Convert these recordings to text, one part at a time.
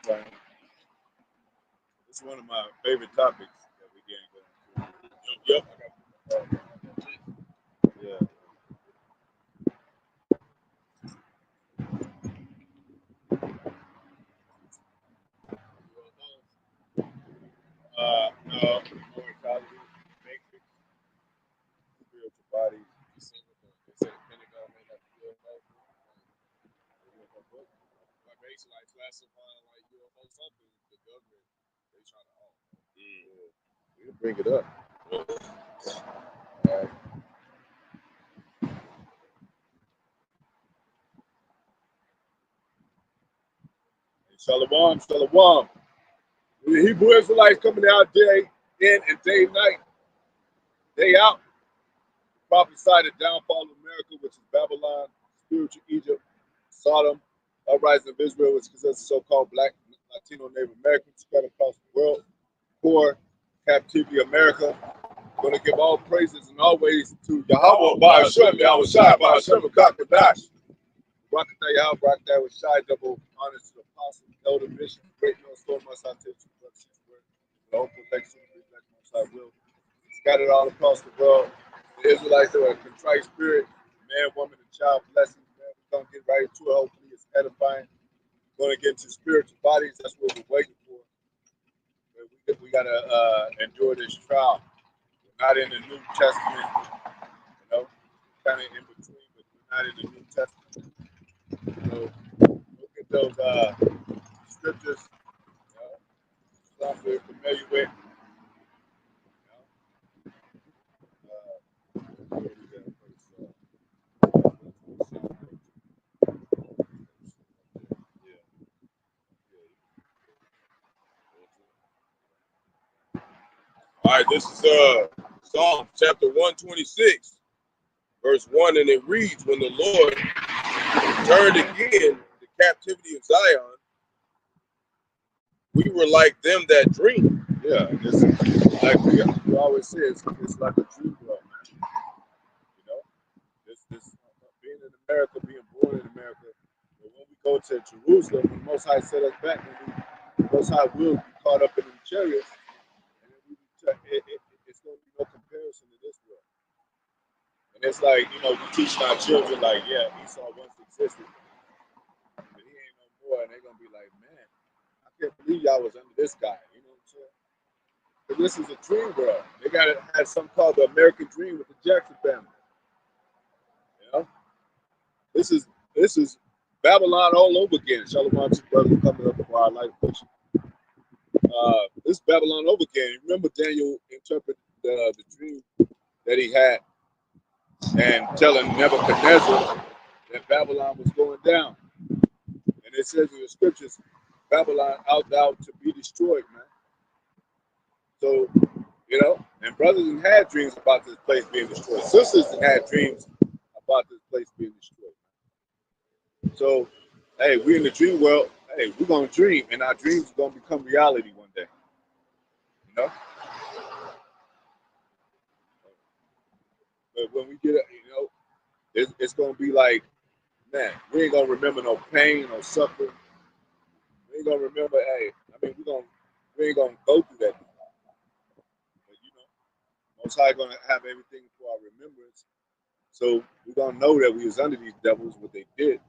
edifying. It's one of my favorite topics that we get into. Yep. Yeah. No, immortality, matrix, spiritual bodies. You see what they said the Pentagon made that UFO. Like basically, like classifying like UFO something, the government they trying to own. Yeah. We can bring it up. All right. Shalom, shalom. The Hebrew Israelites coming out day in and day night, day out. Prophesied the downfall of America, which is Babylon, spiritual Egypt, Sodom, uprising of Israel, which consists of so-called Black, Latino, Native Americans spread across the world, poor, captivity America. Going to give all praises and always to Yahawah, Bahasham, Yahawashi, Bahasham, Qadash. Barak, Yahawah, Barak, with shy double honors to the apostle, elder, bishop, great no storm, must I take the whole protection, most I will. Scattered all across the world. The Israelites that are a contrite spirit, man, woman, and child blessings. Man, we're going to get right into it. Hopefully, it's edifying. We're going to get into spiritual bodies. That's what we're waiting for. We got to endure this trial. We're not in the New Testament, you know, kind of in between, but we're not in the New Testament. So look at those scriptures, you know, stuff we're familiar with. All right, this is Psalm chapter 126, verse 1, and it reads, when the Lord turned again the captivity of Zion, we were like them that dream. Yeah, it's like we always say, it's like a dream world, man. You know, this being in America, being born in America, but when we go to Jerusalem, the Most High set us back, and the Most High will be caught up in the chariots, and it's going to be no comparison to this world. And it's like, you know, we teaching our children, like, yeah, Esau once existed, but he ain't no more, and they're going to be like, man, I can't believe y'all was under this guy, you know what I'm saying? But this is a dream world. They had something called the American Dream with the Jackson family. You know? This is Babylon all over again. Shalom to brother coming up for our life picture. This is Babylon over again. Remember Daniel interpreted the dream that he had and telling Nebuchadnezzar that Babylon was going down. And it says in the scriptures, Babylon out thou to be destroyed, man. So, you know, and brothers had dreams about this place being destroyed. Sisters had dreams about this place being destroyed. So, hey, we in the dream world. Hey, we're gonna dream, and our dreams are gonna become reality one day. You know. But when we get it, you know, it's gonna be like, man, we ain't gonna remember no pain, no suffering. We ain't gonna remember. Hey, I mean, we ain't gonna go through that. But, you know, Most High gonna have everything for our remembrance. So we're gonna know that we was under these devils, what they did.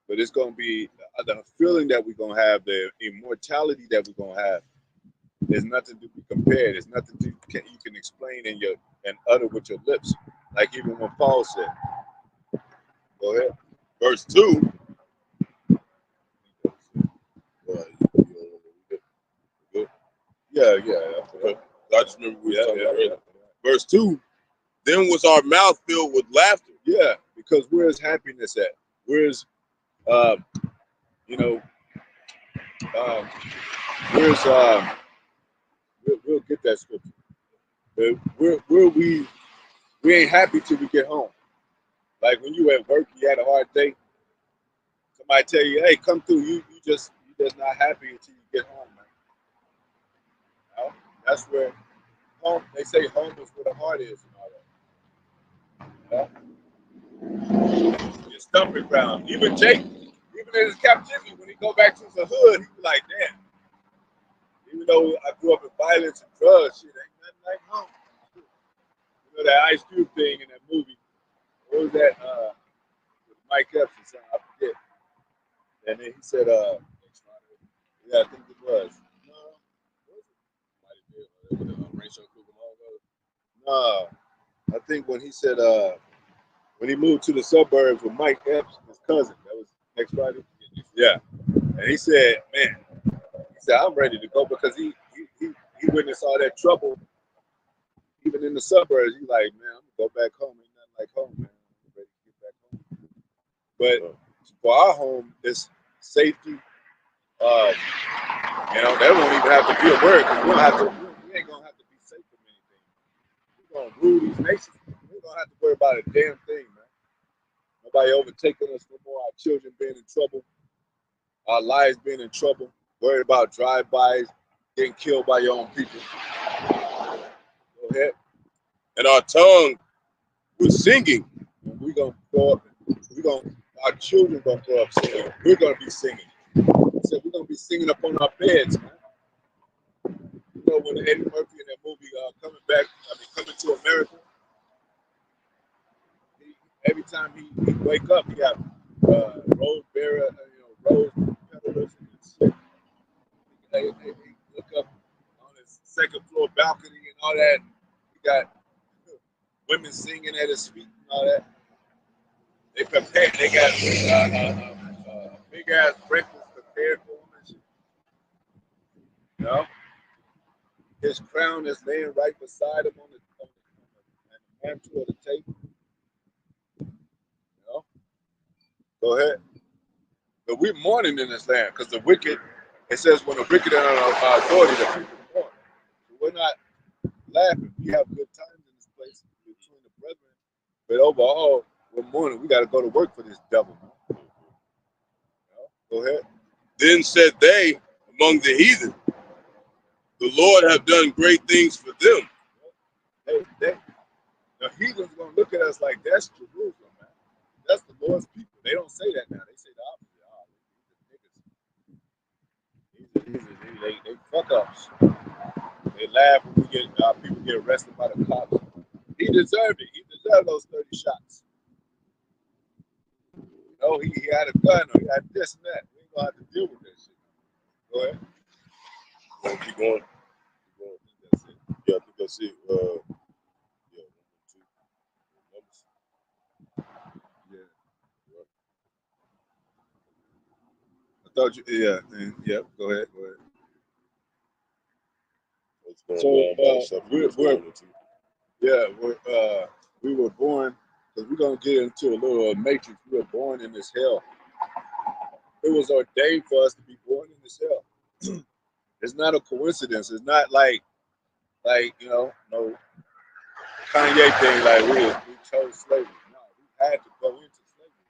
But it's gonna be the feeling that we're gonna have, the immortality that we're gonna have. There's nothing to be compared. There's nothing you can explain and utter with your lips. Like even when Paul said. Go ahead. Verse 2. Yeah. I just remember we talking about earlier. Verse 2. Then was our mouth filled with laughter. Yeah, because where's happiness at? Where's you know, where's we'll get that scripture. But we ain't happy till we get home. Like when you at work, you had a hard day. Somebody tell you, hey, come through. You just not happy until you get home, man. You know? That's where home. They say home is where the heart is and all that. You know? Your stomping ground. Even Jake, even in his captivity, when he go back to the hood, he be like, damn. Even though I grew up in violence and drugs, shit ain't nothing like home. You know that Ice Cube thing in that movie. What was that? With Mike Epps or something, I forget. And then he said, yeah, I think it was. No, no, I think when he said, when he moved to the suburbs with Mike Epps, his cousin, that was next Friday. Yeah, and he said, man, he said, I'm ready to go because he witnessed all that trouble, even in the suburbs. He's like, man, I'm gonna go back home. Ain't nothing like home, man. I'm ready to get back home. But for our home, it's safety. You know, that won't even have to be a word because we ain't gonna have to be safe from anything. We're gonna rule these nations. We don't have to worry about a damn thing, man. Nobody overtaking us no more. Our children being in trouble, our lives being in trouble. Worried about drive-bys, getting killed by your own people. Go ahead. And our tongue was singing. And we're gonna grow up. Our children gonna grow up singing. We're gonna be singing. So we're gonna be singing up on our beds, man. You know when Eddie Murphy in that movie Coming to America. Every time he wake up, he have rose petals and shit. They look up on his second floor balcony and all that. He got women singing at his feet and all that. They prepared. They got big ass breakfast prepared for him and shit. You know, his crown is laying right beside him on the mantle of the table. You know, go ahead. But we're mourning in this land because the wicked. It says when the wicked are on authority, the people mourn. So we're not laughing. We have good times in this place between the brethren. But overall, we're mourning. We got to go to work for this devil. You know? Go ahead. Then said they among the heathen, the Lord have done great things for them. The heathens gonna look at us like that's Jerusalem, man. That's the Lord's people. They don't say that now. They say the opposite. They fuck ups. They laugh when we get our people get arrested by the cops. He deserved it. He deserved those 30 shots. You know, he had a gun or he had this and that. We ain't gonna have to deal with that shit. Go ahead. Keep going. That's it. Yeah, I think that's it. I thought you, yeah. Go ahead. So we were born because we're gonna get into a little matrix. We were born in this hell. It was ordained for us to be born in this hell. It's not a coincidence. It's not like you know, no Kanye thing. Like we chose slavery. No, we had to go into slavery.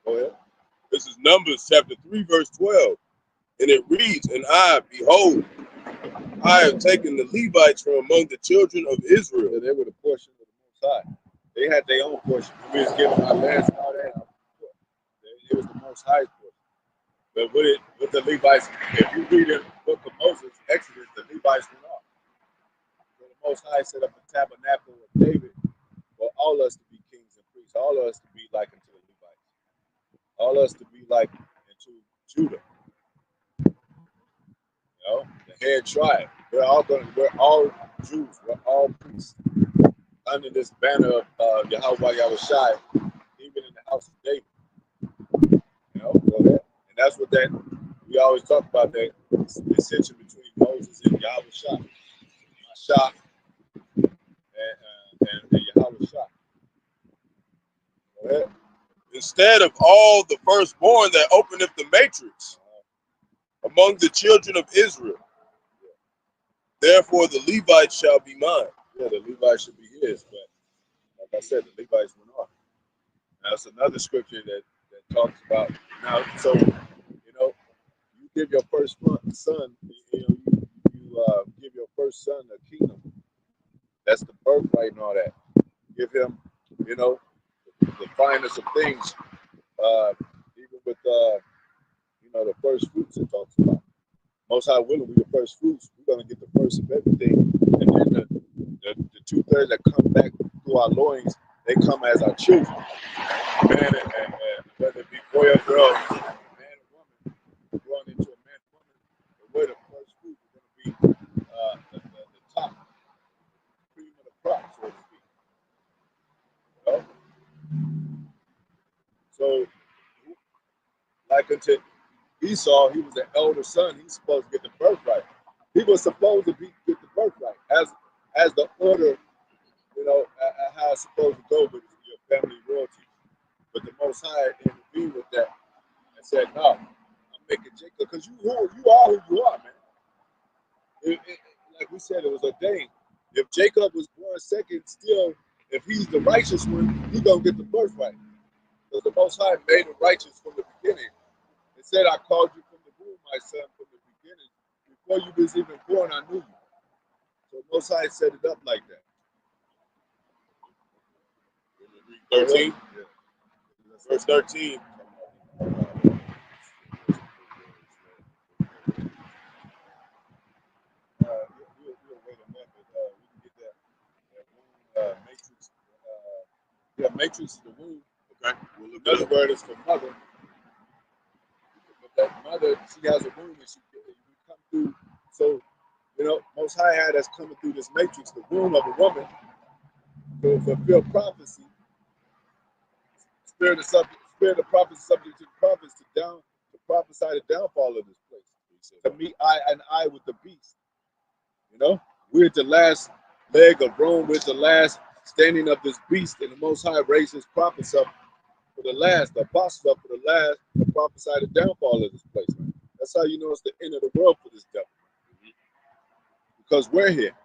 Go ahead. This is Numbers chapter 3, verse 12. And it reads, and behold, I have taken the Levites from among the children of Israel. Yeah, they were the portion of the Most High. They had their own portion. We was given our lands and all that. It was the Most High's portion. But with the Levites, if you read the book of Moses, Exodus, the Levites went off. So the Most High set up a tabernacle of David for all us to be kings and priests, all of us to be like unto the Levites, all of us to be like unto Judah. You know, the head tribe. We're all Jews. We're all priests under this banner of Yahawah Yahawashi, even in the house of David. You know, and that's what we always talk about that dissension between Moses and Yahawashi, Shah and Yahawashi. Go ahead. Instead of all the firstborn that openeth the matrix among the children of Israel. Therefore the Levites shall be mine. Yeah, the Levites should be his, but like I said, the Levites went off. That's another scripture that talks about now. So, you know, you give your first son, you give your first son a kingdom. That's the birthright and all that. Give him, you know, the finest of things. Even with know, the first fruits it talks about. Most High willing, we the first fruits. We're gonna get the first of everything, and then the 2/3 that come back through our loins, they come as our children, man, and whether it be boy or girl, man or woman, growing into a man or woman, but we're the first fruit. We're gonna be the top cream of the crop, so to speak. You know? So, like unto Esau, he was the elder son. He's supposed to get the birthright. He was supposed to get the birthright as the order, you know, how it's supposed to go with your family royalty. But the Most High intervened with that and said, "No, I'm making Jacob, because you are who you are, man." Like we said, it was ordained. If Jacob was born second, still, if he's the righteous one, he's gonna get the birthright. Because the Most High made him righteous from the beginning. It said, "I called you from the womb, my son, from the beginning. Before you was even born, I knew you." So Most High set it up like that. 13. Yeah. Verse 13. We'll wait on that, but we can get that matrix. Matrix is the womb. Okay. We'll look Another word is for mother. But that mother, she has a womb, and we come through. So, you know, Most High had us coming through this matrix, the womb of a woman, to fulfill prophecy. Spirit of prophecy, subject to the prophets, to prophesy the downfall of this place. To meet eye with the beast. You know, we're at the last leg of Rome. We're at the last standing of this beast, and the Most High raised his prophets up for the last, the apostles up for the last, to prophesy the downfall of this place. Man. That's how you know it's the end of the world for this devil. Because we're here.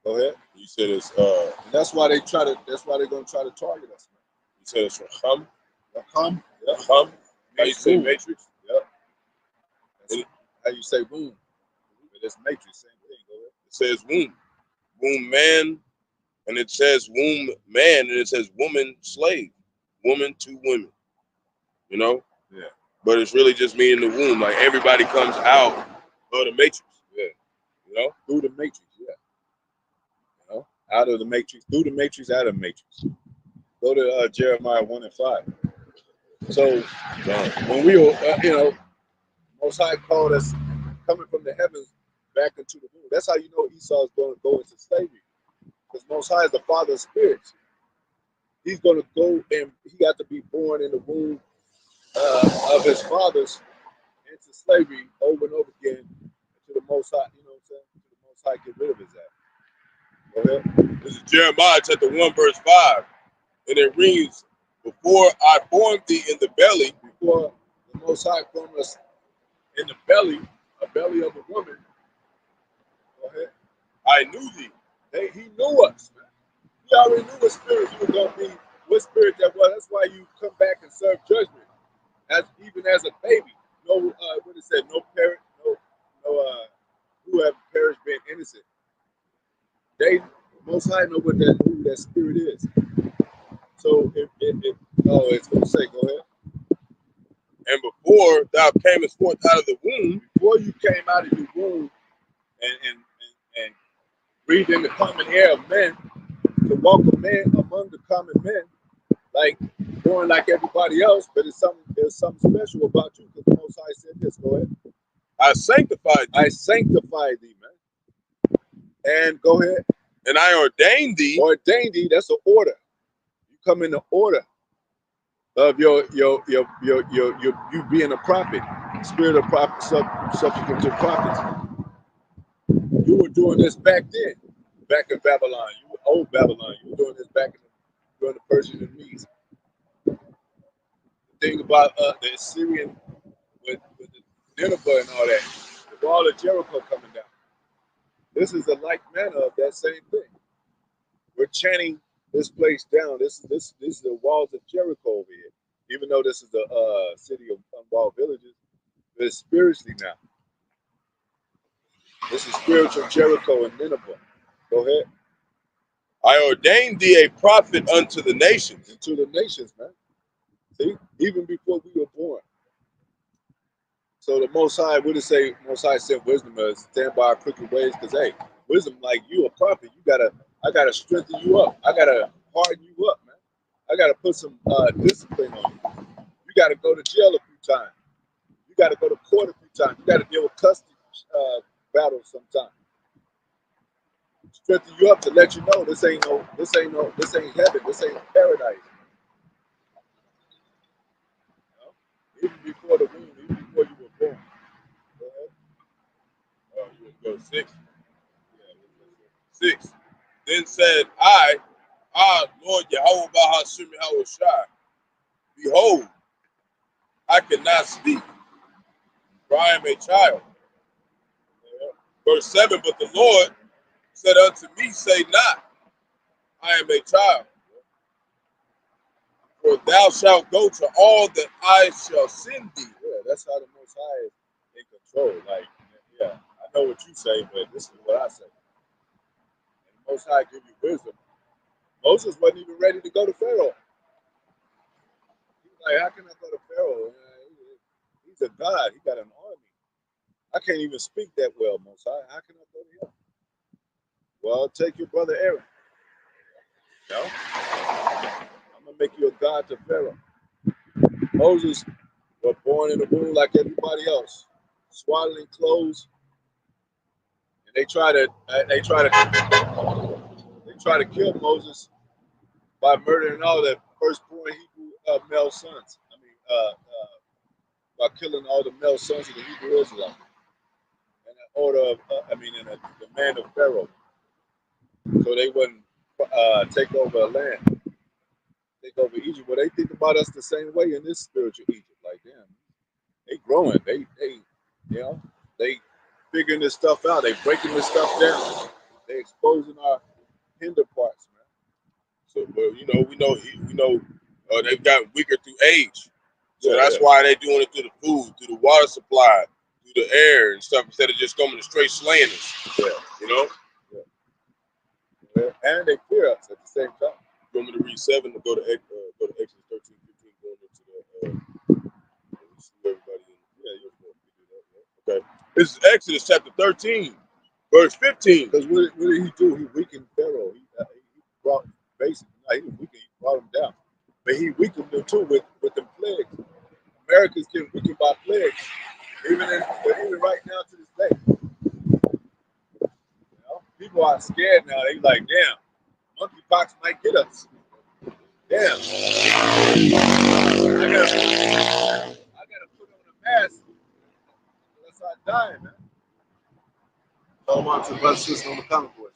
Go ahead. You said it's and that's why they're gonna try to target us, man. You said it's Raham. Raham. Yeah. Raham. How you say matrix? Yep. How you say womb. It's matrix, same thing. Go ahead. It says womb. Womb man. And it says womb man, and it says woman slave. Woman to women. You know? Yeah. But it's really just me in the womb. Like everybody comes out of the matrix. Yeah. You know? Through the matrix, yeah. You know? Out of the matrix, through the matrix, out of the matrix. Go to Jeremiah 1:5. So when we were, you know, Most High called us coming from the heavens back into the womb. That's how you know Esau is going to go into slavery. Because Most High is the Father of spirits. He's going to go, and he got to be born in the womb of his fathers into slavery over and over again to the Most High. You know what I'm saying? To the Most High get rid of his ass. Go ahead. This is Jeremiah chapter 1 verse 5, and it reads, "Before I formed thee in the belly," before the Most High formed us in the belly, a belly of a woman. Go ahead. "I knew thee." He knew us, man. He already knew what spirit you were gonna be, what spirit that was. That's why you come back and serve judgment, even as a baby. No, what it said, no parent, no, who have perished being innocent. They Most High know who that spirit is. So it's gonna say, go ahead. "And before thou camest forth out of the womb," before you came out of your womb and breathed in the common air of men, to walk a man among the common men, like born like everybody else, but there's something special about you, because the Most High said this. Go ahead. "I sanctified thee." I sanctified thee, man. And go ahead. "And I ordained thee." Ordained thee. That's an order. You come in the order of your you being a prophet, spirit of prophet, subsequent to prophets. You were doing this back then, back in Babylon. You were old Babylon. You were doing this back during the Persian and Medes. The thing about the Assyrian with the Nineveh and all that, the wall of Jericho coming down. This is a like manner of that same thing. We're chanting this place down. This is the walls of Jericho over here. Even though this is the city of unwalled villages, but it's spiritually now. This is spiritual Jericho and Nineveh. Go ahead. "I ordained thee a prophet unto the nations." To the nations, man. See, even before we were born. So the Most High, what did it say? Most High said wisdom is stand by our crooked ways, because hey, wisdom, like you a prophet, I gotta strengthen you up. I gotta harden you up, man. I gotta put some discipline on you. You gotta go to jail a few times. You gotta go to court a few times. You gotta deal with custody battles sometimes. Strengthen you up to let you know this ain't heaven. This ain't paradise. You know? Even before the womb, even before you were born. Go ahead. You want to go to 6? Yeah, 6. Then said I, Lord Yahawah Bahasham Yahawashi, behold, I cannot speak, for I am a child. Verse 7, but the Lord said unto me, say not, I am a child, for thou shalt go to all that I shall send thee. Yeah, that's how the Most High is in control. Like, yeah, I know what you say, but this is what I say. And the Most High give you wisdom. Moses wasn't even ready to go to Pharaoh. He was like, how can I go to Pharaoh? He's a god. He got an army. I can't even speak that well, Most High. How can I go to him? Well, take your brother Aaron. You know? I'm going to make you a god to Pharaoh. Moses was born in the womb like everybody else, swaddling clothes, and they try to kill Moses by murdering all the firstborn Hebrew male sons. By killing all the male sons of the Hebrew Israelites in the order of, in the demand of Pharaoh, so they wouldn't take over a land, take over Egypt. Well, they think about us the same way in this spiritual Egypt. Like, damn, they growing, they figuring this stuff out. They breaking this stuff down. They exposing our hinder parts, man. So, but we know they've gotten weaker through age. So that's why they're doing it through the food, through the water supply, through the air and stuff, instead of just going to straight slaying us. Yeah. Yeah. And they fear us at the same time. You want me to read 7 to go to Exodus 13, 15, going into the see everybody in. Yeah, you're supposed to do that. Okay. This is Exodus chapter 13, verse 15. Because what did he do? He weakened Pharaoh. He brought he brought him down. But he weakened them too with the plagues. Americans get weakened by plagues. Even right now to this day. People are scared now. They like, damn, monkeypox might get us. Damn. I gotta put on a mask unless I die, man. Shalom to the brother sister on the comment board.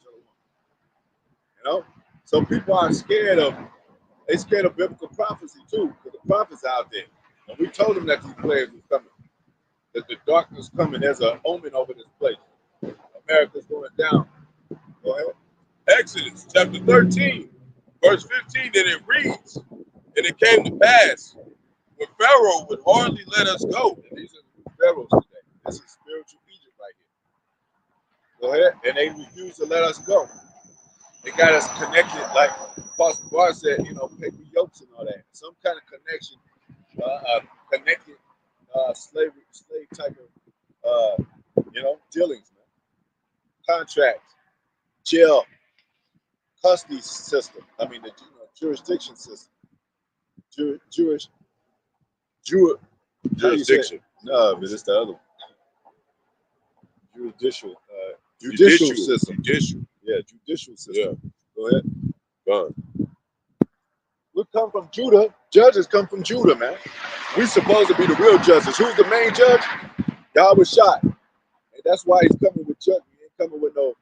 So people are scared of biblical prophecy too, because the prophets out there. And we told them that these plagues was coming. That the darkness coming. There's an omen over this place. America's going down. Go ahead. Exodus chapter 13, verse 15, and it reads, and it came to pass when Pharaoh would hardly let us go. And these are pharaohs today. This is spiritual Egypt right here. Go ahead. And they refuse to let us go. They got us connected, like Pastor Barak said, paper yokes and all that. Some kind of connection, connected slave type of, dealings, man. Contracts, jail, custody system. The jurisdiction system. Jurisdiction. No, but it's the other one. Judicial system. Judicial. Yeah, judicial system. Yeah. Go ahead. Go on. We come from Judah. Judges come from Judah, man. We supposed to be the real judges. Who's the main judge? Yahawashi. And that's why he's coming with judgment. He ain't coming with no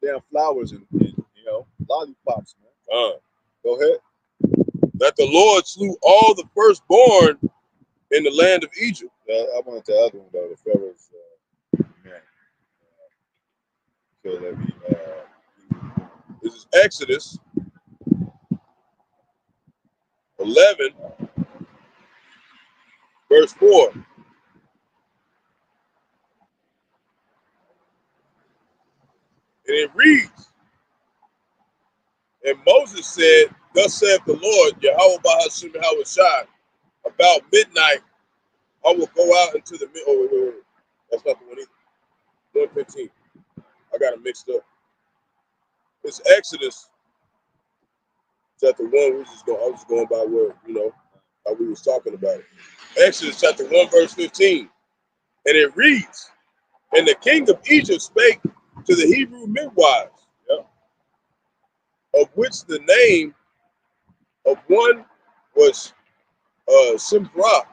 damn flowers and lollipops, man. Go ahead. That the Lord slew all the firstborn in the land of Egypt. I wanted the other one though. The Pharaoh's man. So let me. This is Exodus 11, verse 4. And it reads, and Moses said, thus saith the Lord, Yahawah Bahasham Yahawashi, about midnight I will go out into the middle. Oh, wait. That's not the one either. 115. I got it mixed up. It's Exodus chapter 1. I was just going by where, how we was talking about it. Exodus chapter 1, verse 15. And it reads, and the king of Egypt spake to the Hebrew midwives, of which the name of one was Simprah,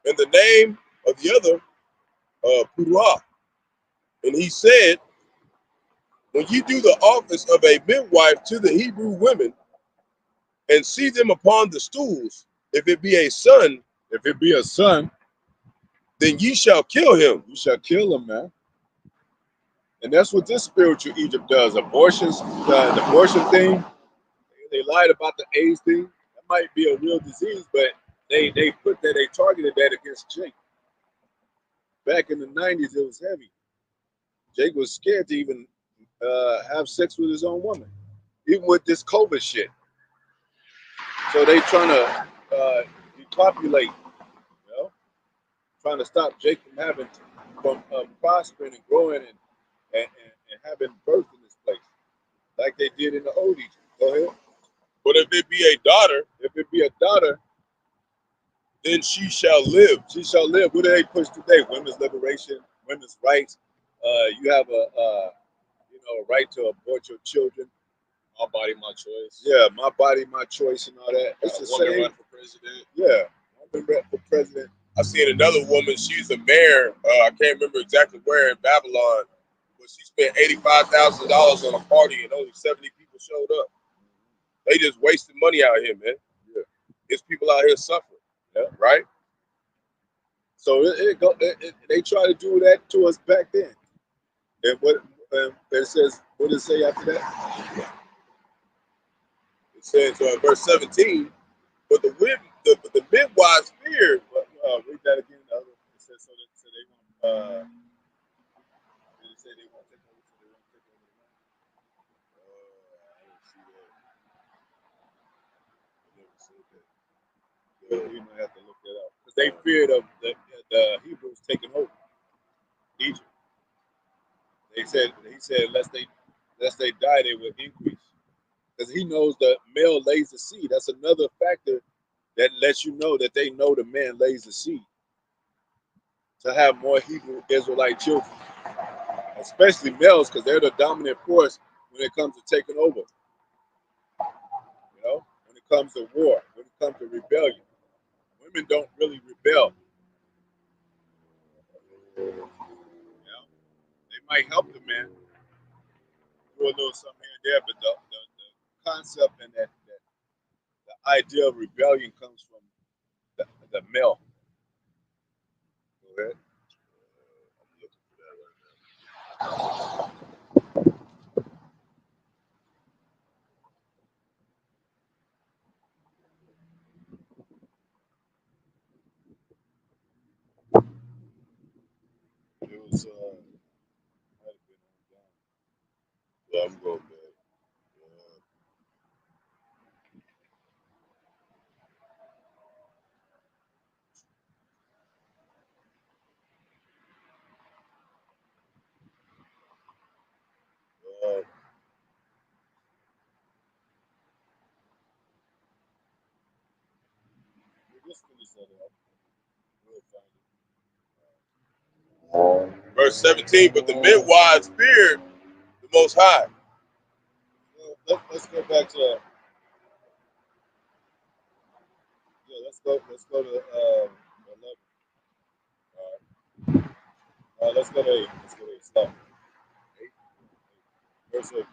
and the name of the other Purah. And he said, when you do the office of a midwife to the Hebrew women, and see them upon the stools, if it be a son, then ye shall kill him. You shall kill him, man. And that's what this spiritual Egypt does. Abortions, the abortion thing. They lied about the AIDS thing. That might be a real disease, but they targeted that against Jake. Back in the 90s, it was heavy. Jake was scared to even have sex with his own woman, even with this COVID shit. So they trying to depopulate, trying to stop Jake from prospering and growing and having birth in this place, like they did in the old Egypt. Go ahead. But if it be a daughter, then she shall live. She shall live. What do they push today? Women's liberation, women's rights. You have a right to abort your children. My body, my choice. Yeah, my body, my choice, and all that. It's the same. Run for president. Yeah, woman run for president. I seen another woman. She's a mayor. I can't remember exactly where in Babylon, but she spent $85,000 on a party and only 70 people showed up. They just wasted money out here, man. Yeah, it's people out here suffering. Yeah, right. So they try to do that to us back then. And what it says? What does it say after that? It says verse 17. But the midwives feared. Read that again. It says so they won't. Did it say they won't take over? So they won't take over the land? I don't see that. I never said that. You might have to look that up because they feared of the Hebrews taking over Egypt. He said unless they die, they will increase. Because he knows the male lays the seed. That's another factor that lets you know that they know the man lays the seed. To have more Hebrew Israelite children, especially males, because they're the dominant force when it comes to taking over. When it comes to war, when it comes to rebellion, women don't really rebel. They might help the man do a little something here and there, but the concept and the idea of rebellion comes from the male. Go ahead. I'm looking for that right now. It was might have been on down. Yeah, I'm going back. Just finish that up. We'll find it. Verse 17. But the midwives feared the Most High. Let's go back to let's go to 11. Let's go to 8. Let's go to 8. Stop. 8. Verse 8.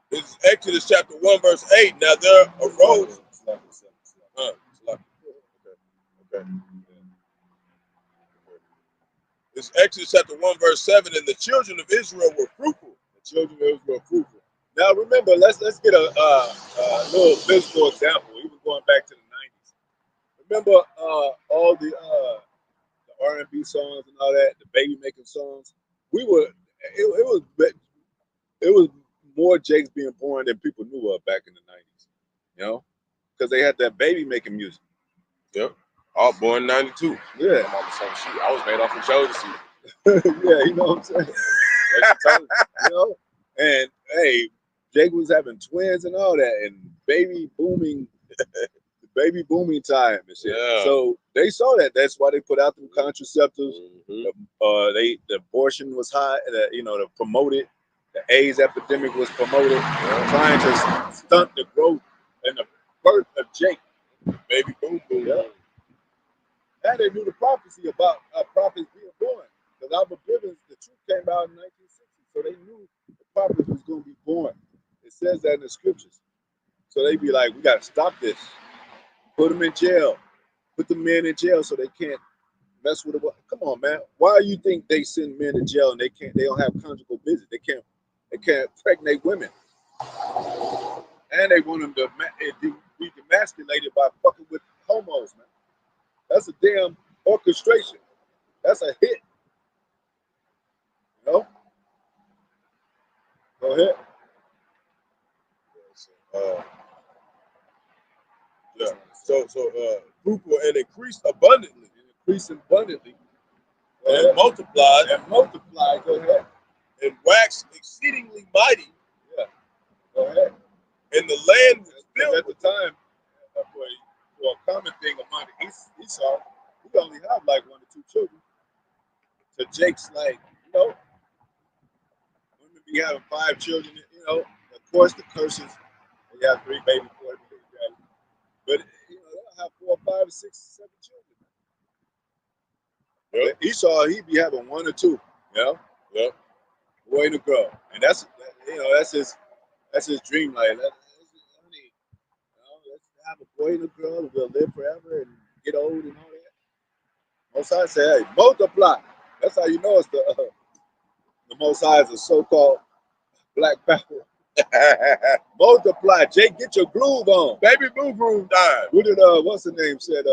This is Exodus chapter 1, verse 8. Now there arose. Okay. It's Exodus chapter 1, verse 7. And the children of Israel were fruitful. The children of Israel were fruitful. Now remember, let's get a little physical example, even going back to the 90s. Remember all the R&B songs and all that, the baby making songs. It was more Jakes being born than people knew of back in the 90s. because they had that baby making music. Yep. All born 92. Yeah. I'm on the same sheet. I was made off of Jodeci. Yeah, you know what I'm saying? You know? And hey, Jake was having twins and all that, and baby booming time and shit. Yeah. So they saw that. That's why they put out them contraceptives. Mm-hmm. The abortion was high. To promote it. The AIDS epidemic was promoted, trying to stunt the growth and the birth of Jake. Baby boom boom. Yeah. And they knew the prophecy about prophets being born. Because Albert Bivens, the truth came out in 1960. So they knew the prophet was going to be born. It says that in the scriptures. So they be like, we got to stop this. Put them in jail. Put the men in jail so they can't mess with it. Come on, man. Why do you think they send men to jail and they don't have conjugal visits? They can't pregnate women. And they want them to be demasculated by fucking with homos, man. That's a damn orchestration. That's a hit. You know? Go ahead. Yeah. So fruitful and increased abundantly. And multiplied. Go ahead. And waxed exceedingly mighty. Yeah. Go ahead. And the land was filled at the time, for a common thing among the Esau, we only have like 1 or 2 children. So Jake's like, women be having 5 children, of course the curses, they have 3 baby, 4 baby daddy. But they'll have 4, 5, 6, 7 children. Yep. Esau, he'd be having 1 or 2, Yep. Boy and a girl. And that's his dream. Like, let's have a boy and a girl and we'll live forever and get old and all that. Most High say, hey, multiply. That's how you know it's the Most High is a so-called black power. Multiply. Jake, get your groove on. Baby boo groove died. What did what's the name said?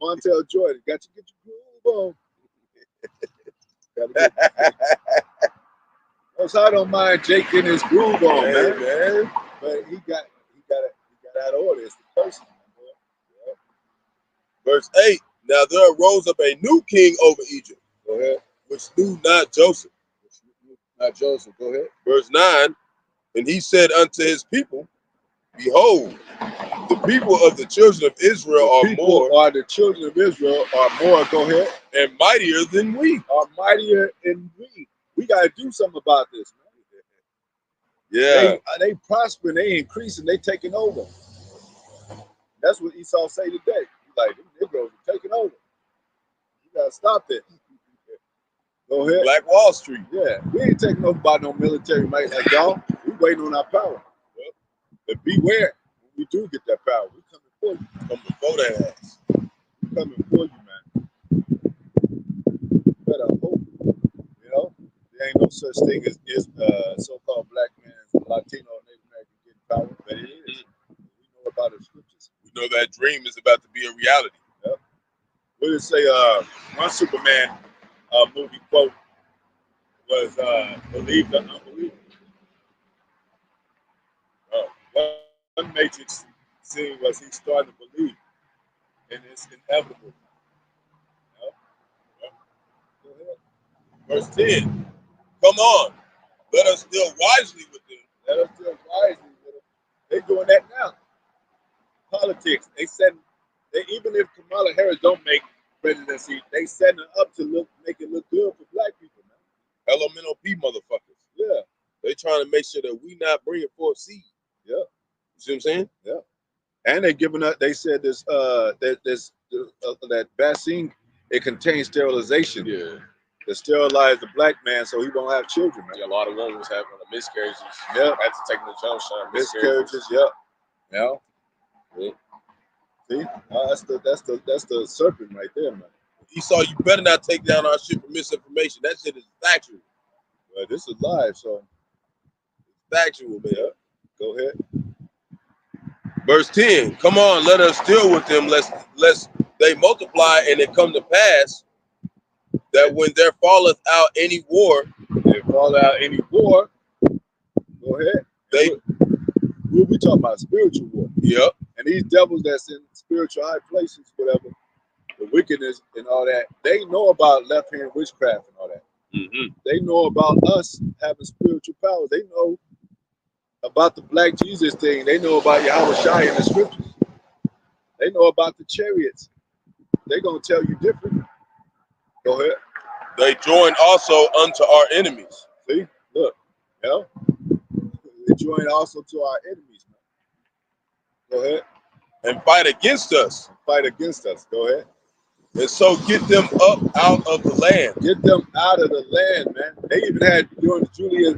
Montel Jordan. Got to get your groove on. Most High don't mind Jake getting his groove on, man. But he got out of order. It's the person. Verse 8. Now there arose up a new king over Egypt. Go ahead. Which knew not Joseph. Go ahead. Verse 9. And he said unto his people, behold, the people of the children of Israel the children of Israel are more. Go ahead. And mightier than we. Are mightier than we. We got to do something about this, man. Yeah. They prospering, they increasing, they taking over. That's what Esau say today. He's like, them Negroes are taking over. You got to stop this. Go ahead. Black Wall Street. Yeah. We ain't taking over by no military might like y'all. We waiting on our power. Yep. But beware. When we do get that power, we coming for you. Coming before that ass. We coming for you, man. You better hope. There ain't no such thing as so-called black man, Latino, Native American getting power, but it is. We know about the scriptures. We know that dream is about to be a reality. Yep. What did it say? One Superman movie quote was believe the unbelievable. One Matrix scene was he starting to believe, and it's inevitable. Go ahead. Verse 10. Come on, let us deal wisely with them. Let us deal wisely with them. They're doing that now. Politics. Even if Kamala Harris don't make presidency, they setting her up to make it look good for black people, man. Elemental P motherfuckers. Yeah. They trying to make sure that we not bringing forth seed. Yeah. You see what I'm saying? Yeah. And they giving up. They said that vaccine, it contains sterilization. Yeah. To sterilize the black man so he won't have children, man. Yeah, a lot of women was having miscarriages. Yeah. Had to take the jump shot. Miscarriages, yeah. Yeah. See? That's the serpent right there, man. Esau, you better not take down our shit for misinformation. That shit is factual. Well, this is live, so it's factual, man. Yeah. Go ahead. Verse 10. Come on, let us deal with them, lest they multiply and it come to pass that when there falleth out any war, go ahead. We talking about spiritual war. Yep. And these devils that's in spiritual high places, whatever, the wickedness and all that, they know about left-hand witchcraft and all that. They know about us having spiritual powers. They know about the Black Jesus thing. They know about Yahawashi in the scriptures. They know about the chariots. They gonna tell you different. Go ahead. They join also unto our enemies. See, look, you know, they join also to our enemies. Man. Go ahead. And fight against us. Fight against us. Go ahead. And so get them up out of the land. Get them out of the land, man. They even had during Julius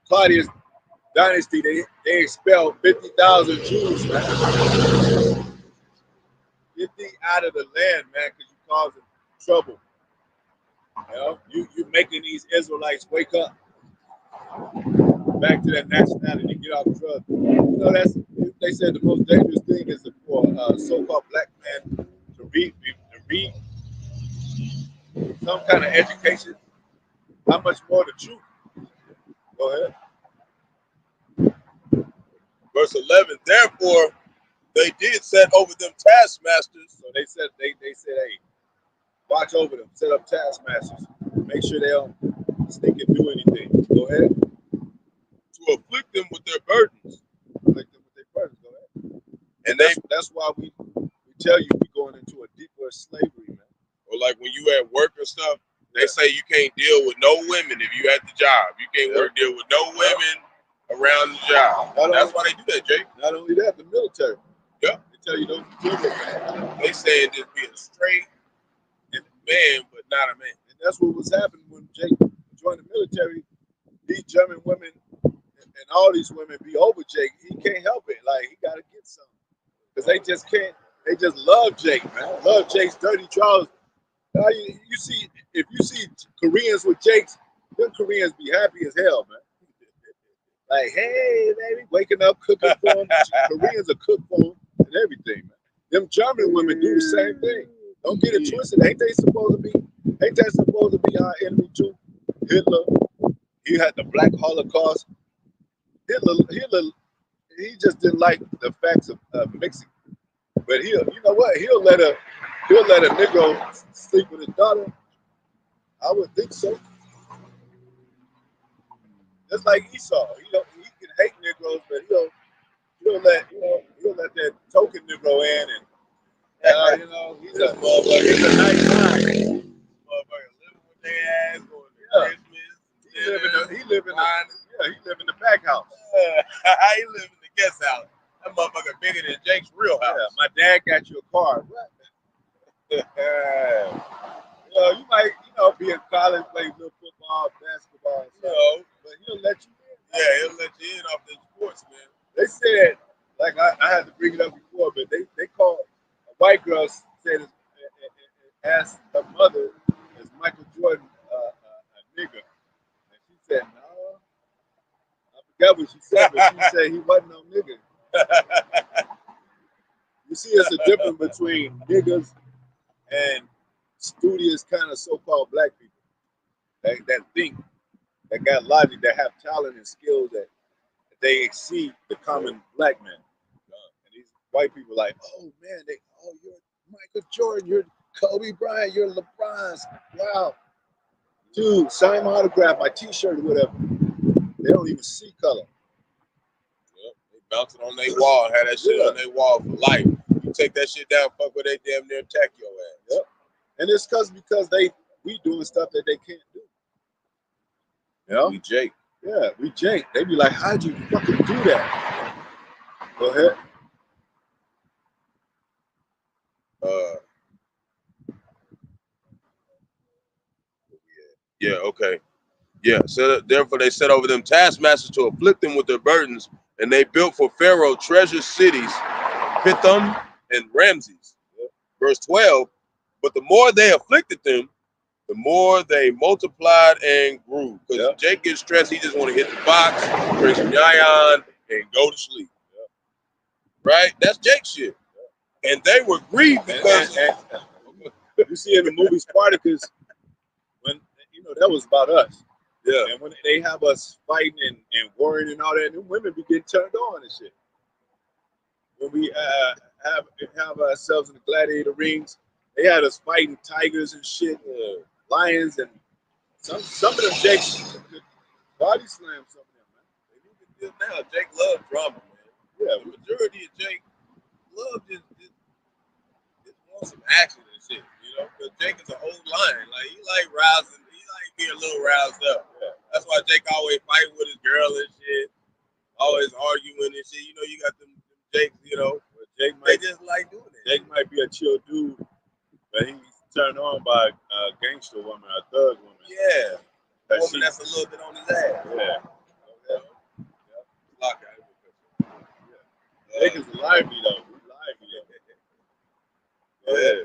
Claudius dynasty, they expelled 50,000 Jews, man. Get thee out of the land, man, because you causing trouble. You know, you making these Israelites wake up back to that nationality, get off drugs. You know, they said the most dangerous thing is for a so-called black man to read some kind of education. How much more the truth? Go ahead. Verse 11, therefore they did set over them taskmasters. So they said, hey, watch over them, set up taskmasters, make sure they don't sneak and do anything. Go ahead. To afflict them with their burdens. Afflict them with their burdens. Go ahead. And that's why we tell you we're going into a deeper slavery, man. Or like when you at work or stuff, they say you can't deal with no women if you at the job. You can't deal with no women around the job. That's why they do that, Jake. Not only that, the military. Yeah. They tell you don't deal with man. They saying just be a straight man, but not a man. And that's what was happening when Jake joined the military. These German women and all these women be over Jake. He can't help it. Like, he got to get something. Because they just can't. They just love Jake, man. Love Jake's dirty trousers. You see, if you see Koreans with Jakes, them Koreans be happy as hell, man. Like, hey, baby, waking up, cooking for them. Koreans are cook for them and everything, man. Them German women do the same thing. Don't get it twisted. Ain't that supposed to be our enemy too? Hitler, he had the Black Holocaust. Hitler, he just didn't like the facts of mixing. But you know what? He'll let a Negro sleep with his daughter. I would think so. Just like Esau, he can hate Negroes, but he'll let that token Negro in, and he's a nice guy. Motherfucker living with their ass, going to Christmas. He live in the back house. He live in the guest house. That motherfucker bigger than Jake's real house. Yeah, my dad got you a car. What? You might, be in college, play little football, basketball, but he'll let you in. Yeah, he'll let you in off the sports, man. They said, like I had to bring it up before, but they called a white girl said asked her mother, is Michael Jordan a nigger? And she said, no. I forgot what she said, but she said he wasn't no nigger. You see, it's a difference between niggers and studious kind of so-called black people that think, that got logic, that have talent and skills that they exceed the common black man. And these white people like, oh man, you're Michael Jordan, you're Kobe Bryant, you're LeBron. Wow. Dude, sign my autograph, my t-shirt, or whatever. They don't even see color. They bounce it on their wall, have that shit on their wall for life. You take that shit down, fuck with they damn near attack your ass. Yep. And it's because we doing stuff that they can't do. We Jake. Yeah, we Jake. They be like, how'd you fucking do that? Go ahead. Yeah, okay. Yeah, so therefore they set over them taskmasters to afflict them with their burdens, and they built for Pharaoh treasure cities, Pithom and Ramses. Verse 12, but the more they afflicted them, the more they multiplied and grew. Because Jake gets stressed, he just want to hit the box, drink some yayan, and go to sleep. Right? That's Jake shit. And they were grieved because you see in the movie Spartacus, when that was about us. Yeah. And when they have us fighting and worrying and all that, them women be getting turned on and shit. When we have ourselves in the gladiator rings. They had us fighting tigers and shit, lions, and some of them jakes could body slam some of them, man. And even still now, Jake loves drama, man. Yeah, The majority of Jake love just want some action and shit, you know? Because Jake is an old lion. Like, he like rousing, he like being a little roused up. yeah. That's why Jake always fighting with his girl and shit. Always arguing and shit. You know, you got them Jakes, you know. Jake They might just like doing it. Jake might be a chill dude, but he's turned on by a gangster woman, a thug woman. Yeah. That Woman that's a little bit on his ass. yeah. Lock out. Jake is lively though. He's lively though. Yeah.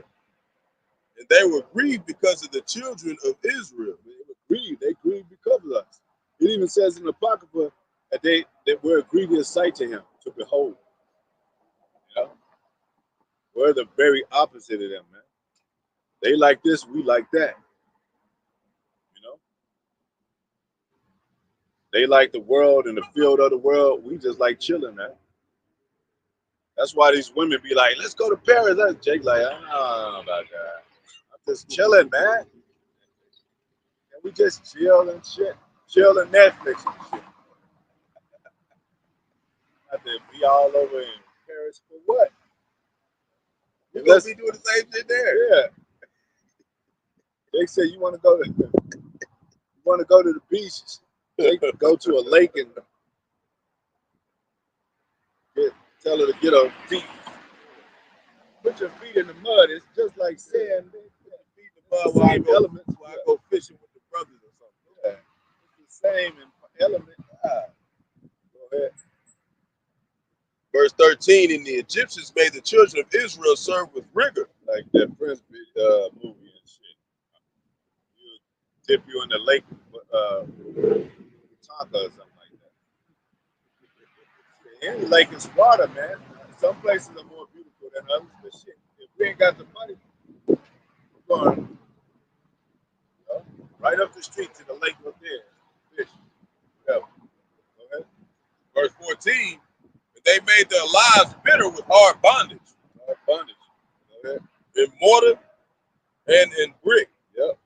And they were grieved because of the children of Israel. They were grieved. They grieved because of us. It even says in the Apocrypha that we're a grievous sight to him to behold. You know? We're the very opposite of them, man. They like this, we like that. You know? They like the world and the field of the world. We just like chilling, man. That's why these women be like, let's go to Paris. That's Jake like, I don't know about that. I'm just chilling, man. And we just chill and shit. Chill and Netflix and shit. Have to be all over in Paris for what? We're going to be doing the same shit there. Yeah. They say you want to go to the beach. They go to a lake and tell her to get her feet. Put your feet in the mud. It's just like sand. Feet in the mud while I go fishing with the brothers or something. Yeah. It's the same element. Go ahead. Verse 13, and the Egyptians made the children of Israel serve with rigor. Like that Prince movie and shit. You dip you in the lake Tonka or something like that. Any lake is water, man. Some places are more beautiful than others, but shit, if we ain't got the money, we're going right up the street to the lake up there. Fish. Yeah. Go ahead. Verse 14, they made their lives bitter with hard bondage. Hard bondage. Go ahead. In mortar and in brick. Yep.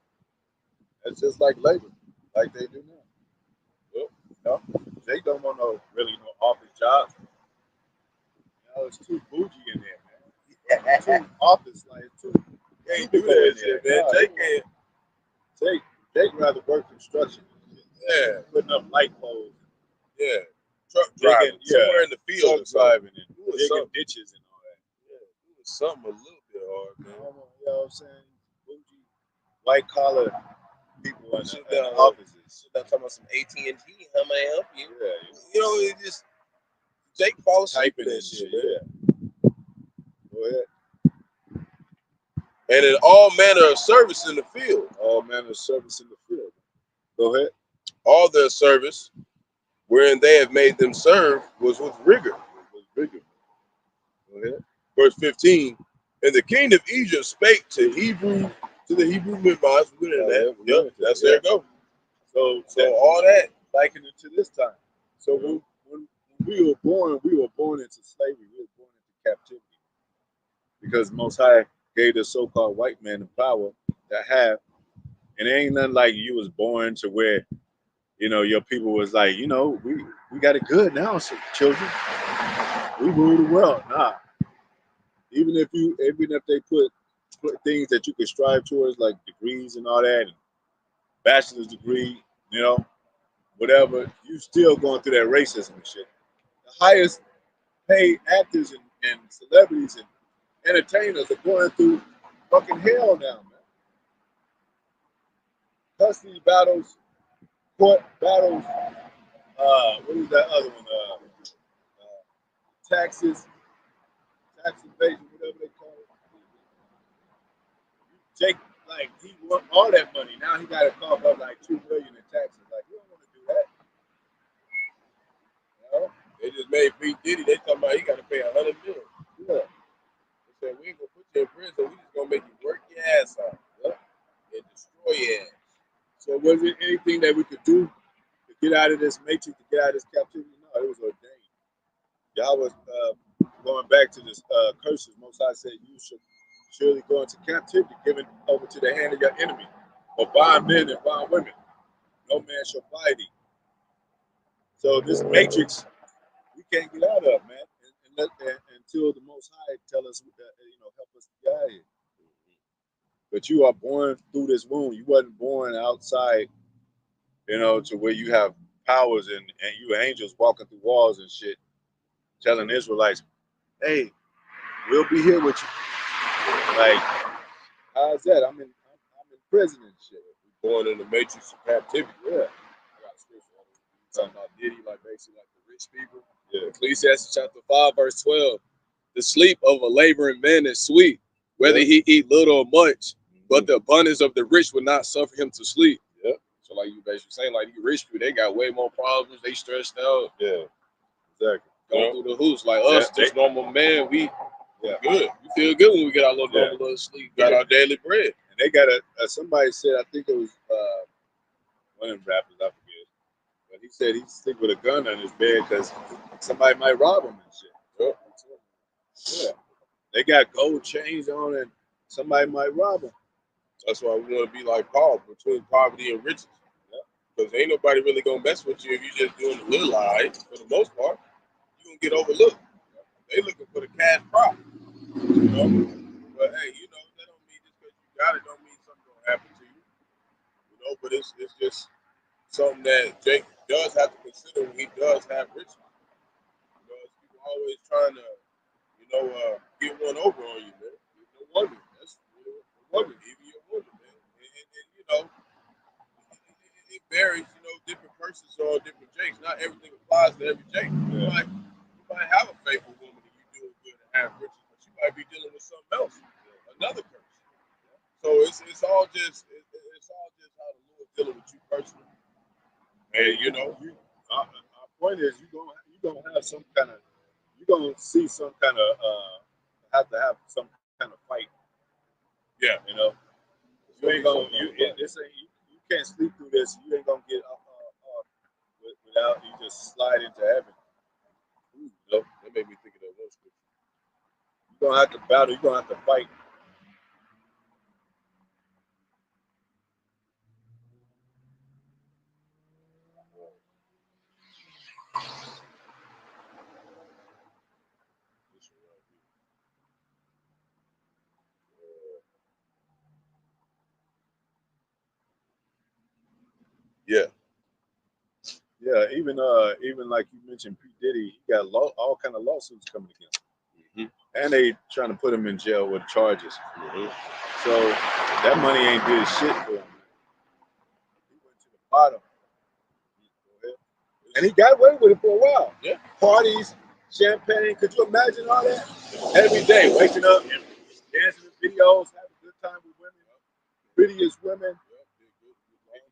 That's just like labor, like they do now. Yep. No, they don't want no office jobs. You know, it's too bougie in there, man. Too office, like too. Can't do that shit, man. Jake rather work construction. Yeah. Putting up light poles. Yeah. Truck driving. Somewhere in the field. Truck driving and digging ditches and all that. Yeah. Doing something a little bit hard, man. You know what I'm saying? Bougie, white collar people in the down, offices. I'm talking about some AT&T. How may I help you? Yeah. You know, it just Jake falls asleep in that shit. Yeah. Go ahead. And in all manner of service in the field. All manner of service in the field. Go ahead. All their service, wherein they have made them serve, was with rigor. Go ahead. Verse 15. And the king of Egypt spake to the Hebrew midwives. Yep, that's there it go. So all that, likened it to this time. So when we were born into slavery. We were born into captivity. Because Most High gave the so-called white man the power to have. And it ain't nothing like you was born to where, your people was like, we got it good now, so children. We rule the world. Nah. Even if they put things that you could strive towards, like degrees and all that, and bachelor's degree, whatever, you still going through that racism and shit. The highest paid actors and celebrities and entertainers are going through fucking hell now, man. Custody battles, court battles, what is that other one? Tax evasion, whatever they call it. Jake, he want all that money. Now he got to cough up like $2 million in taxes. Like, you don't want to do that. They just made P. Diddy. They talking about he got to pay $100 million. Yeah. They said we ain't gonna put you in prison. We just gonna make you work your ass off. And destroy your ass. So was there anything that we could do to get out of this matrix, to get out of this captivity? No, it was ordained. Yahweh going back to this curses, Most High said, you should surely go into captivity, given over to the hand of your enemy. For bond men and bond women, no man shall buy thee. So this matrix, we can't get out of, man, until the Most High tell us, help us to get out of here. But you are born through this womb. You wasn't born outside, to where you have powers and you angels walking through walls and shit, telling Israelites, hey, we'll be here with you. Like, how's that? I'm in prison and shit. We're born in the matrix of captivity. Yeah. I got a scripture. Talking about Diddy, like basically like the rich people. Yeah. Ecclesiastes chapter 5, verse 12. The sleep of a laboring man is sweet, whether he eat little or much, but the abundance of the rich will not suffer him to sleep. Yeah. So like you basically saying, like these rich people, they got way more problems. They stressed out. Yeah. Exactly. Going through the hoops. Like us, just normal man, we good. We feel good when we get our little sleep. Got our daily bread. And they got somebody said, I think it was one of them rappers, I forget. But he said he'd sleep with a gun on his bed because somebody might rob him and shit. Yeah. They got gold chains on and somebody might rob them. That's why we want to be like Paul, between poverty and riches. Because ain't nobody really going to mess with you if you just doing the little lie. For the most part, you going to get overlooked. They looking for the cash crop. But hey, that don't mean just because you got it don't mean something going to happen to you. But it's just something that Jake does have to consider when he does have riches. People always trying to, get one over on you, man. No woman. That's a woman, even your woman, man. And it varies, different persons are different Jakes. Not everything applies to every Jake. Yeah. You might have a faithful woman and you doing good and have riches, but you might be dealing with something else, another curse. So it's all just how the Lord dealing with you personally. And our point is you're gonna have some kind of, you're gonna see some kind of have to have some kind of fight. Yeah, you ain't gonna you can't sleep through this. You ain't gonna get without you just slide into heaven. That made me think of that one scripture. You're gonna have to battle. You're gonna have to fight. Yeah, even like you mentioned, P. Diddy, he got all kind of lawsuits coming against him, and they trying to put him in jail with charges. So that money ain't did shit for him. He went to the bottom, and he got away with it for a while. Yeah, parties, champagne. Could you imagine all that every day, waking up and dancing in videos, having a good time with women, prettiest women.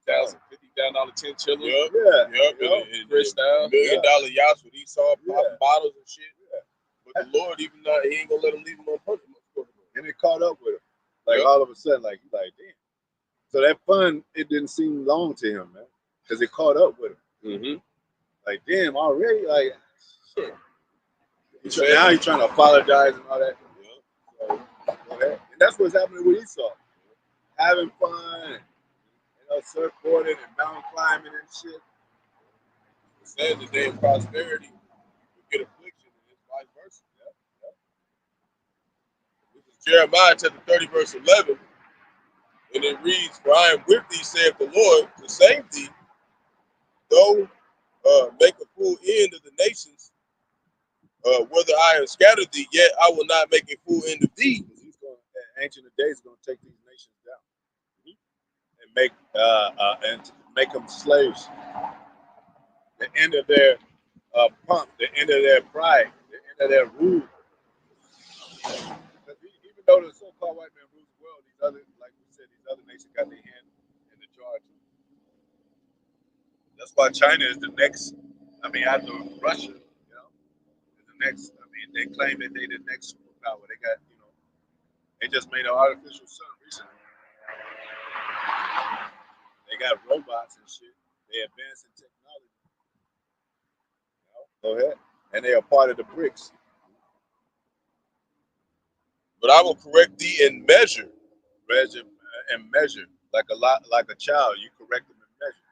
$50,000 chinchilla. $1 million yachts with Esau popping bottles and shit. But the Lord, even though he ain't gonna let him leave him on purpose. And it caught up with him. Like all of a sudden, like damn. So that fun, it didn't seem long to him, man. Because it caught up with him. Like, damn, already? Like, shit. Now he's trying to apologize and all that. So, and that's what's happening with Esau. Having fun, surfboarding and mountain climbing and shit. It says the day of prosperity, you get affliction, and it's vice versa. This is Jeremiah chapter 30, verse 11. And it reads, "For I am with thee, saith the Lord, to save thee, though make a full end of the nations. Whether I have scattered thee, yet I will not make a full end of thee." He's going, Ancient of Days is going to take these nations down and make them slaves. The end of their pomp, the end of their pride, the end of their rule. Even though the so-called white man rules the world, these other, like we said, these other nations got their hand in the jar too. That's why China is the next. I mean, after Russia, is the next. I mean, they claim that they're the next superpower. They got, they just made an artificial sun recently. They got robots and shit. They advance in technology. Go ahead. And they are part of the BRICS. But I will correct thee in measure. Measure and measure like a child. You correct them and measure.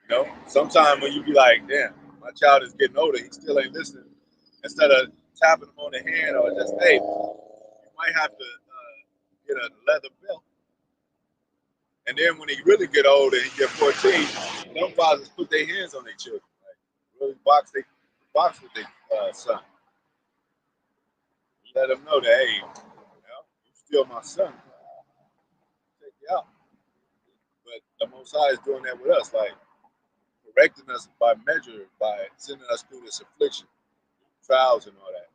You know, sometimes when you be like, damn, my child is getting older, he still ain't listening. Instead of tapping him on the hand or just, hey, you might have to get a leather belt. And then when he really get older, he get 14, them fathers put their hands on their children, like really box with their son. Let them know that, hey, you know, you still my son. Take you out. But the Most High is doing that with us, like correcting us by measure, by sending us through this affliction, trials, and all that.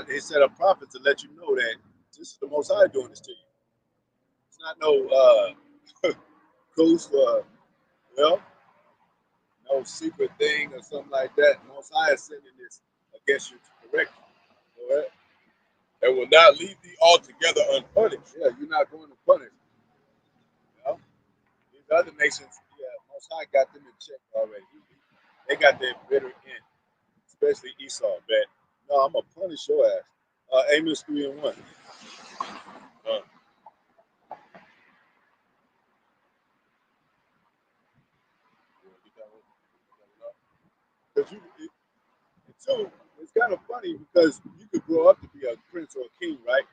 And he set up prophets to let you know that this is the Most High doing this to you. It's not no ghost or no secret thing or something like that. The Most High is sending this against you to correct you. All right? And will not leave thee altogether unpunished. Yeah, you're not going to punish. You know? These other nations, Most High got them in check already. They got their bitter end, especially Esau. But no, I'm gonna punish your ass. Amos 3:1. Because it's kind of funny because you could grow up to be a prince or a king, right?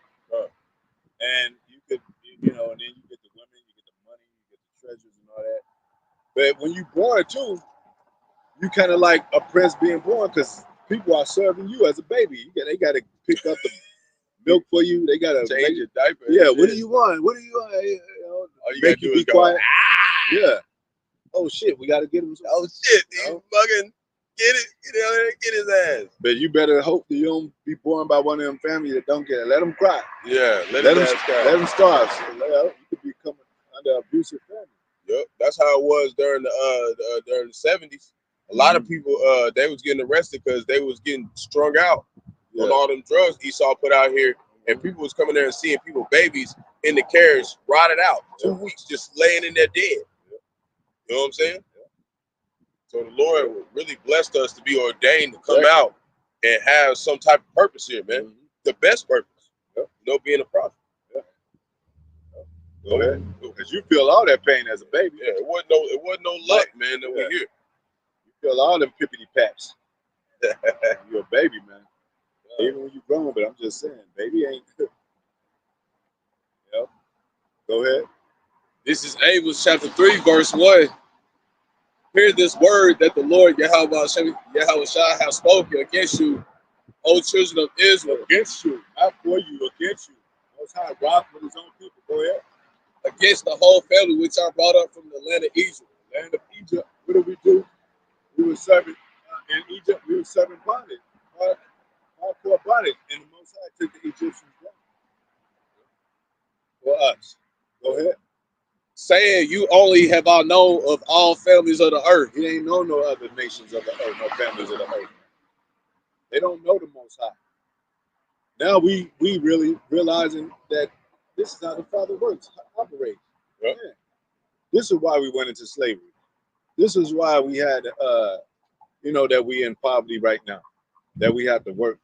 And you could, and then you get the women, you get the money, you get the treasures and all that. But when you born too, you kind of like a prince being born because people are serving you as a baby. They got to pick up the milk for you. They got to change your diaper. Yeah, what do you want? What do you want? All you make gotta you do be is go, quiet. Yeah. Oh shit, we got to get him. Oh shit, you fucking get out there, get his ass. But you better hope that you don't be born by one of them families that don't get it. Let them cry. Yeah, let them cry. Let them starve. You could be coming under abusive family. Yep, that's how it was during the 70s. A lot of people they was getting arrested because they was getting strung out on all them drugs Esau put out here, and people was coming there and seeing people, babies in the carriage, rotted out, 2 weeks just laying in there dead. You know what I'm saying? So the Lord really blessed us to be ordained to come out and have some type of purpose here, man. The best purpose, being a prophet. Go ahead. Because you feel all that pain as a baby. Yeah, it wasn't no luck, man, that we're here. You feel all them pippity paps. You're a baby, man. Even when you're grown, but I'm just saying, baby ain't good. Go ahead. This is Amos chapter 3, verse 1. Hear this word that the Lord Yahawashi has spoken against you, O children of Israel. Against you, not for you, against you. Most High rock with his own people. Go ahead. Against the whole family which I brought up from the land of Egypt. Land of Egypt. What did we do? We were serving in Egypt. We were serving bondage. Hardcore bondage. And the Most High took the Egyptians down. For us. Go ahead. Saying you only have I known of all families of the earth. He ain't know no other nations of the earth, no families of the earth. They don't know the Most High. Now we really realizing that this is how the Father works, operates. Yeah. This is why we went into slavery. This is why we had, that we in poverty right now, that we have to work,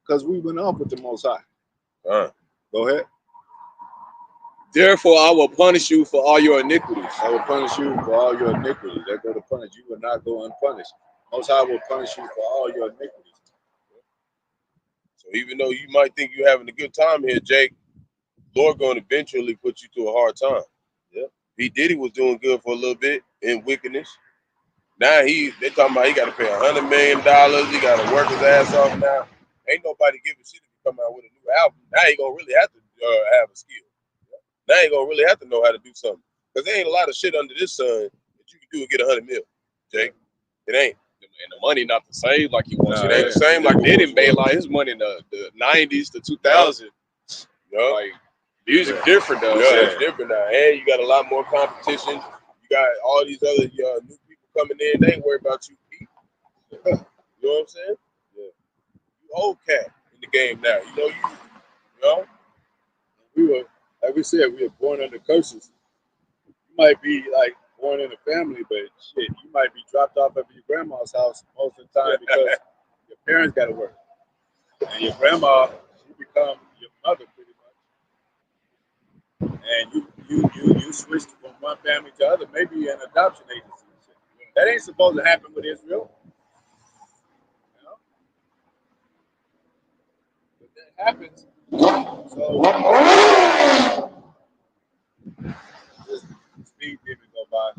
because we went off with the Most High. Go ahead. Therefore, I will punish you for all your iniquities. I will punish you for all your iniquities. They go to punish. You will not go unpunished. Most High will punish you for all your iniquities. So even though you might think you're having a good time here, Jake, Lord going to eventually put you through a hard time. Yeah. He was doing good for a little bit in wickedness. Now they talking about he got to pay $100 million. He got to work his ass off now. Ain't nobody giving shit if he come out with a new album. Now he gonna really have to have a skill. Now he gonna really have to know how to do something. Because there ain't a lot of shit under this sun that you can do and get $100 million, Jake. It ain't. And the money not the same like he wants. It ain't the same like they didn't made like his money in the 90s to 2000. Like music different though. Yeah, it's different now. And you got a lot more competition. You got all these other new people coming in. They ain't worried about you. You know what I'm saying? Yeah. You old cat in the game now. We were, like we said, we were born under curses. You might be like born in a family, but shit, you might be dropped off at your grandma's house most of the time because your parents got to work. And your grandma, she become your mother pretty much. And you switched from one family to other, maybe an adoption agency. That ain't supposed to happen with Israel. You know? But that happens. So this speed demon go by.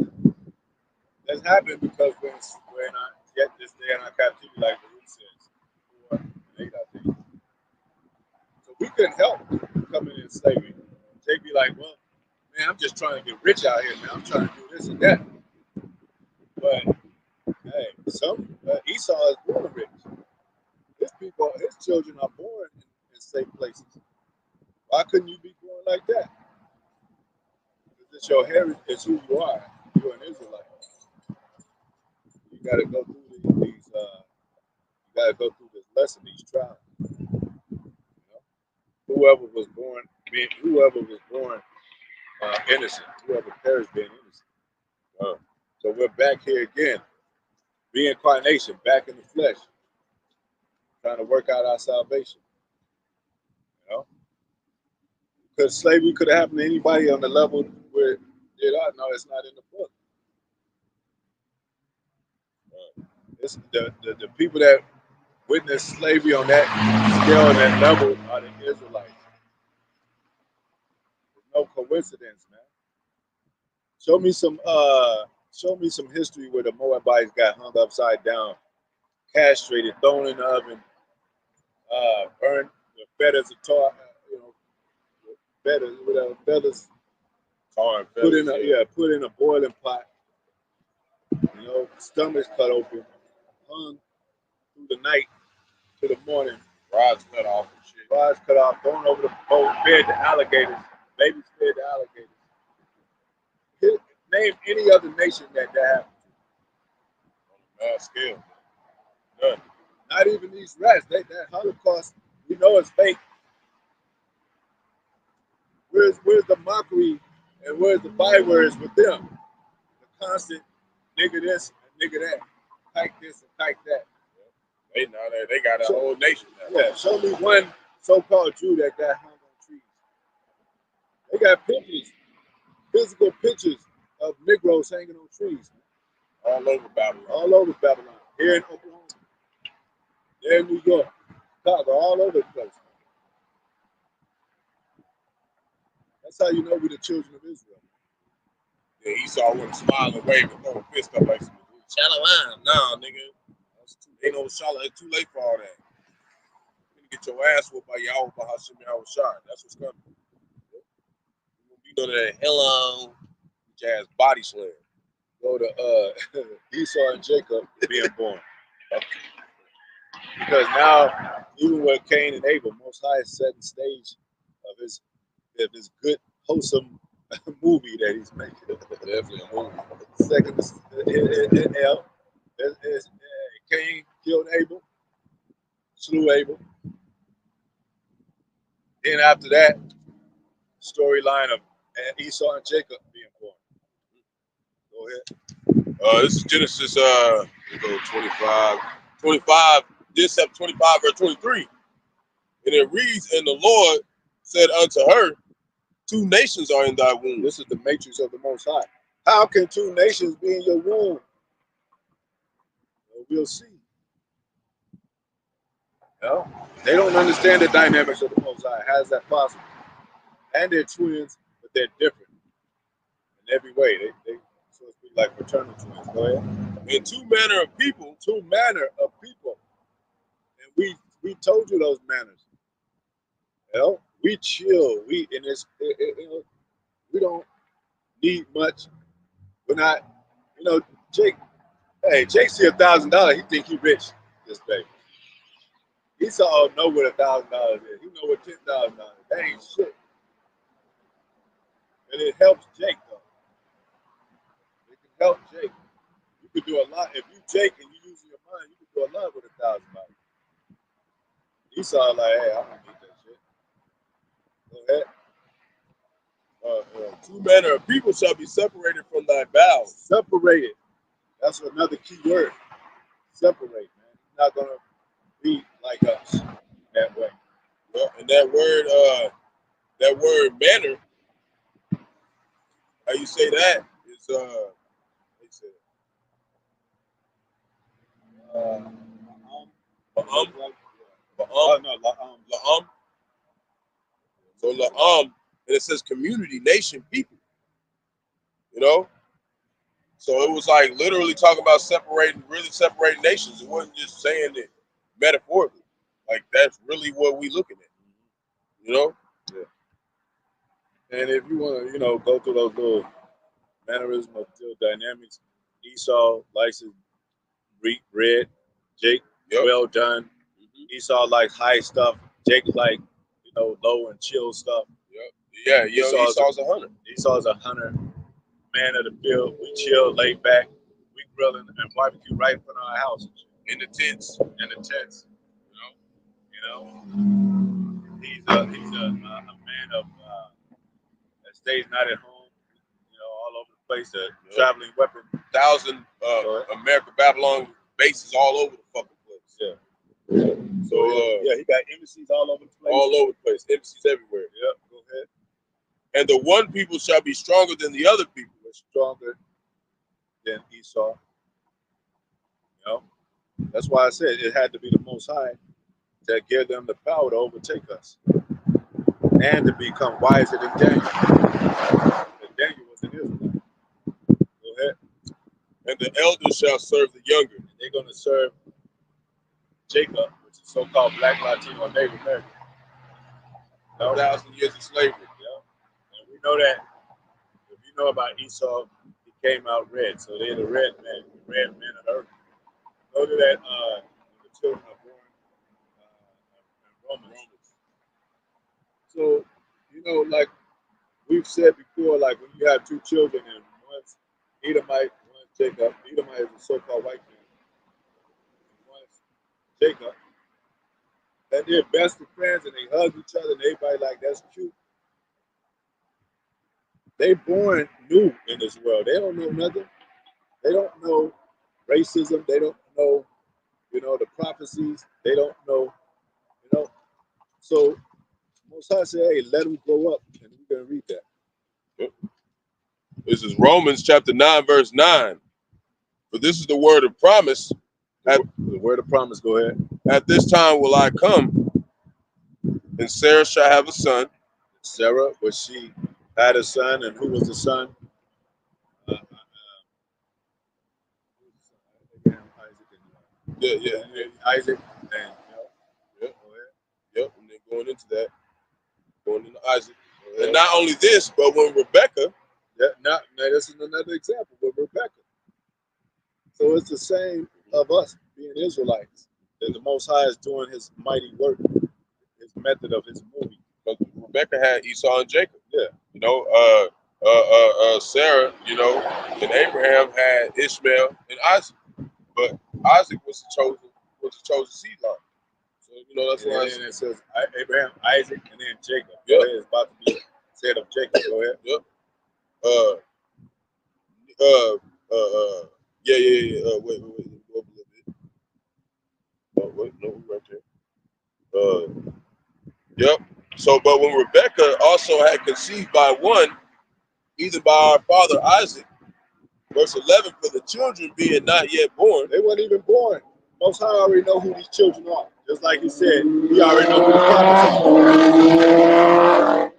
That's happened because we're not yet this day in our captivity, like the root says, 4 and 8, I think. So we couldn't help coming in slavery. They'd be like, well, man, I'm just trying to get rich out here, man. I'm trying to do this and that. But hey, Esau is born rich. His people, his children are born in safe places. Why couldn't you be born like that? Because it's your heritage, it's who you are. You're an Israelite. You got to go through these. You got to go through this lesson, these trials. You know? Whoever was born innocent, whoever perished being innocent. So we're back here again, reincarnation, back in the flesh, trying to work out our salvation. You know, because slavery could have happened to anybody on the level where it ought. No, it's not in the book. It's the people that witnessed slavery on that scale and that level are the Israelites. There's no coincidence, man. Show me some history where the Moabites got hung upside down, castrated, thrown in the oven, burned with feathers of tar, feathers, put in a boiling pot, stomachs cut open, hung through the night to the morning, Rods cut off and shit. rods cut off, thrown over the boat, fed to alligators, babies fed to alligators. Name any other nation that happened On a mass scale. to. Not even these rats. That Holocaust, we know it's fake. Where's the mockery and where's the bywords with them? The constant nigga this and nigga that, type this and type that. They got a whole nation now. Yeah, show me one so-called Jew that got hung on trees. They got pictures, physical pictures of Negroes hanging on trees. All over Babylon. All over Babylon. Here in Oklahoma. There in New York. Chicago, all over the place. That's how you know we're the children of Israel. Yeah, Esau wouldn't smile and wave and throw a fist up like some Shalom. Nah, nigga. Ain't no Shalom. It's too late for all that. You're gonna get your ass whooped by Yahawah, Bahasham, Yahawashi. That's what's coming. You won't be none of that hello, bitch ass body slam. Go to Esau and Jacob being born. Because now, even with Cain and Abel, Most High is setting stage of his good, wholesome movie that he's making. Definitely a movie. Second, Cain killed Abel, slew Abel. Then after that, storyline of Esau and Jacob being born. Go ahead. This is Genesis 25, this chapter 25, verse 23. And it reads, and the Lord said unto her, 2 nations are in thy womb. This is the matrix of the Most High. How can 2 nations be in your womb? Well, we'll see. No, they don't understand the dynamics of the Most High. How is that possible? And they're twins, but they're different in every way. They supposed to be like fraternal twins. Go ahead. And 2 manner of people. 2 manner of people. And we told you those manners. We chill. We don't need much. We're not, Jake. Hey, Jake see $1,000. He think he rich this day. Esau know what $1,000 is. He know what $10,000 is. That ain't shit. And it helps Jake though. It can help Jake. You could do a lot if you Jake and you using your mind. You could do a lot with $1,000. Esau like, hey, I don't need that shit. Go ahead. 2 manner of people shall be separated from thy bowels. Separated. That's another key word. Separate, man. He's not gonna be like us. that word manner, how you say that is how you say la'am. So la'am, and it says community, nation, people. You know, so it was like literally talking about really separating nations. It wasn't just saying it metaphorically. Like that's really what we looking at. You know. Yeah. And if you want to, go through those little mannerisms of still dynamics, Esau likes his red, Jake, well done. Esau likes high stuff. Jake like, low and chill stuff. Yeah, Esau's a hunter. Esau's a hunter, man of the field. We chill, lay back. We grilling and barbecue right in front of our house. In the tents. He's a man of that stays not at home. All over the place. A traveling weapon. 1,000 America Babylon bases all over the fucking place. Yeah. So he got embassies all over the place. All over the place. Embassies everywhere. Yep. Go ahead. And the one people shall be stronger than the other people. We're stronger than Esau. That's why I said it had to be the Most High to give them the power to overtake us and to become wiser than Daniel. And Daniel was an Israelite. Go ahead. And the elders shall serve the younger. And they're going to serve Jacob, which is so-called Black Latino Native American. 1,000 years of slavery. And we know that if you know about Esau, he came out red. So they're the red men of the earth. Go to that the children are born in Romans. So, like we've said before, like when you have two children and one's Edomite, one's Jacob. Edomite is a so-called white man. And one's Jacob. And they're best of friends and they hug each other and everybody like, that's cute. They born new in this world. They don't know nothing. They don't know racism. They don't know, the prophecies. They don't know, So Most High said, hey, let them grow up. And we're going to read that. Yep. This is Romans chapter 9, verse 9. For this is the word of promise. The word of promise, go ahead. At this time will I come, and Sarah shall have a son. Sarah, she had a son, and who was the son? Isaac. And, Yep, and then going into Isaac. And not only this, but when Rebecca. Now this is another example with Rebecca. So it's the same of us being Israelites. That the Most High is doing his mighty work, his method of his movie. But Rebecca had Esau and Jacob. Yeah. Sarah, and Abraham had Ishmael and Isaac. But Isaac was the chosen seed line. So, that's why it says Abraham, Isaac, and then Jacob. Yep. It's about to be said of Jacob. Go ahead. Yep. Wait. Go up a little bit. Oh, wait, no, right there. Yep. So, but when Rebecca also had conceived by one, either by our father Isaac, verse 11, for the children being not yet born. They weren't even born. Most High already know who these children are. Just like he said, he already know who the prophets are.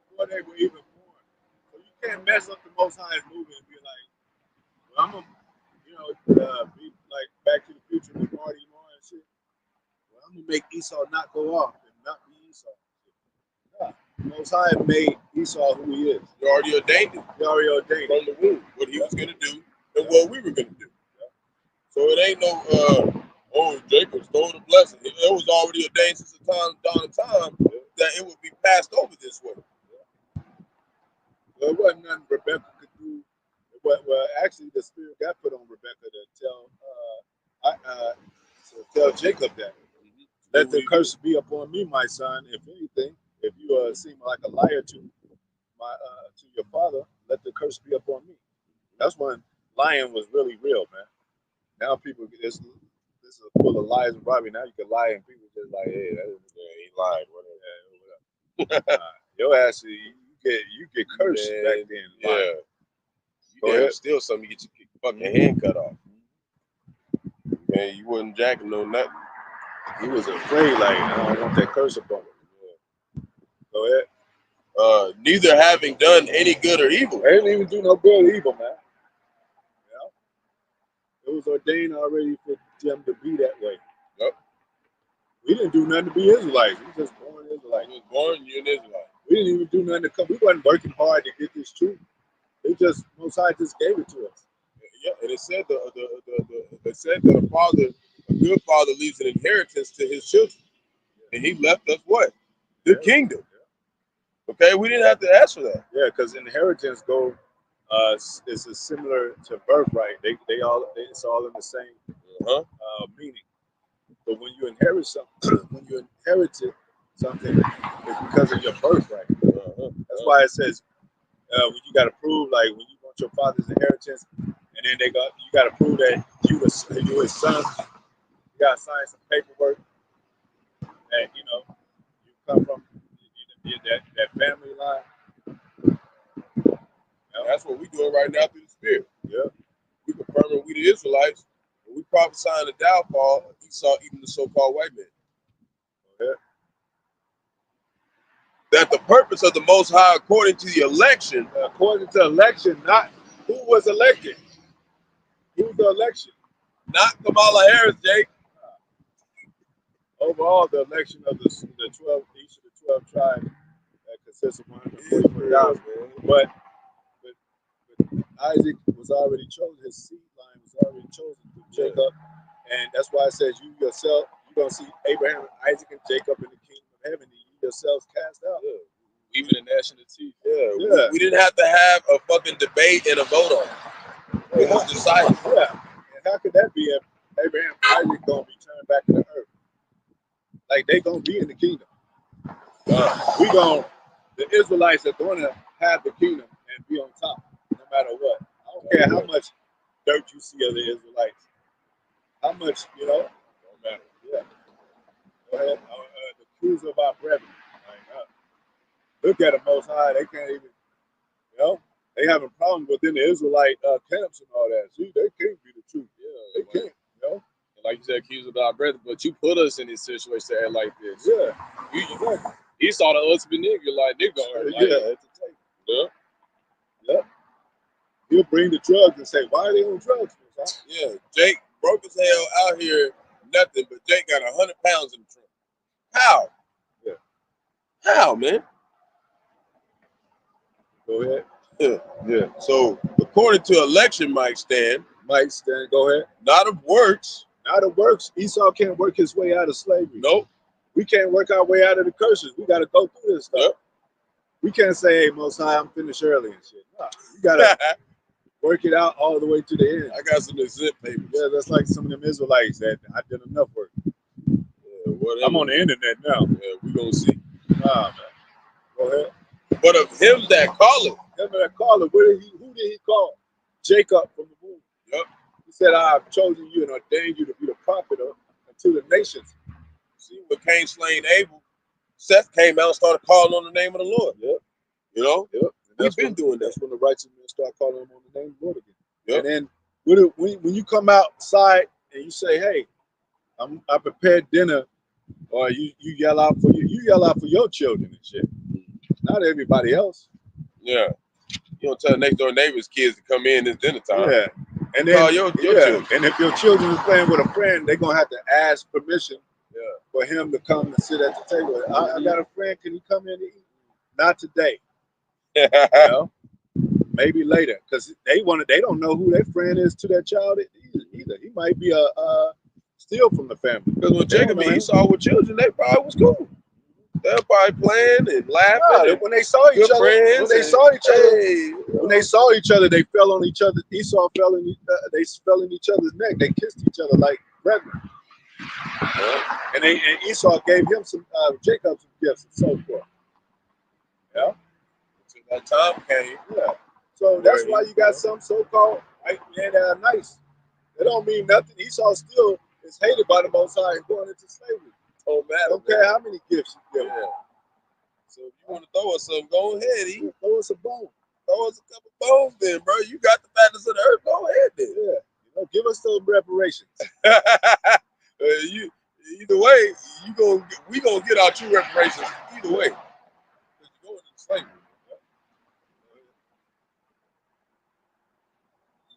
Before they were even born. So you can't mess up the Most High's movie and be like, well, I'm going to, be like Back to the Future with Marty and shit. Well, I'm going to make Esau not go off and not be Esau. Yeah. Most High made Esau who he is. He already ordained it. He already ordained from the womb what he was going to do and what we were going to do. So it ain't no, Jacob stole the blessing. It was already ordained since the dawn of time that it would be passed over this way. Well, it wasn't nothing Rebecca could do. Well, actually, the Spirit got put on Rebecca to tell Jacob that. Let the curse be upon me, my son. If anything, if you seem like a liar to your father, let the curse be upon me. That's when lying was really real, man. Now people, this is full of lies and robbery. Now you can lie and people just like, hey, that ain't Flying, whatever. Your ass, you get cursed Man, back then. Yeah. Like, You damn steal something, you get your fucking hand cut off. Man, you wasn't jacking no nothing. he was afraid, like, I don't want that curse upon him. Go ahead. Neither having done any good or evil. They didn't even do no good or evil, man. It was ordained already for them to be that way. Yep. We didn't do nothing to be Israelites. We just born Israelites. You was born, you're an Israelite. We didn't even do nothing to come. We wasn't working hard to get this truth. They just, Most High just gave it to us. Yeah, and it said it said that a good father leaves an inheritance to his children, and he left us what? The kingdom. Okay, we didn't have to ask for that. Yeah, because inheritance is similar to birthright. It's all in the same meaning. But when you inherit something, it's because of your birthright. That's why it says when you got to prove, like when you want your father's inheritance, and then you got to prove that you his son. You got to sign some paperwork that you come from that family line. That's what we're doing right now through the Spirit. Yeah, We confirming we the Israelites, and we prophesying the downfall of Esau, even the so-called white man. yeah. That the purpose of the Most High, according to the election, Not who was elected. Who's the election? not Kamala Harris, Jake. Overall, the election of the 12, each of the 12 tribes that consists of 144,000. But Isaac was already chosen. His seed line was already chosen through Jacob. And that's why it says you yourself, you're going to see Abraham, Isaac, and Jacob in the kingdom of heaven, and you yourselves cast out. Yeah. Even the national TV. Yeah. We didn't have to have a fucking debate and a vote on it. It was decided. Yeah. And how could that be if Abraham and Isaac going to be turned back to the earth? Like, they going to be in the kingdom. The Israelites are going to have the kingdom and be on top, no matter what. I don't care how much dirt you see of the Israelites. How much, don't matter. Yeah. Go ahead. The crews of our brethren. Look at the Most High. They can't even, they having problems within the Israelite camps and all that. See, they can't be the truth. Yeah, they can't, Like you said, accused of our brother, but you put us in this situation to act like this. Yeah. He saw the ultimate nigga, like nigga. Yeah. He'll bring the drugs and say, why are they on drugs? Yeah, Jake broke his hell out here, nothing, but Jake got 100 pounds in the trunk. How? Yeah. How, man? Go ahead. Yeah. So, according to election, Mike Stan, go ahead. not of works. Not of works. Esau can't work his way out of slavery. Nope. We can't work our way out of the curses. We got to go through this stuff. Yep. We can't say, hey, Most High, I'm finished early and shit. No, you got to work it out all the way to the end. I got some exempt papers. Yeah, that's like some of them Israelites that I did enough work. Yeah, I'm on the internet now. Yeah, we gonna see. Nah, man. Go ahead. But of him that calleth. Who did he call? Jacob from the womb. Yep. He said, I have chosen you and ordained you to be the prophet unto the nations. See, when Cain slain Abel, Seth came out and started calling on the name of the Lord. Yep. Yep. We've been doing that. That's when the righteous men start calling on the name of the Lord again. Yep. And then when you come outside and you say, hey, I prepared dinner, or you yell out for your children and shit. Not everybody else. Yeah. You don't tell next door neighbor's kids to come in this dinner time. Yeah. And then call your children. And if your children is playing with a friend, they're gonna have to ask permission for him to come and sit at the table. I got a friend, can he come in and eat? Not today. Maybe later. Because they don't know who their friend is to their child either. He might be a steal from the family. Because when Jacob and Esau were children, they probably was cool. They were probably playing and laughing. When they saw each other, they fell on each other. Esau fell in each other's neck. They kissed each other like brethren. And Esau gave him Jacob some gifts and so forth. Yeah. Until that time came. Yeah. So that's why you got some so-called white men that are nice. They don't mean nothing. Esau still is hated by the Most High and going into slavery. don't matter. Okay, Man. how many gifts you give? Yeah. So if you want to throw us something, go ahead. E. Throw us a bone. Throw us a couple bones then, bro. You got the fatness of the earth. Go ahead then. Yeah. You know, give us some reparations. You either way, we gonna get our true reparations either way. Because you go into slavery.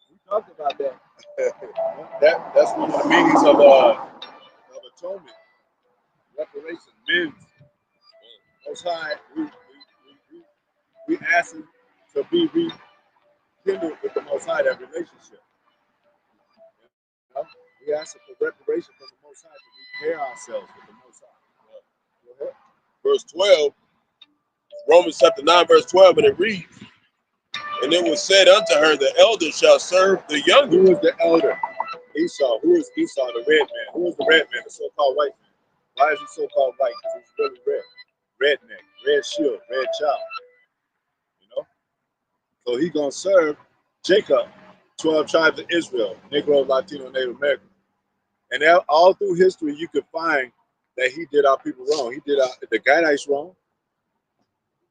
We talked about that. That's one of the meanings of atonement, reparation, men's. Most High, we ask him to be rekindled with the Most High, that relationship. You know? We ask him for reparation from the Most High to repair ourselves with the Most High. Go ahead. Verse 12, Romans chapter 9, verse 12, and it reads, and it was said unto her, the elder shall serve the younger. Who is the elder? Esau. Who is Esau, the red man? Who is the red man, the so-called white man? Why is he so-called white? Because he's really red. Redneck, red shield, red child. You know? So he's going to serve Jacob, 12 tribes of Israel, Negro, Latino, Native American. And all through history, you could find that he did our people wrong. He did the Qadash wrong.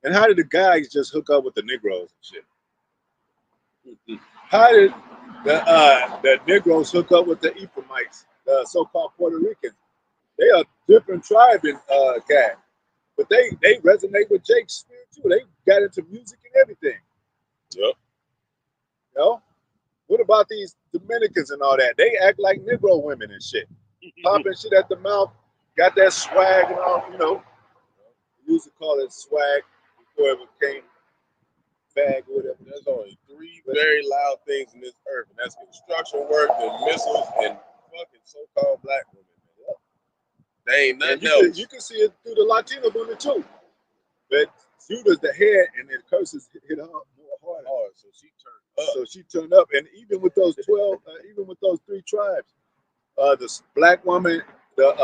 And how did the guys just hook up with the Negroes and shit? How did the Negroes hook up with the Ephraimites, the so-called Puerto Ricans? They are different tribe in Gad, but they resonate with Jake's spirit too. They got into music and everything. Yep. You know? What about these Dominicans and all that? They act like Negro women and shit, popping shit at the mouth, got that swag and all. You know, we used to call it swag before it became bag or whatever. There's only three very loud things in this earth, and that's construction work, and missiles, and fucking so-called black women. Man. They ain't nothing else. You can see it through the Latino women too. But Judah's the head, and the curses hit her more hard. So she turned up. So she turned up, and even with those 12, even with those three tribes, the black woman, the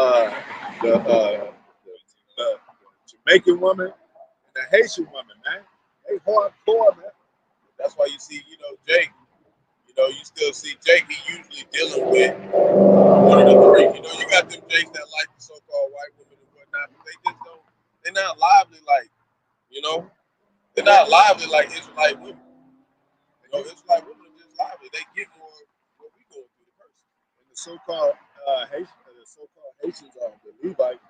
Jamaican woman, and the Haitian woman, man, they hardcore, man. That's why you see, Jake. You still see Jake. He usually dealing with one of the three. You got them Jakes that like the so-called white women and whatnot, but they just don't. They're not lively like, they're not lively like Israelite women. Israelite women are just lively. They get more what we going through the person. And the so-called Haitians are the Levites,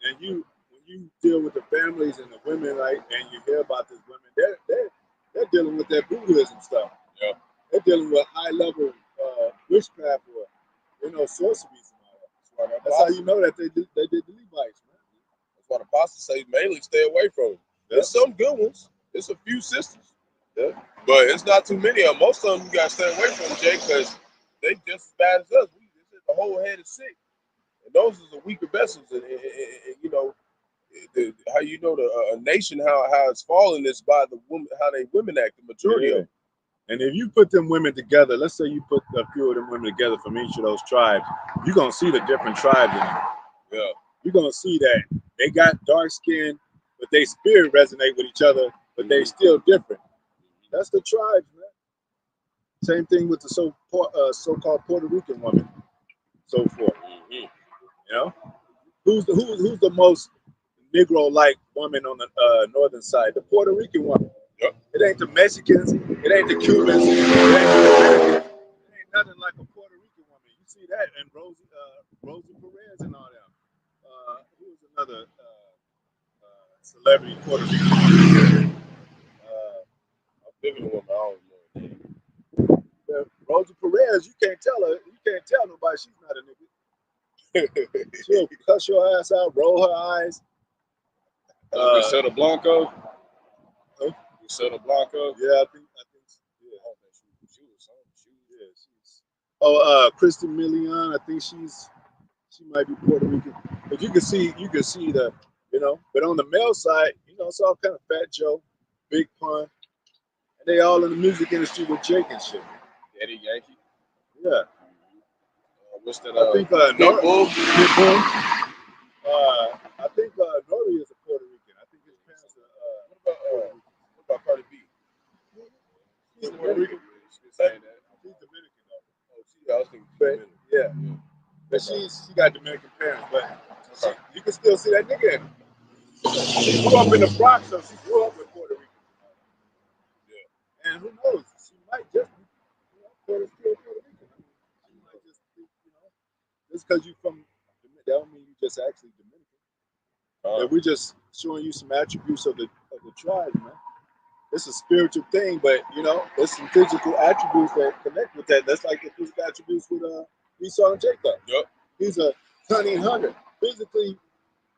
and when you deal with the families and the women, like, and you hear about these women, they're dealing with that voodooism stuff. Yeah. They're dealing with high-level witchcraft or sorceries and all that. That's how you know that they did the Levites, man. That's why the apostles say mainly stay away from them. There's some good ones. There's a few sisters. Yeah. But it's not too many of them. Most of them you gotta stay away from, Jay, because they just as bad as us. The whole head is sick. And those are the weaker vessels. And how a nation how it's fallen is by the women, how they women act, the majority of them. And if you put them women together, let's say you put a few of them women together from each of those tribes, you're gonna see the different tribes in them. Yeah. You're gonna see that they got dark skin, but they spirit resonate with each other, but they still different. That's the tribes, man. Same thing with the so-called Puerto Rican woman, so forth. Who's the most Negro-like woman on the northern side? The Puerto Rican woman. Yep. It ain't the Mexicans. It ain't the Cubans. It ain't the Dominicans. It ain't nothing like a Puerto Rican woman. You see that, and Rosie Perez and all that. Who's another celebrity Puerto Rican woman? I'm thinking of one, I don't know. Rosie Perez, you can't tell her. You can't tell nobody she's not a nigga. She'll cuss your ass out, roll her eyes. Griselda Blanco. Huh? Griselda Blanco. Yeah, I think. Yeah, she's. Kristen Milian. I think she might be Puerto Rican. But you can see the, But on the male side, it's all kind of Fat Joe, Big Pun, and they all in the music industry with Jake and shit. Eddie Yankee. Yeah. What's that? I think Pitbull. I think Nori is a Puerto Rican. I think his parents are. What about Cardi B? She's Puerto Rican. She's saying that. She's Dominican though. Oh, I was thinking Dominican. Yeah. But she got Dominican parents, but You can still see that nigga in her. She grew up in the Bronx, so she grew up in Puerto Rico. Yeah. And who knows? She might just be, Puerto Rican. She might just be, just because you from, that don't mean you just actually Dominican. We're just showing you some attributes of the tribe, man. It's a spiritual thing, but there's some physical attributes that connect with that. That's like the physical attributes with Esau and Jacob. Yep. He's a cunning hunter, physically,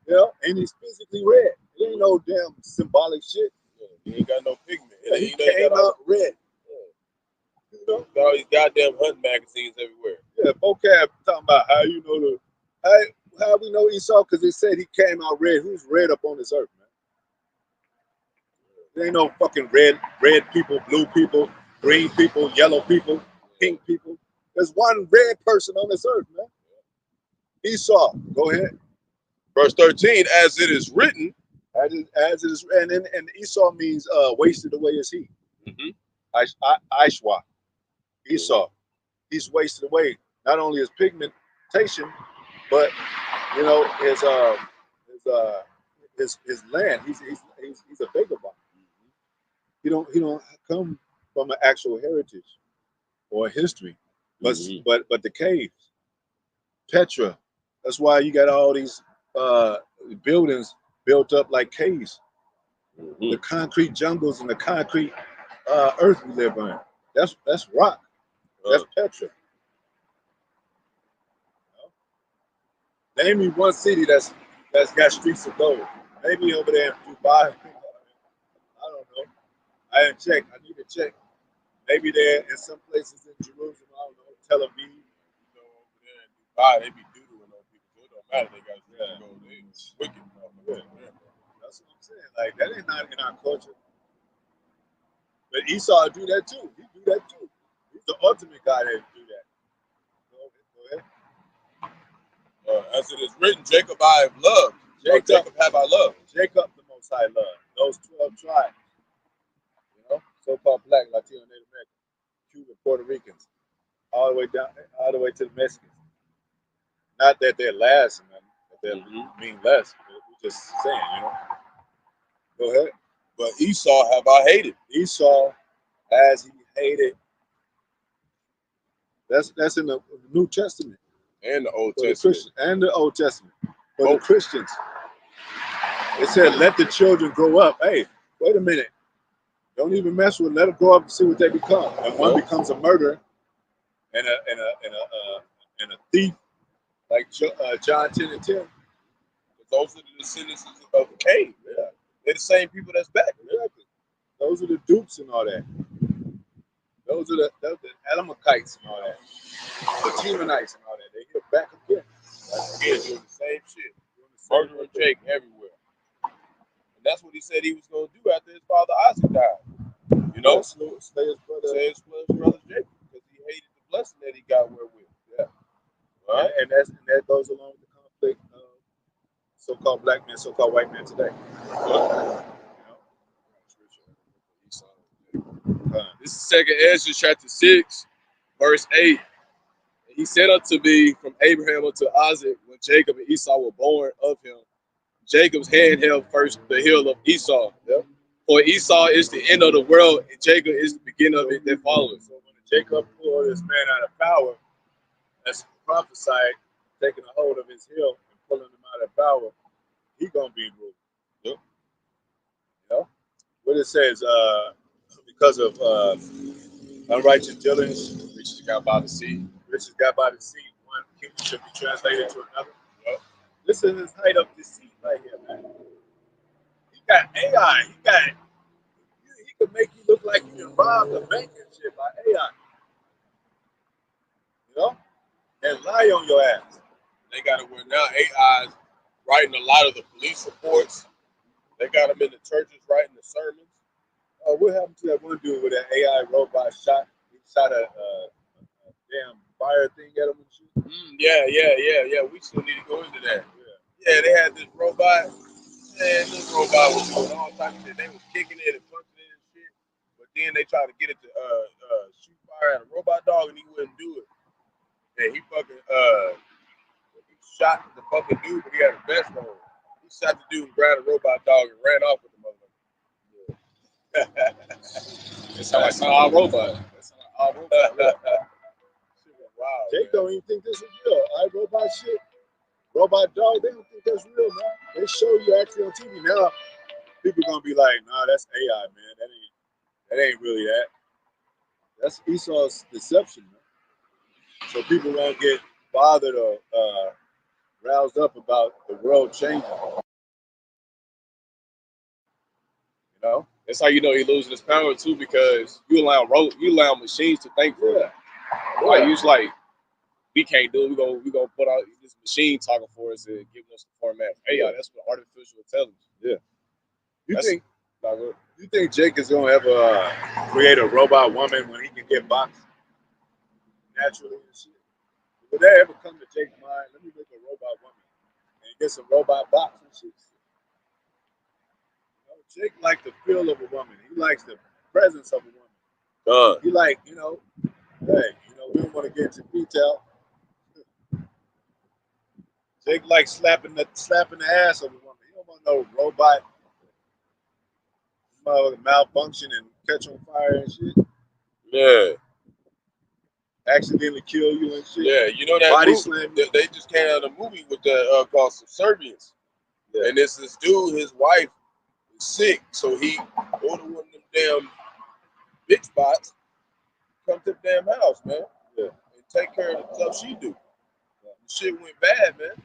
and he's physically red. It ain't no damn symbolic shit. He ain't got no pigment. He came out red. Got all these goddamn hunting magazines everywhere. Yeah, vocab talking about how you know how we know Esau, because they said he came out red. Who's red up on this earth, man? There ain't no fucking red people, blue people, green people, yellow people, pink people. There's one red person on this earth, man. Esau. Go ahead. Verse 13, as it is written. As it is, and Esau means wasted away is he. Aishwa. Esau. He's wasted away. Not only his pigmentation, but his land. He's a vagabond. He don't come from an actual heritage or history, but the caves, Petra. That's why you got all these buildings built up like caves. The concrete jungles and the concrete earth we live on. That's rock. That's Petra. Name me one city that's got streets of gold. Maybe over there in Dubai. I don't know. I didn't check. I need to check. Maybe there in some places in Jerusalem. I don't know. Tel Aviv. Over there in Dubai, they be doodling on people. So it don't matter. They got streets of gold. They wicked. That's what I'm saying. Like, that ain't not in our culture. But Esau do that too. He do that too. He's the ultimate guy that do that. Go ahead. As it is written, Jacob I have loved. Jacob have I loved. Jacob the Most High love. Those 12 tribes. So-called Black, Latino, Native American, Cuban, Puerto Ricans, all the way down, all the way to the Mexicans. Not that they're less, man. That they mean less. We're just saying, Go ahead. But Esau have I hated. Esau has he hated. That's in the New Testament. And the Old Testament. And the Old Testament. For the Christians. It said, let the children grow up. Hey, wait a minute. Don't even mess with them. Let them grow up and see what they become. And one becomes a murderer and a thief, like John 10 and 10. Those are the descendants of Cain. Yeah. They're the same people that's back. Exactly. Those are the dupes and all that. Those are the Elamites and all that. The Temanites and all that. They get back again. Again, doing the same shit. Murdering Jake everywhere. And that's what he said he was going to do after his father Isaac died. Slay his brother Jacob, because he hated the blessing that he got wherewith. Yeah. Right. And that goes along with the conflict of so-called black men, so-called white men today. This is 2nd Ezra chapter 6, verse 8. He said unto me, from Abraham unto Isaac, when Jacob and Esau were born of him, Jacob's hand held first the heel of Esau. Yep. For Esau is the end of the world, and Jacob is the beginning of it that follows. So when Jacob pulled this man out of power, that's prophesied, taking a hold of his heel and pulling him out of power, he gonna be ruled. Yep. What it says, because of unrighteous dealings, riches got by the sea. Riches got by the sea. One kingdom should be translated to another. Yep. This is his height of deceit right here, man. He got AI. He could make you look like you can rob the bank and shit by AI. And lie on your ass. They got it where now AI's writing a lot of the police reports. They got them in the churches writing the sermons. What happened to that one dude with that AI robot shot? He shot a damn fire thing at him and shit. Yeah. We still need to go into that. Yeah, they had this robot. And this robot was doing all types of shit. They was kicking it and punching it and shit. But then they tried to get it to shoot fire at a robot dog, and he wouldn't do it. And he fucking he shot the fucking dude, but he had a vest on. He shot the dude and grabbed a robot dog and ran off with the motherfucker. It sounds like all robot. That sound like all robot. Shit was wild. Jake Man. don't even think this is real. iRobot shit, robot dog, they don't think that's real, man. They show you actually on TV now. People gonna be like, nah, that's AI, man. That ain't really that. That's Esau's deception, man. So people won't get bothered or roused up about the world changing. You know? That's how you know he losing his power too, because you allow machines to think for you. Like you just like, we can't do it. We gonna put out this machine talking for us and giving us the format. AI, that's what artificial intelligence. Yeah. You You think Jake is gonna ever create a robot woman when he can get boxed naturally and shit? Would that ever come to Jake's mind? Let me make a robot woman and get some robot box and shit. You know, Jake likes the feel of a woman. He likes the presence of a woman. He like, hey, we don't want to get into detail. Jake likes slapping the ass of a woman. He don't want no robot malfunction and catch on fire and shit. Yeah. Accidentally kill you and shit. Yeah, you know that Body movie, slam. they just came out of a movie with the called Subservience. Yeah. And this dude, his wife is sick, so he ordered one of them damn bitch bots come to the damn house, man. Yeah. And take care of the stuff she do. The shit went bad, man.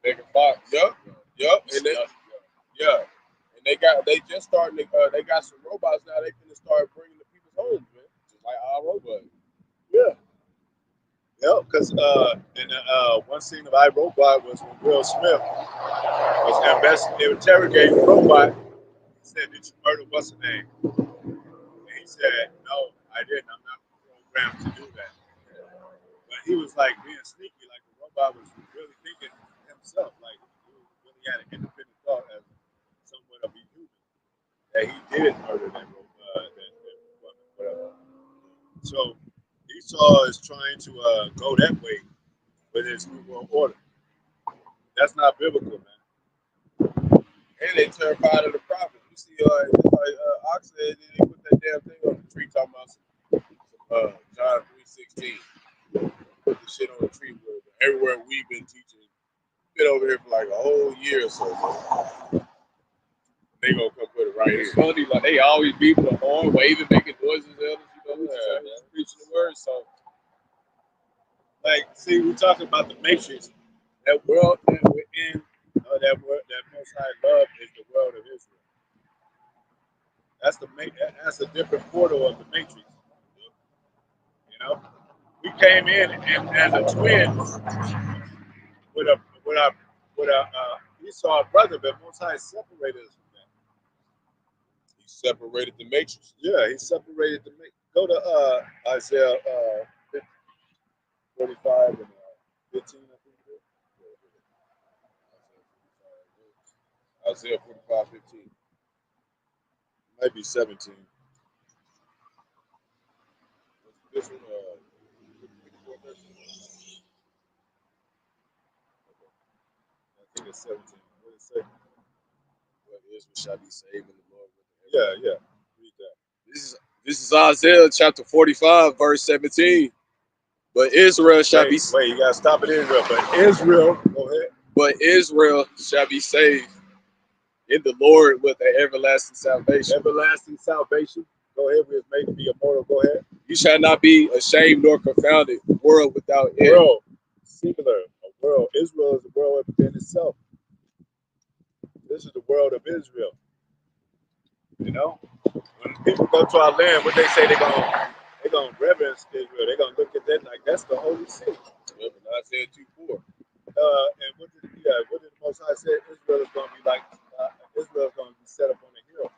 Megan Fox. Yup. And they just starting to, they got some robots now they can start bringing to people's homes, man. Just like all robot. Yeah. Yep, because one scene of iRobot was when Will Smith was interrogating the robot. He said, "Did you murder what's her name?" And he said, "No, I didn't. I'm not programmed to do that." But he was like being sneaky, like the robot was really thinking himself, like he really had an independent thought as somewhat of a human that he did murder that robot, that woman, whatever. So Esau is trying to go that way with his New World Order. That's not biblical, man. And they terrified of the prophet. You see, Ox said they put that damn thing on the tree talking about some John 3:16. Put the shit on the tree where everywhere we've been teaching. Been over here for like a whole year or so. They gonna come put it right It's here. funny, like they always beeping the horn, waving, making noises, preaching the word. So, Like, see, we're talking about the Matrix. That world that we're in, that Most High love is the world of Israel. That's a different portal of the Matrix. You know, we came in and as a twin with a Esau brother, but Most High separated us from that. He separated the matrix. Yeah, he separated the Matrix. Go to Isaiah 45 and 15, I think it is. Isaiah 45:15. Might be 17. This one, I think it's 17. What did it say? what Israel shall be saved in the Lord. Yeah. Read that. this is Isaiah chapter 45, verse 17. But Israel shall Wait, you gotta stop it in Israel. But Israel, go ahead. But Israel shall be saved in the Lord with an everlasting salvation. Everlasting salvation. Go ahead. We was made to be immortal. Go ahead. You shall not be ashamed nor confounded, world without end. World, singular. A world. Israel is the world within itself. This is the world of Israel. You know, when people go to our land, what they say they're gonna reverence Israel. They're gonna look at that like that's the holy city. Yep, and Isaiah 2:4. And what did the Most High say? Israel is gonna be like Israel is gonna be set up on a hill.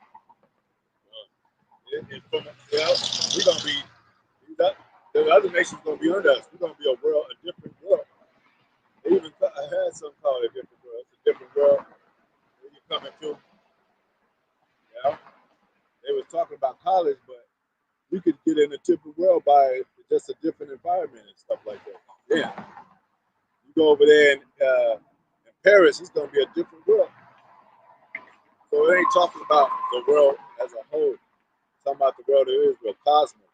We're gonna be. The other nations gonna be under us. We're gonna be a different world. They even had some call it a different world. It's a different world where you're coming to. Yeah. They was talking about college, but we could get in a different world by just a different environment and stuff like that. Yeah. You're go over there in Paris, it's going to be a different world. So it ain't talking about the world as a whole. It's talking about the world of Israel, cosmos.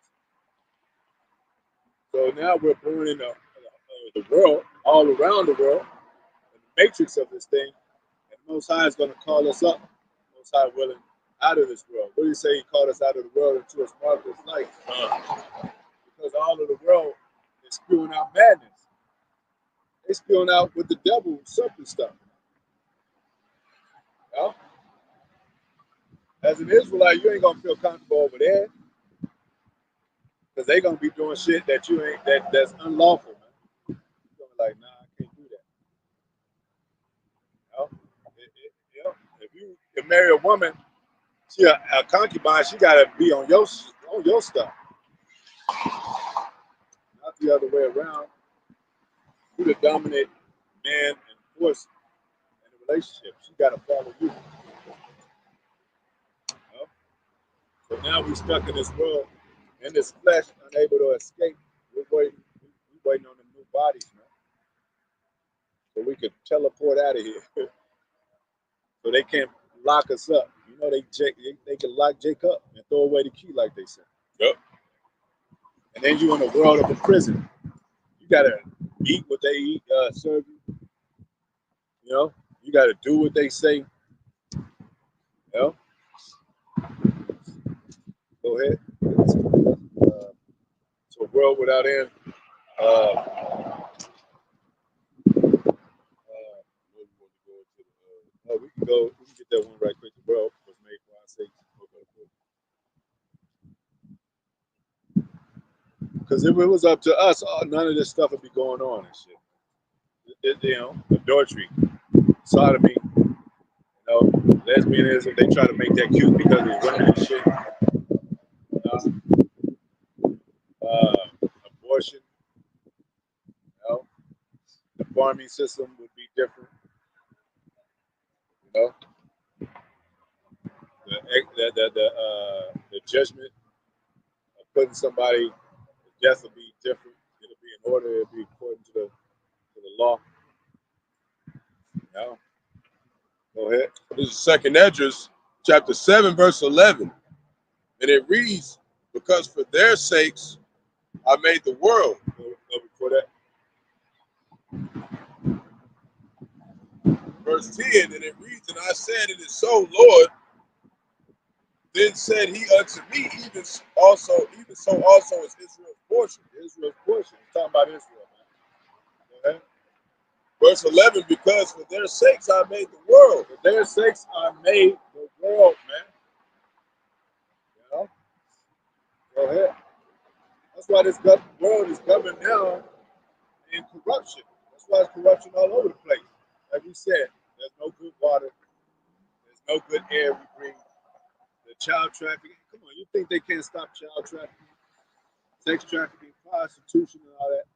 So now we're born in the world, all around the world, in the matrix of this thing. And the Most High is going to call us up, Most High willing, out of this world. What do you say? He called us out of the world into a marvelous light. Because all of the world is spewing out madness. They spewing out with the devil, serpent stuff. You know? As an Israelite, you ain't gonna feel comfortable over there, because they gonna be doing shit that you ain't that's unlawful, man. You're gonna be like, nah, I can't do that. You know? If you can marry a woman, she a concubine, she gotta be on your stuff, not the other way around. You the dominant man and force in the relationship. She gotta follow you. You know? So now we stuck in this world, in this flesh, unable to escape. We're waiting on the new bodies, man. So we could teleport out of here. So they can't lock us up. You know, they can lock Jake up and throw away the key, like they said. Yep. And then you in the world of a prison. You gotta eat what they eat, serve you. You know, you gotta do what they say. You know. Go ahead. So a world without end. We can get that one right quick. The world was made for our sake. Because if it was up to us, none of this stuff would be going on and shit. You know, adultery, sodomy, you know, lesbianism, they try to make that cute because of women and shit. Abortion, you know, the farming system would be different. You know, the judgment of putting somebody to death will be different. It'll be in order. It'll be according to the law. You know? Go ahead. This is Second Esdras, chapter 7, verse 11. And it reads, because for their sakes I made the world. Go before that. Verse 10, and it reads, and I said, it is so, Lord. Then said he unto me, even so also is Israel's portion. Israel's portion. We're talking about Israel, man. Go ahead. Verse 11, because for their sakes I made the world. For their sakes I made the world, man. You know? Go ahead. That's why this world is governed now in corruption. That's why it's corruption all over the place. Like we said, there's no good water. There's no good air we breathe. The child trafficking. Come on, you think they can't stop child trafficking, sex trafficking, prostitution, and all that?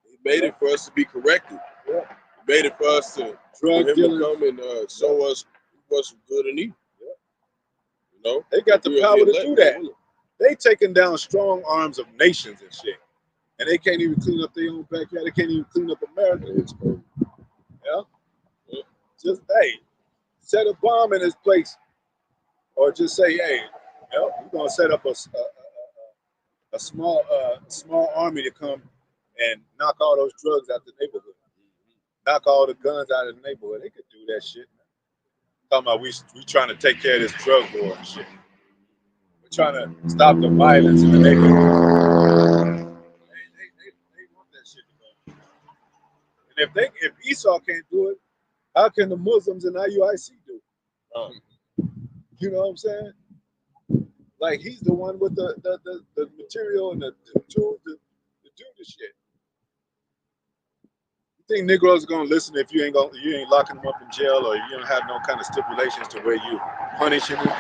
He made it for us to be corrected. Yeah. He made it for us to drug dealing, come and show us what's good and evil. Yeah. You know, they got the power to do that. They taking down strong arms of nations and shit, and they can't even clean up their own backyard. They can't even clean up America. It's crazy. Yeah. Just set a bomb in this place, or just say, hey, we're gonna set up a small army to come and knock all those drugs out the neighborhood, knock all the guns out of the neighborhood. They could do that shit. Talking about we trying to take care of this drug war and shit. We're trying to stop the violence in the neighborhood. They want that shit to go. And if Esau can't do it, how can the Muslims and IUIC do it? You know what I'm saying? Like he's the one with the material and the tools to do the shit. You think Negroes are gonna listen if you ain't locking them up in jail, or you don't have no kind of stipulations to where you punishing them?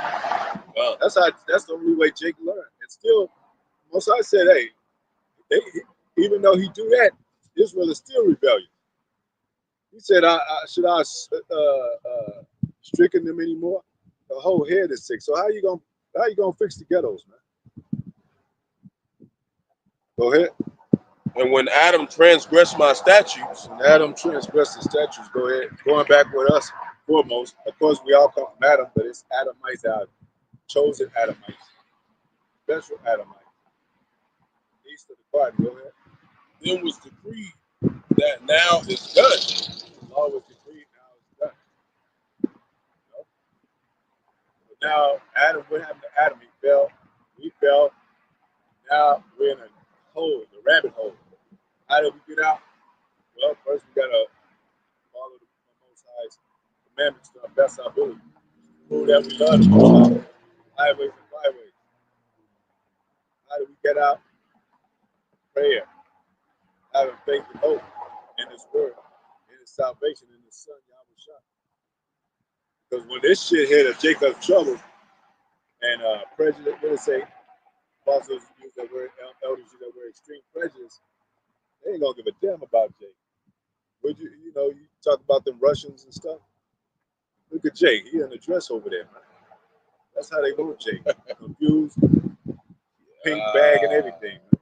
That's the only way Jake learned. And still, most I said, hey, even though he do that, Israel is still rebellious. He said, should I stricken them anymore? The whole head is sick. So how you gonna fix the ghettos, man? Go ahead. And when Adam transgressed my statutes, And Adam transgressed the statutes. Go ahead. Going back with us foremost. Of course, we all come from Adam, but it's Adamites out. Chosen Adamites. Special Adamites. East of the garden. Go ahead. then was decreed that now is done. The law was decreed. Now it's done. You know? But now, Adam, what happened to Adam? He fell. We fell. Now we're in a hole, the rabbit hole. How did we get out? Well, first we got to follow the Most High's commandments to our best of our ability. Prove that we love the Most High. Highways and byways. How do we get out? Prayer. Having faith and hope in His Word, in His salvation, in His Son, Yahawashi. Because when this shit hit a Jacob's trouble and prejudice, what did it say? Apostles use that word, elders use that word, extreme prejudice. They ain't gonna give a damn about Jake. Would you, you talk about them Russians and stuff. Look at Jake. He in the dress over there, man. That's how they want Jake. Confused, pink bag and everything. Man.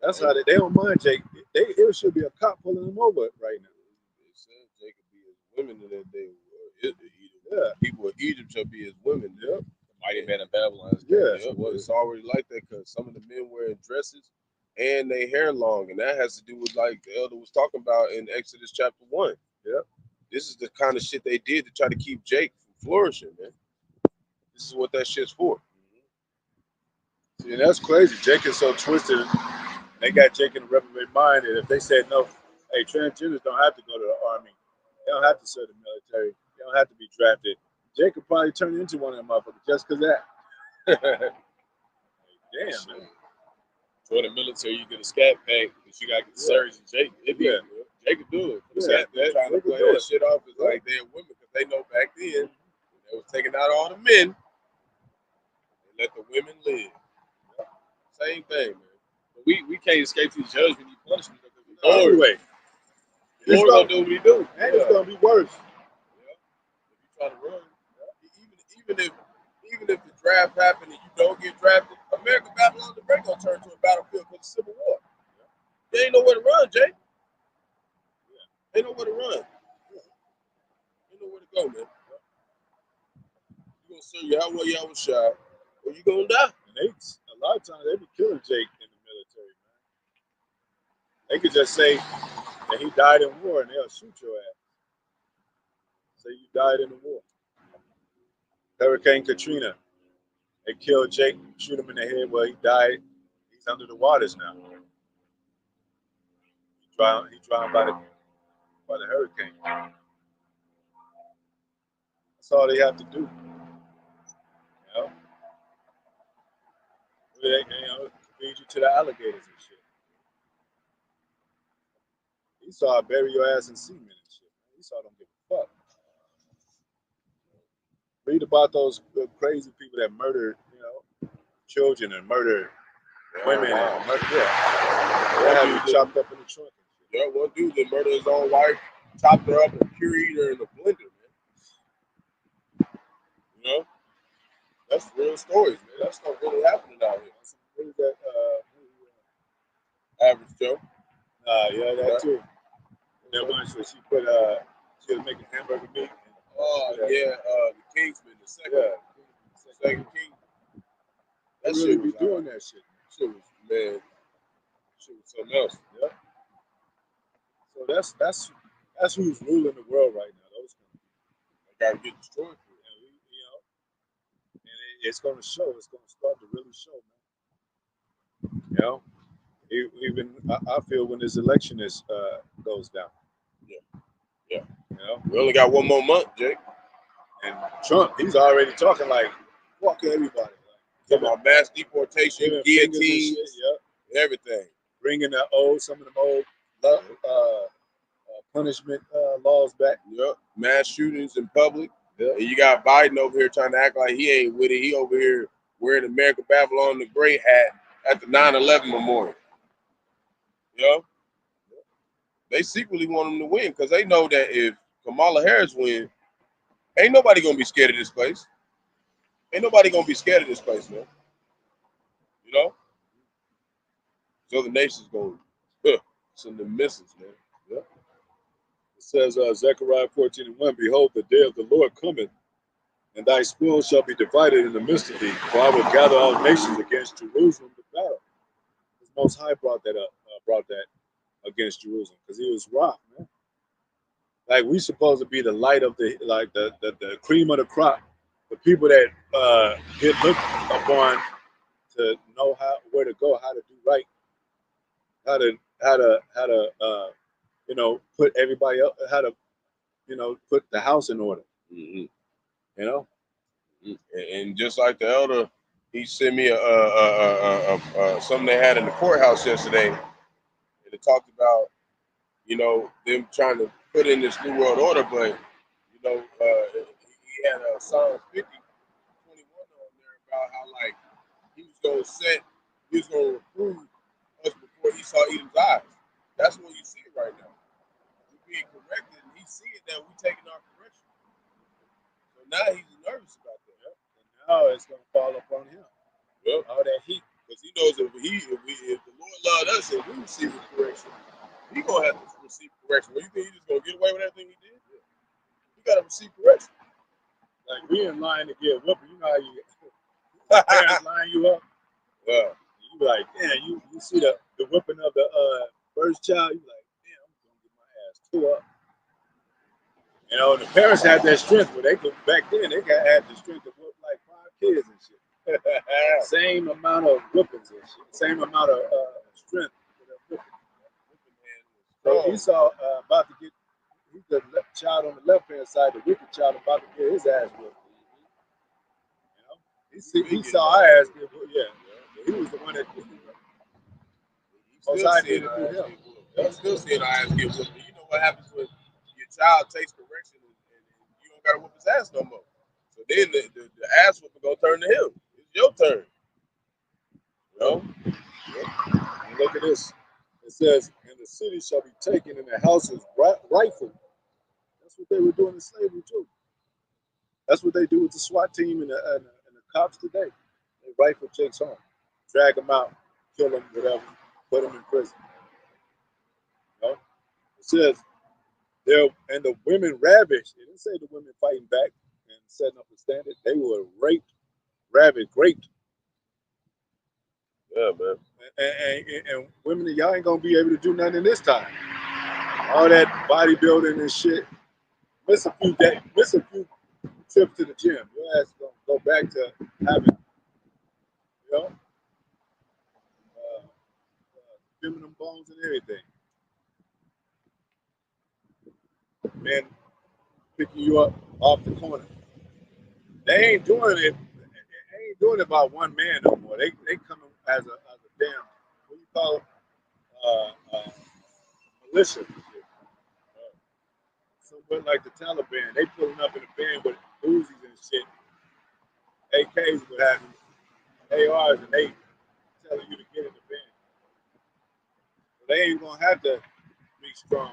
That's how they don't mind Jake. There should be a cop pulling him over right now. It said Jacob be as women in that day. Yeah. People of Egypt shall be as women. Yep. Mighty man of Babylon. Yeah. Well, it's already like that because some of the men wearing dresses and they hair long, and that has to do with like the elder was talking about in Exodus chapter 1. Yep. This is the kind of shit they did to try to keep Jake from flourishing, man. This is what that shit's for. See, and that's crazy. Jake is so twisted. They got Jake in the reprobate mind, and if they said no, hey, transgenders don't have to go to the army. They don't have to serve the military. They don't have to be drafted. Jake could probably turn into one of them motherfuckers just because that. Damn, man. For the military, you get a scat pack because you got to get the surgeon. Jake, Yeah. Jake could do it. Yeah. They're trying to They could play do that it. shit off as like they're women because they know back then they was taking out all the men and let the women live. Same thing, man. But we can't escape these judgment, these punishments. Anyway, The Lord gonna do what He do. and it's gonna be worse. Yeah. If you try to run, even if the draft happened and you don't get drafted, America Babylon the Great gonna turn to a battlefield for the Civil War. There ain't nowhere to run, Jay. Ain't nowhere to run. Ain't nowhere to go, man. You gonna serve Yahawah, Yahawashi, or you gonna die. And a lot of times they be killing Jake in the military, man. They could just say that he died in war and they'll shoot your ass. Say you died in the war. Hurricane Katrina. They killed Jake, shoot him in the head. Well, he died. He's under the waters now. He drowned by the hurricane. That's all they have to do. You know? They feed you to the alligators and shit. Esau bury your ass in semen and shit. Esau don't give a fuck. Read about those crazy people that murdered, children and murdered women and murdered. Yeah. They have you chopped up in the trunk and shit. Yeah, one dude that murdered his own wife, chopped her up and pureed her in a blender, man. You know? That's real stories, man. That stuff really happening out here. What is that? Average Joe. Yeah, that too. That one where she put she was making hamburger meat. Oh yeah, the Kingsman, the second King. They really be doing that shit. Shit was something else. Yeah. So that's who's ruling the world right now. Those companies. They gotta get destroyed for it. And it's gonna show. It's gonna start to really show, man. Even I feel when this election goes down. Yeah. You We only got one more month, Jake. And Trump, he's already talking like fucking everybody. Like, Talking about mass deportation, guillotines, everything. Bringing some of them old punishment laws back. Yep. Mass shootings in public. Yeah. And you got Biden over here trying to act like he ain't with it. He over here wearing America Babylon the Great hat at the 9/11 memorial. You know? They secretly want him to win because they know that if Kamala Harris wins, ain't nobody gonna be scared of this place. Ain't nobody gonna be scared of this place, man. You know? So the nations go, send the missiles, man. Yeah. It says, Zechariah 14:1, behold, the day of the Lord cometh, and thy spoil shall be divided in the midst of thee. For I will gather all nations against Jerusalem to battle. The Most High brought that up, brought that against Jerusalem, because he was rough, man. Like we supposed to be the light of the cream of the crop, the people that get looked upon to know where to go, how to do right, how to put everybody up, how to put the house in order. Mm-hmm. You know. And just like the elder, he sent me something they had in the courthouse yesterday, and it talked about them trying to put in this new world order, but he had a Psalm 50:21 on there about how like he was gonna reprove us before he saw Edom's eyes. That's what you see right now. We're being corrected, and he's seeing that we're taking our correction. So now he's nervous about that. Yep. And now it's gonna fall upon him. Yep. All that heat. Because he knows if the Lord loved us and we receive the correction, he gonna have to receive correction. Well, you think he's just gonna get away with everything he did? Yeah. He gotta receive correction. Like we in line to get whooping. You know how you parents line you up? Yeah. You be like, damn, you see the whipping of the first child, you be like, damn, I'm gonna get my ass tore up. The parents had that strength, but they could back then they had the strength to whoop like 5 kids and shit. Same amount of whippings and shit. Same amount of strength for that whipping. So Esau about to get, he's the child on the left hand side, the wicked child about to get his ass whipped. He saw our ass get whipped, yeah. He was the one that did it. I'm still seeing our ass get whooped. You know what happens when your child takes correction and you don't gotta whoop his ass no more. So then the ass whooping gonna turn to him. It's your turn. And look at this. It says, and the city shall be taken and the houses rifled. That's what they were doing in slavery too. That's what they do with the SWAT team and the cops today. They rifle chicks home, drag them out, kill them, whatever, put them in prison. It says, and the women ravished. It didn't say the women fighting back and setting up a standard. They were raped, ravaged, raped. Yeah, man. And women, y'all ain't gonna be able to do nothing in this time. All that bodybuilding and shit. Miss a few trips to the gym. Your ass gonna go back to having, feminine bones and everything. Men picking you up off the corner. They ain't doing it. They ain't doing it by one man no more. They coming as a damn, what do you call it? Militia. Somewhat like the Taliban. They pulling up in a band with Uzis and shit, AKs, what have you, ARs, and they telling you to get in the band. So they ain't gonna have to be strong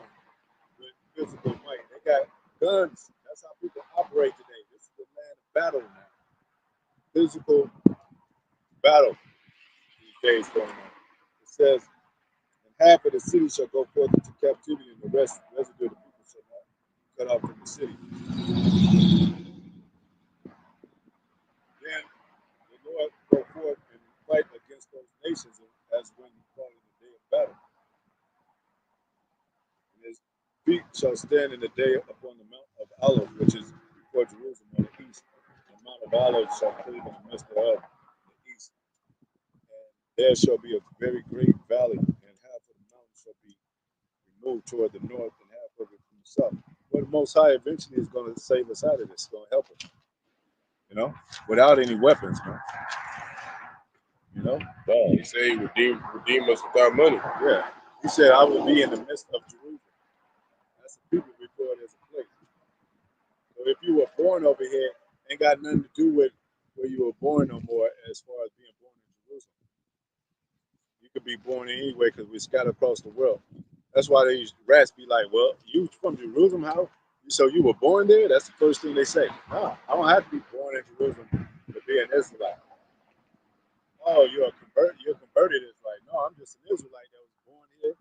with physical might. They got guns. That's how people operate today. This is the land of battle now. Physical battle these days going on. It says, and half of the city shall go forth into captivity, and the residue of the people shall not cut off from the city. Then the Lord go forth and fight against those nations as when he fought in the day of battle. And his feet shall stand in the day upon the Mount of Olives, which is before Jerusalem on the east. The Mount of Olives shall cleave in the midst of the east. And there shall be a very great valley, and half of the mountain shall be removed toward the north, and half of it from the south. But the Most High eventually is going to save us out of this. It's going to help us. Without any weapons, man. He said he redeem us without money. Yeah. He said, I will be in the midst of Jerusalem. That's the people before there's a place. So if you were born over here, ain't got nothing to do with where you were born no more as far as being born in Jerusalem. You could be born anywhere because we're scattered across the world. That's why these rats be like, well, you from Jerusalem, how? So you were born there? That's the first thing they say. No, I don't have to be born in Jerusalem to be an Israelite. Oh, you're converted Israelite. No, no, I'm just an Israelite that was born here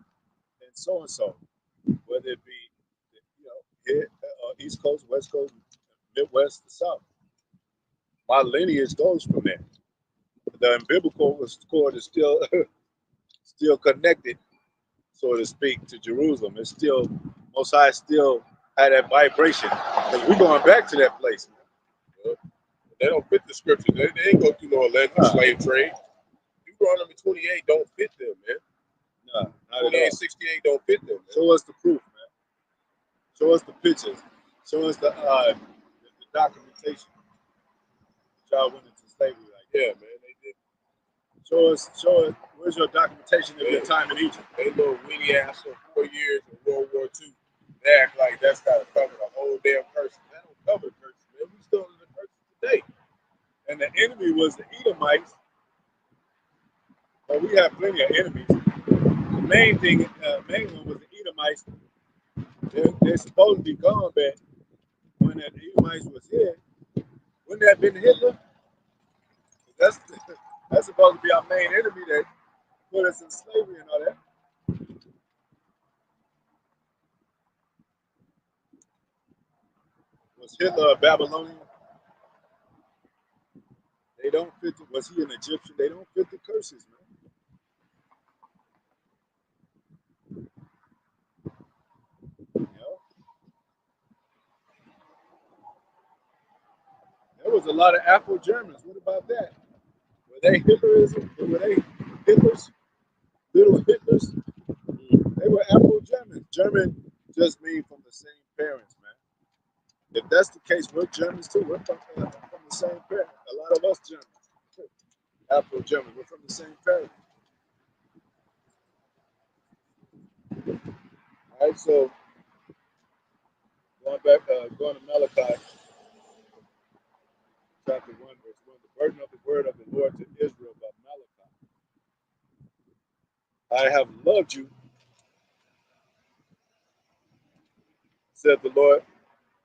and so and so. Whether it be, here, East Coast, West Coast, Midwest, the South. My lineage goes from there. The umbilical cord is still still connected, so to speak, to Jerusalem. It's still, Most High still had that vibration. Because we're going back to that place. They don't fit the scripture. They ain't go through no alleged slave trade. Deuteronomy 28 don't fit them, man. Nah, not at all. 28:68 don't fit them, man. Show us the proof, man. Show us the pictures. Show us the documentation. Y'all went into slavery like that. Yeah, man, they did. Show us, where's your documentation of your time in Egypt? They little weenie ass for 4 years in World War II. They act like that's got to cover the whole damn curse. That don't cover the curse, man. We still in the curse today. And the enemy was the Edomites. But we have plenty of enemies. The main one was the Edomites. They're supposed to be gone, but when the Edomites was here, wouldn't that have been Hitler? That's supposed to be our main enemy that put us in slavery and all that. Was Hitler a Babylonian? They don't fit. Was he an Egyptian? They don't fit the curses, man. There was a lot of Afro-Germans. What about that? Were they Hitlerism? Were they Hitlers? Little Hitlers? They were Afro-Germans. German just mean from the same parents, man. If that's the case, we're Germans too. We're from the same parents. A lot of us Germans. Afro-Germans. We're from the same parents. All right, so going to Malachi, chapter 1, verse 1. The burden of the word of the Lord to Israel by Malachi. I have loved you, said the Lord.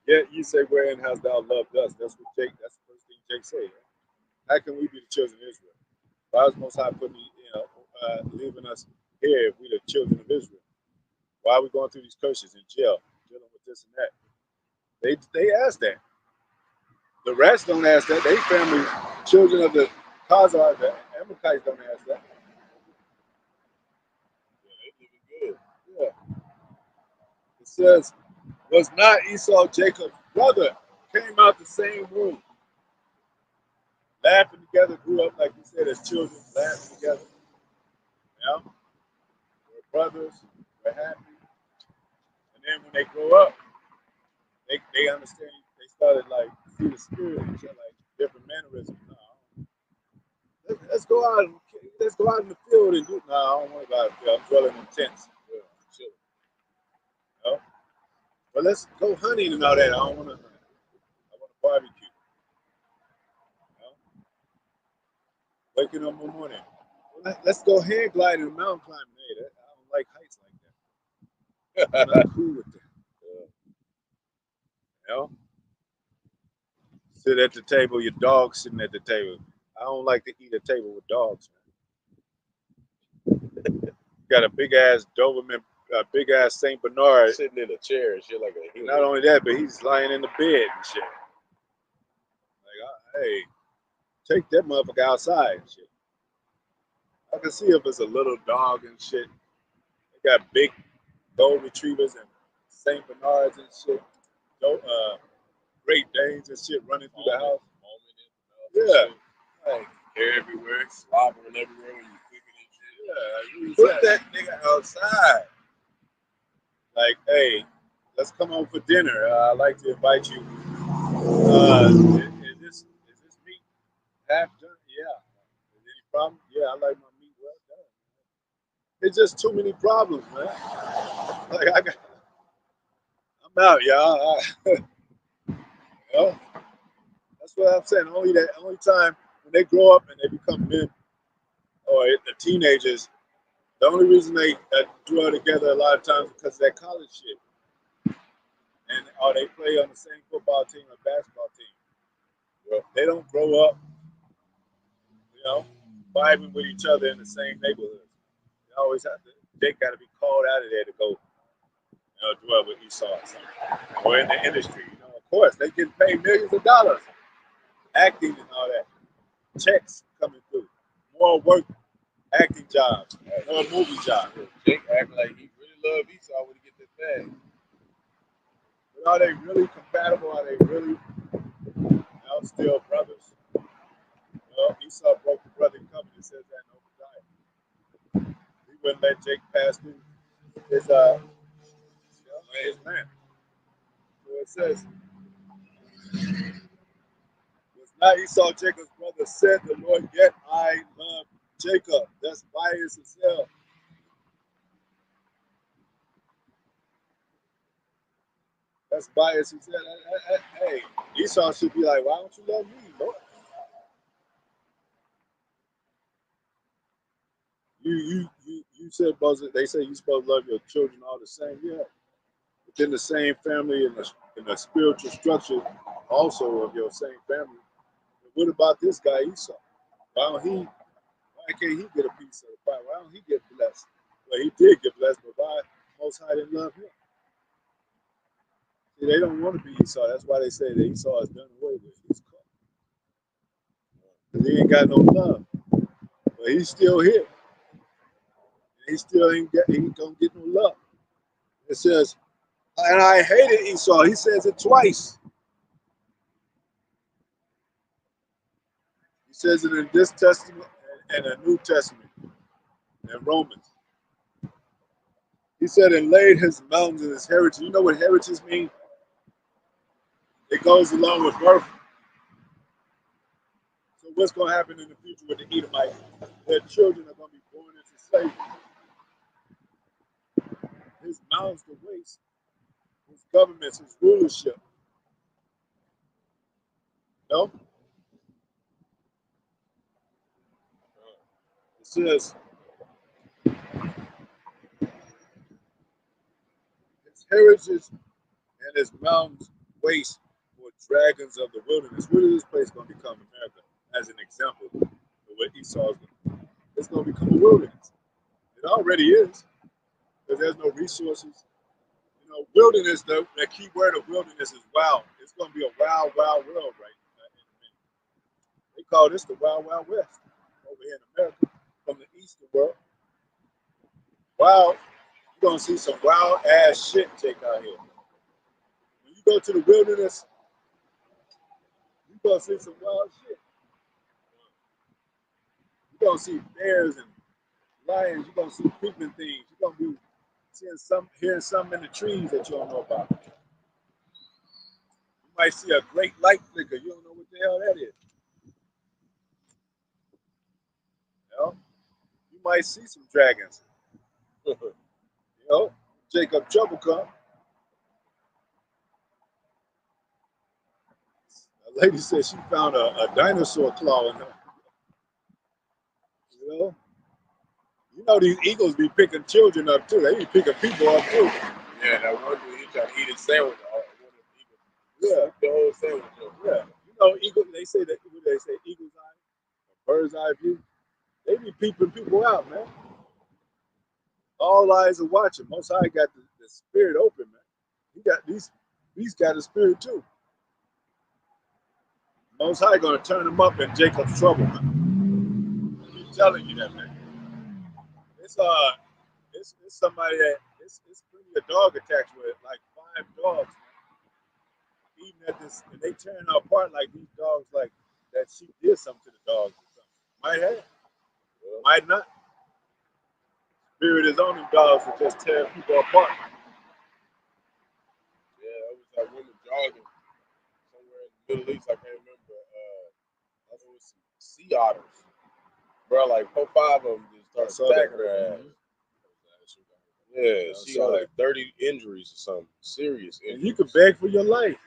Yet you say, wherein hast thou loved us? That's the first thing Jake said. How can we be the children of Israel? Why is Most High leaving us here if we're the children of Israel? Why are we going through these curses in jail, dealing with this and that? They ask that. The rest don't ask that. They family, children of the Khazars, the Amalekites don't ask that. Yeah, they living good. Yeah. It says, was not Esau Jacob's brother? Came out the same womb. Laughing together, grew up, like you said, as children, laughing together. Yeah. We're brothers, we're happy. And then when they grow up, they understand, they started like see the spirit and shit, like different mannerisms. No, let's go out in the field and do. No, I don't want to go out in the field. I'm dwelling in tents. Yeah, chilling. You know? But let's go hunting and all that. I don't want to hunt. I want to barbecue. You know? Waking up in the morning. Let's go hand gliding and mountain climbing. Hey, I don't like heights like that. I'm not cool with that. You know? Sit at the table, your dog sitting at the table. I don't like to eat at a table with dogs, man. Got a big ass Doberman, a big ass Saint Bernard sitting in a chair and shit like a. Not only that, but he's lying in the bed and shit. Like, hey, take that motherfucker outside and shit. I can see if it's a little dog and shit. They got big gold retrievers and Saint Bernards and shit. Great Danes and shit running through the house. Yeah. Like, hair everywhere, slobbering everywhere when you cooking and shit. Yeah. Put that nigga outside. Like, hey, let's come home for dinner. I'd like to invite you. Is this meat half done? Yeah. Is there any problem? Yeah, I like my meat well done. It's just too many problems, man. Like I'm out, y'all. You know? That's what I'm saying. Only time when they grow up and they become men or the teenagers, the only reason they dwell together a lot of times is because of that college shit. Or they play on the same football team or basketball team. Well, they don't grow up, vibing with each other in the same neighborhood. always have to. Jake got to be called out of there to go dwell with Esau or something, or in the industry. You know, of course, they get paid millions of dollars, acting and all that. Checks coming through, more work, acting jobs, more movie jobs. Jake act like he really love Esau when he get this bag. But are they really compatible? Are they really still brothers? Well, Esau broke the brother covenant. It says that in Obadiah. He wouldn't let Jake pass through his land. So it says, was not Esau Jacob's brother, said the Lord, yet I love Jacob. That's bias as hell. That's bias. He said, hey, Esau should be like, why don't you love me, Lord? You said, they say you're supposed to love your children all the same. Yeah. Within the same family and the spiritual structure also of your same family. But what about this guy Esau? Why can't he get a piece of the pie? Why don't he get blessed? Well, he did get blessed, but why Most High didn't love him? See, they don't want to be Esau. That's why they say that Esau is done away with. He's caught. Because he ain't got no love. But he's still here. He still ain't gonna get no love. It says, and I hated Esau. He says it twice. He says it in this Testament and the New Testament and Romans. He said, and laid his mountains in his heritage. You know what heritage means? It goes along with birth. So what's going to happen in the future with the Edomites? Their children are going to be born into slavery. His mountains to waste. His governments, his rulership. No? It says, his heritage and his mountains waste for dragons of the wilderness. What is this place going to become America? As an example of what Esau is going to do. It's going to become a wilderness. It already is. Because there's no resources. You know, wilderness, the key word of wilderness is wild. It's going to be a wild, wild world right now. They call this the Wild, Wild West over here in America from the Eastern world. Wild, you're going to see some wild ass shit take out here. When you go to the wilderness, you're going to see some wild shit. You're going to see bears and lions. You're going to see creeping things. You're going to be hearing something in the trees that you don't know about. You might see a great light flicker. You don't know what the hell that is. You know? You might see some dragons. You know? Jacob Trouble come. A lady said she found a dinosaur claw in her. You know these eagles be picking children up too. They be picking people up too. Yeah, that one dude, he tried to eat his sandwich. Yeah, the whole sandwich. Yeah, you know, eagles. They say that eagle's eye, bird's eye view. They be peeping people out, man. All eyes are watching. Most High got the spirit open, man. He got these got a spirit too. Most High gonna turn them up in Jacob's trouble, man. I keep telling you that, man. It's somebody that it's plenty of dog attacks with like 5 dogs, man, eating at this, and they tearing her apart like these dogs, like that she did something to the dogs or something. Might have, might not. Spirit is on them dogs to just tear people apart. Yeah, it was that woman jogging somewhere in the Middle East. I can't remember. It was some sea otters, bro. Like 4 or 5 of them just started attacking her ass. Yeah, she got like 30 injuries or something, serious injuries. And you could beg for your life.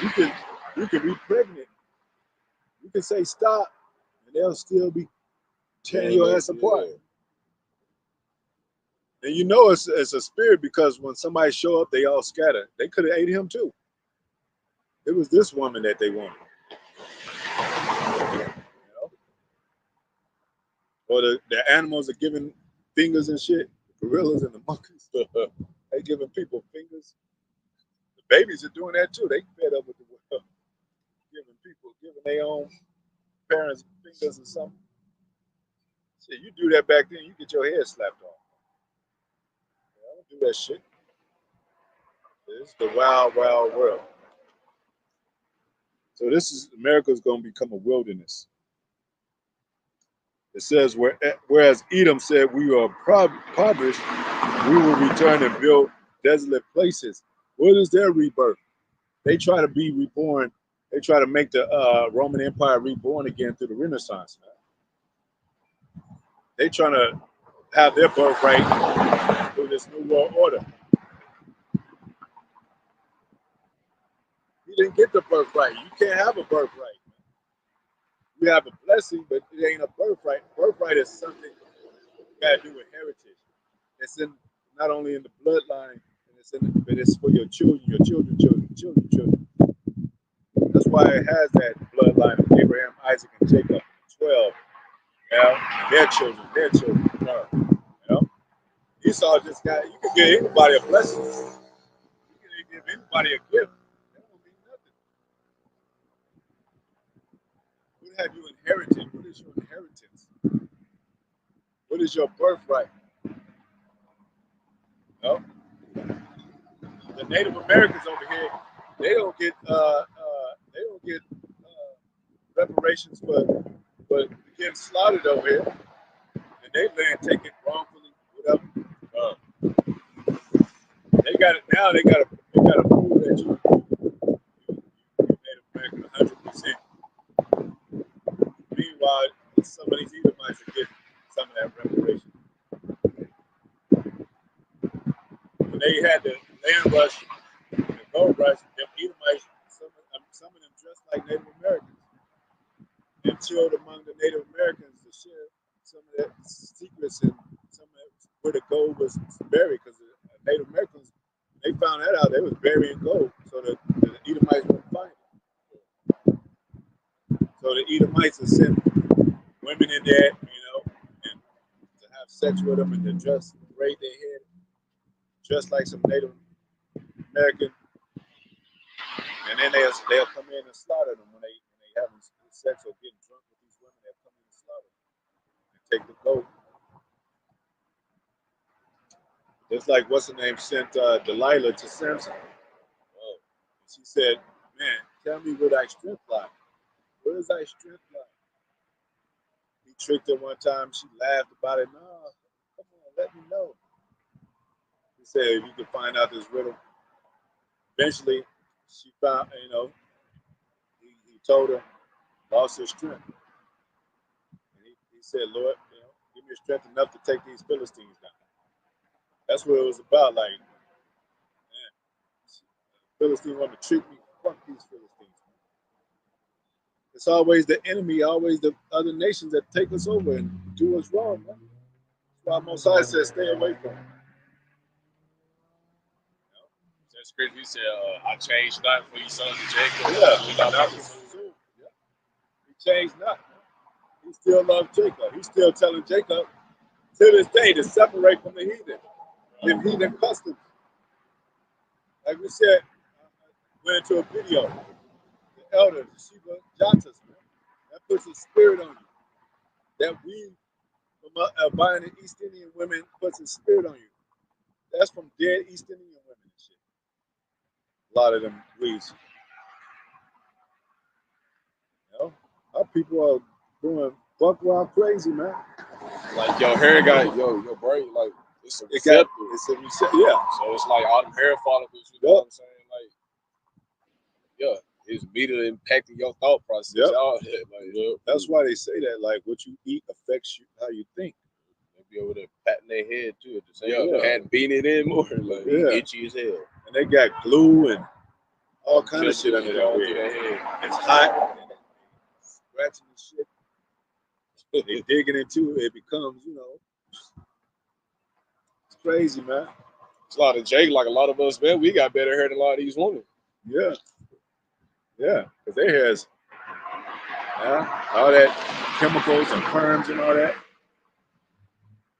You could be pregnant. You can say stop, and they'll still be tearing your ass apart. Yeah. And you know it's a spirit because when somebody show up, they all scatter. They could have ate him too. It was this woman that they wanted. You know? Or the animals are giving fingers and shit. The gorillas and the monkeys. They giving people fingers. The babies are doing that too. They fed up with the world. Giving their own parents fingers or something. Shit, you do that back then, you get your head slapped off. I don't do that shit. It's the wild, wild world. So America's going to become a wilderness. It says, whereas Edom said, we are impoverished, we will return and build desolate places. What is their rebirth? They try to be reborn. They try to make the Roman Empire reborn again through the Renaissance. Man. They trying to have their birthright through this new world order. You didn't get the birthright. You can't have a birthright. You have a blessing, but it ain't a birthright. Birthright is something you got to do with heritage. It's in not only in the bloodline, but it's for your children, children. That's why it has that bloodline of Abraham, Isaac, and Jacob, 12. Their children. You know, Esau just got. You can give anybody a blessing. You can give anybody a gift. That don't mean nothing. What have you inherited? What is your inheritance? What is your birthright? No, the Native Americans over here, they don't get reparations for getting slaughtered over here, and they land taken wrongfully, whatever. They got it now. They got to prove that you Native American 100%. Meanwhile, some of these Edomites are getting some of that reparation. When they had the land rush, the gold rush, them Edomites, some of them dressed like Native Americans, and chilled among the Native Americans to share some of their secrets and some of that, where the gold was buried, because the Native Americans, they found that out, they was burying gold, so the Edomites wouldn't find it. So the Edomites are sent women in there, and to have sex with them and to just braid their head, just like some Native American, and then they'll come in and slaughter them when they having sex or getting drunk with these women. They'll come in and slaughter them and take the gold. Just like what's her name sent Delilah to Samson. She said, "Man, tell me where thy strength lies. Where is thy strength lie?" He tricked her one time. She laughed about it. No, come on, let me know. He said, if you can find out this riddle. Eventually, she found, he told her, lost her strength. And he said, Lord, give me strength enough to take these Philistines down. That's what it was about. Like, man, Philistines want to trick me. Fuck these Philistines. It's always the enemy, always the other nations that take us over and do us wrong, man. That's why Most High says stay away from them. That's crazy. He said, I changed not for you sons of Jacob. Yeah. He changed not. He still loves Jacob. He's still telling Jacob to this day to separate from the heathen. The heathen customs. Like we said, went into a video. The elder, the Shiva Jatas, man. That puts a spirit on you. That weed from buying the East Indian women puts a spirit on you. That's from dead East Indian women and shit. A lot of them weeds. Our people are going buck wild crazy, man. Like your hair got your brain, like it's a receptor. Yeah. So it's like all them hair follicles, you know what I'm saying? Like, yeah, it's immediately impacting your thought process. Yep. All that. Like, that's why they say that, like, what you eat affects you how you think. They be able to patting their head too at the same time. Had beat it in more, like itchy as hell. And they got glue and all kind of shit under their head. It's hot. Scratching the shit. They digging into it. It becomes, it's crazy, man. It's a lot of Jake, like a lot of us, man. We got better hair than a lot of these women. Yeah. Yeah. Because their hair's all that chemicals and perms and all that.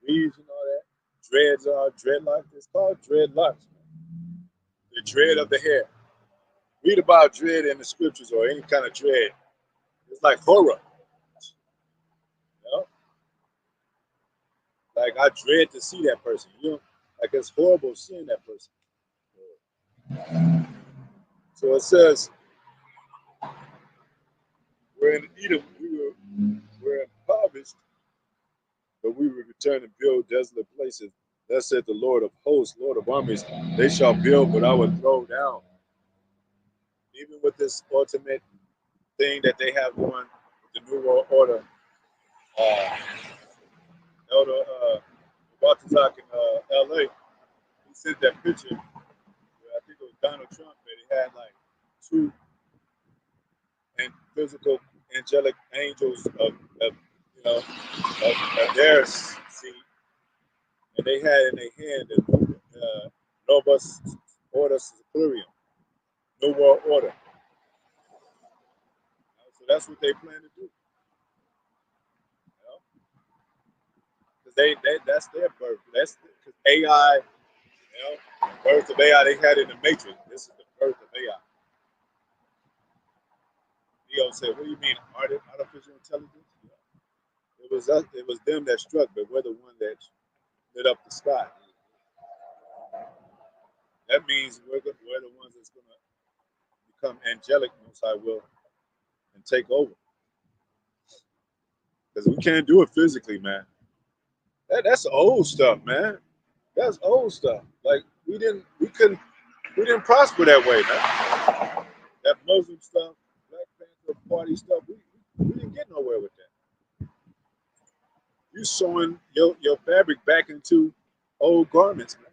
weaves and all that. Dreads are dreadlocks. It's called dreadlocks. The dread of the hair. Read about dread in the scriptures or any kind of dread. It's like horror. You know? Like I dread to see that person. You know, like it's horrible seeing that person. So it says, we're in Edom, we're impoverished, but we will return and build desolate places. Thus said the Lord of hosts, Lord of armies, they shall build, but I will throw down. Even with this ultimate thing that they have going with the New World Order, Elder Rawchaa in LA, he sent that picture, I think it was Donald Trump, that he had like two and physical angelic angels of their seed, and they had in their hand the Novus Order Securium, New World Order. So that's what they plan to do. Because that's their birth. That's because AI, birth of AI, they had in the Matrix. This is the birth of AI. Neo said, "What do you mean, artificial intelligence?" It was them that struck, but we're the one that lit up the sky. That means we're the ones that's going to become angelic, most I will, and take over. Because we can't do it physically, man. That's old stuff, man. That's old stuff. Like we didn't prosper that way, man. That Muslim stuff, Black Panther Party stuff, we didn't get nowhere with that. You sewing your fabric back into old garments, man.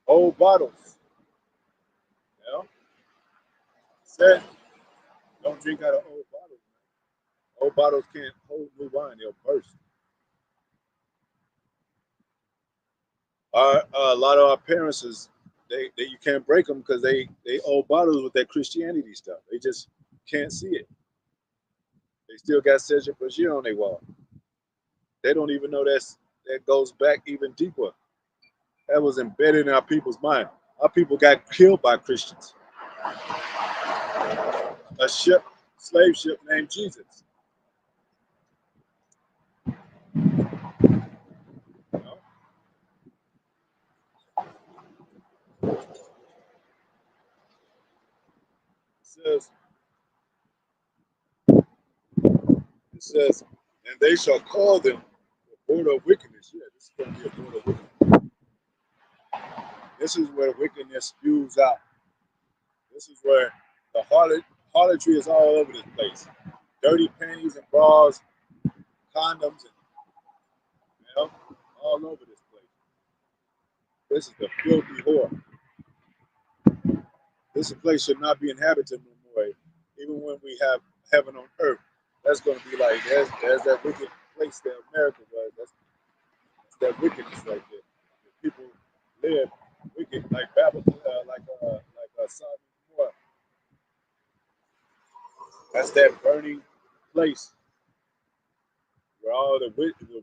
Old bottles. You know? Said, don't drink out of old bottles, man. Old bottles can't hold new wine, they'll burst. A lot of our parents they you can't break them because they old bottles with that Christianity stuff. They just can't see it. They still got Cedric Bashir on their wall. They don't even know that goes back even deeper. That was embedded in our people's mind. Our people got killed by Christians. A slave ship named Jesus. You know? It says, and they shall call them the border of wickedness. Yeah, this is going to be a border of wickedness. This is where wickedness spews out. This is where the harlotry is all over this place. Dirty panties and bras, condoms, and all over this place. This is the filthy whore. This place should not be inhabited no more. Even when we have heaven on earth, that's going to be like there's that wicked place that America was. That's that wickedness right there. The people live wicked like Babylon, like Sodom and Gomorrah. That's that burning place where all the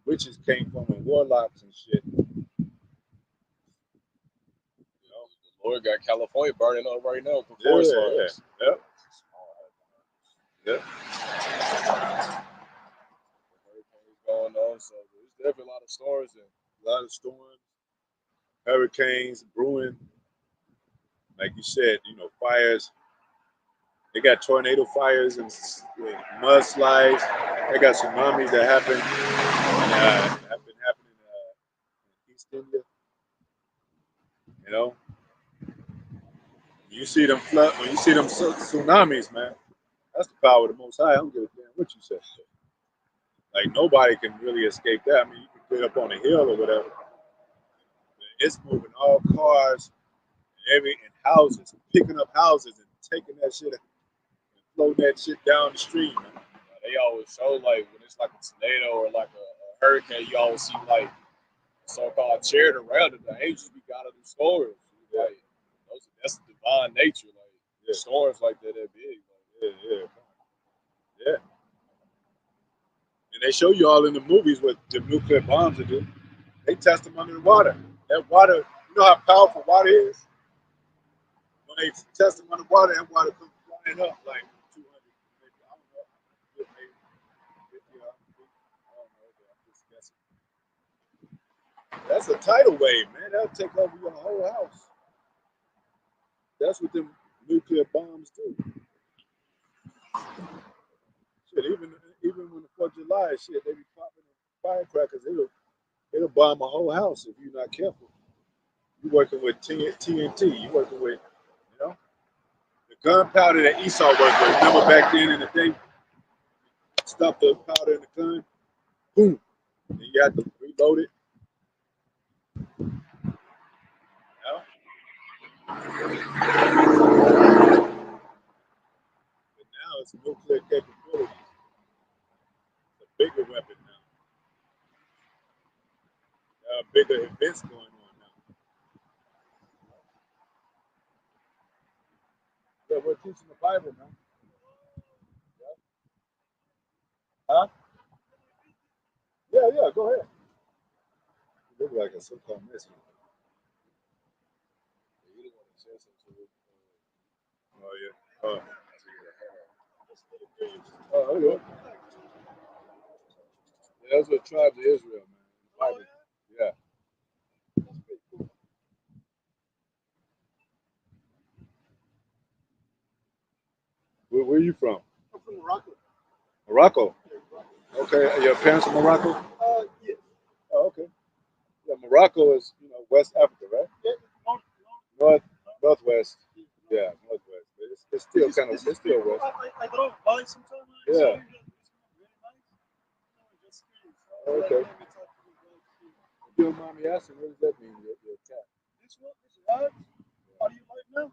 witches came from and warlocks and shit. The Lord got California burning up right now for Yeah, forest fires. yeah. Hurricanes going on, so there's definitely a lot of storms and A lot of storms, hurricanes brewing. Like you said, fires. They got tornado fires and mudslides. They got tsunamis that happen and have been happening in East India. You see them when you see them tsunamis, man. That's the power of the Most High. I don't give a damn what you say. Like nobody can really escape that. I mean, you can get up on a hill or whatever. It's moving all cars and houses, picking up houses and taking that shit and floating that shit down the street. Man. they always show like when it's like a tornado or like a hurricane, you always see like so-called chariot around it. The angels be out of the storms. Like that's divine nature. Like storms like that big. Yeah. And they show you all in the movies what the nuclear bombs will do. They test them under the water. That water, you know how powerful water is? When they test them underwater, that water comes flying up like 200, maybe, I don't know, maybe 50, I don't know, I'm just guessing. That's a tidal wave, man. That'll take over your whole house. That's what them nuclear bombs do. Shit, even when the 4th of July, shit, they be popping firecrackers. It'll bomb a whole house if you're not careful. You're working with TNT. You're working with, you know, the gunpowder that Esau worked with. Remember back then in the day, stuff the powder in the gun, boom, and you have to reload it. You know? But now it's nuclear capabilities. It's a bigger weapon now. There are bigger events going on now. Yeah, we're teaching the Bible now. Yeah. Huh? Yeah, go ahead. You look like a so-called Mexican. Oh, yeah. Oh, okay. Yeah, that's what tribes of Israel, man. The Bible. Yeah. Where are you from? I'm from Morocco. Morocco. Okay. Your parents from Morocco? Yeah. Oh, okay. Yeah, Morocco is, West Africa, right? Yeah. Northwest. Yeah, northwest. But it's still kind of, it's still west. I drove by sometimes. Yeah. Okay. Okay. If you don't mind me asking, what does that mean, your cat? This one is live. Are you live now?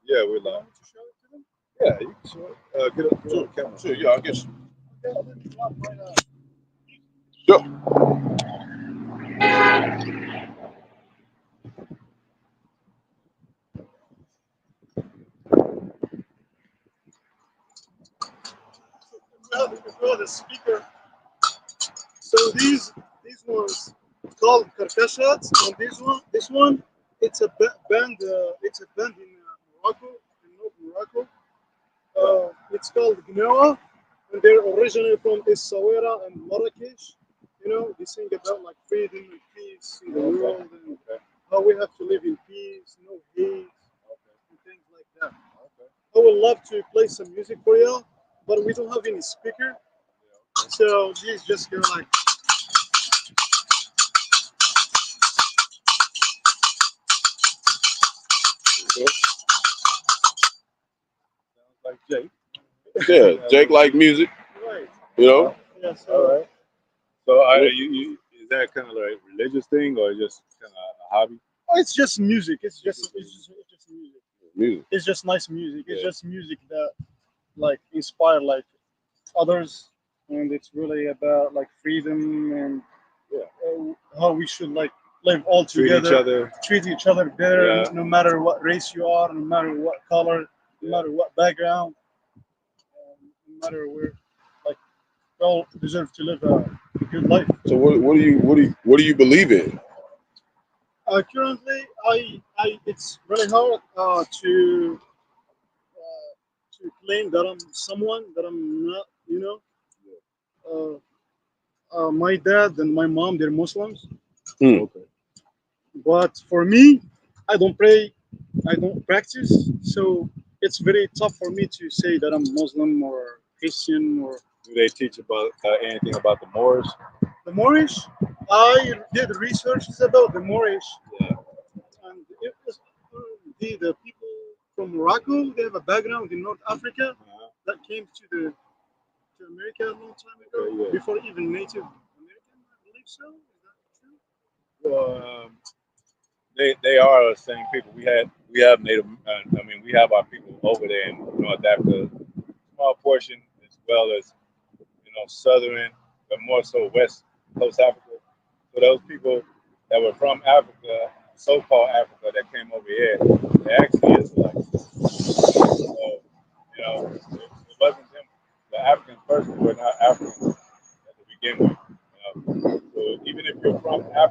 Yeah, we're You live. want me to show it to them? Yeah, you can show it. Get up on the camera. Sure, yeah, I guess. Okay, I'll let you up right now. Sure. If you have a speaker. So these ones called karkashats, and this one, it's a band. It's a band in Morocco, in North Morocco. It's called Gnawa, and they're originally from Essaouira and Marrakesh. They sing about like freedom and peace in the world, and how we have to live in peace, no hate, and things like that. I would love to play some music for y'all, but we don't have any speaker, so these just go like. Sounds like Jake. Yeah, Jake like music, Right. you know. Yeah. So. All right. So are you is that kind of like a religious thing or just kind of a hobby? Oh, it's just music. It's just music. Music. It's just nice music. It's Yeah. just music that like inspire like others, and it's really about like freedom and how we should like live all Treat together, each other. treat each other better, Yeah. no matter what race you are, no matter what color, no matter what background, no matter where. Like, we all deserve to live a good life. So what do you believe in? Currently, it's really hard to claim that I'm someone that I'm not. My dad and my mom, they're Muslims, Okay. but for me, I don't pray, I don't practice, so it's very tough for me to say that I'm Muslim or Christian or Do they teach about anything about the Moors? the Moorish. I did researches about the Moorish, Yeah. and it was the people from Morocco. They have a background in North Africa that came to America a long time ago, Okay, yeah. before even Native American. I believe so. Is that true? Well, they are the same people. We have Native. We have our people over there in North Africa. Small portion as well as southern, but more so West Coast Africa. So those people that were from Africa, so-called Africa, that came over here, they actually Israelites. So it wasn't them. The Africans first were not Africans at the beginning.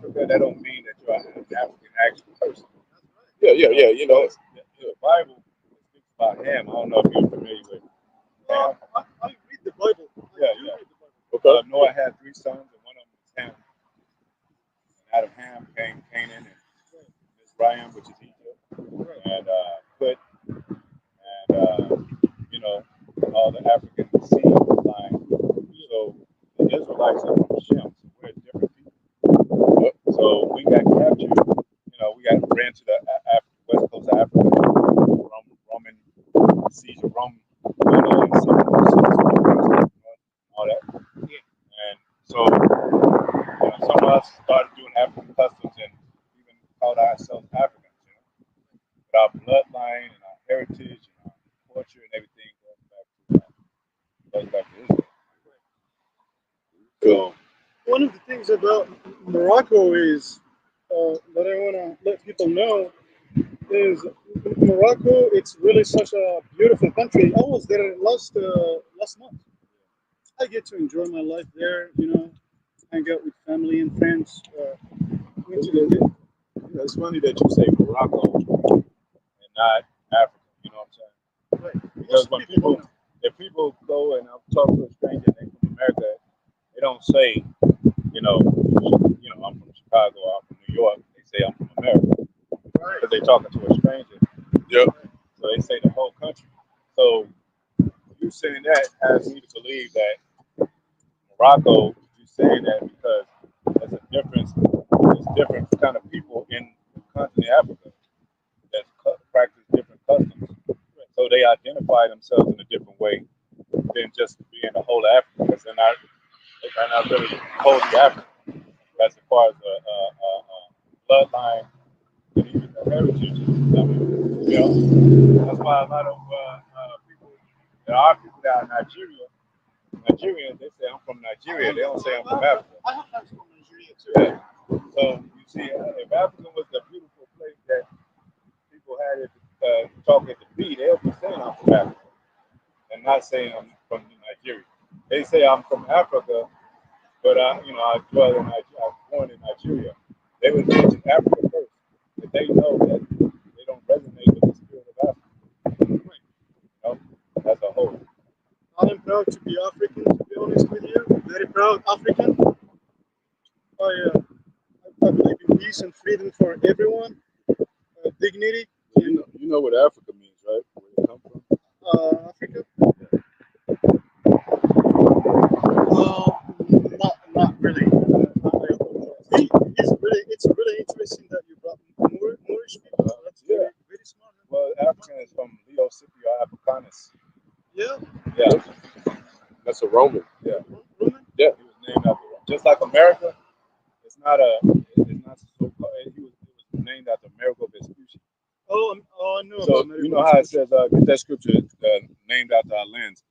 Africa, that don't mean that you're an African actual person. Yeah. You know, The Bible speaks about Ham. I don't know if you're familiar with Ham. I read the Bible. Yeah. Read the Bible. okay. Noah had 3 sons, and one of them was Ham. And out of Ham came Canaan and Mizraim, which is Egypt, and Put, and you know, all the African seed line. So the Israelites are from Shem, so we're different people. So we got captured. You know, we got ran to the west coast of Africa. Roman siege of Rome, and all that. And so, some of us started doing African customs and even called ourselves Africans. But our bloodline and our heritage and our culture and everything goes back to Israel. So, One of the things about Morocco is that I want to let people know is Morocco. It's really such a beautiful country. I was there last month. I get to enjoy my life there. Hang out with family and friends. Went to the it's funny that you say Morocco and not Africa. You know what I'm saying? right. Because when if people go and I'll talk to a stranger and they from America, they don't say, I'm from Chicago, or I'm from New York. They say I'm from America because they're talking to a stranger. Yep. So they say the whole country. So you saying that has me to believe that Morocco, you saying that because there's a difference. There's different kind of people in the continent of Africa that practice different customs. So they identify themselves in a different way than just being the whole of Africa. Because they're not really wholly African. As far as the bloodline and even the heritage. That's why a lot of people, there are people that are Nigerians, they say I'm from Nigeria. They don't say I'm from Africa. I have friends from Nigeria too. Yeah. So you see, if Africa was the beautiful place that people had it talk at the beat, they'll be saying I'm from Africa and not saying I'm from Nigeria. They say I'm from Africa, but I dwell in Nigeria. I was born in Nigeria. They would mention Africa first, but they know that they don't resonate with the spirit of Africa. As a whole. I'm proud to be African. To be honest with you, very proud African. I believe in peace and freedom for everyone, dignity. You know what Africa means, right? Where it come from? Africa. Not really. It's really interesting that you brought Moorish people. That's very smart. Well, African is from Leo Scipio Africanus. Yeah. Yeah. That's a Roman. Yeah. Roman? Yeah. He was named after just like America. It's not so called. It was named after Amerigo Vespucci. Oh, I know. So about you know how it says get that scripture named after our lands.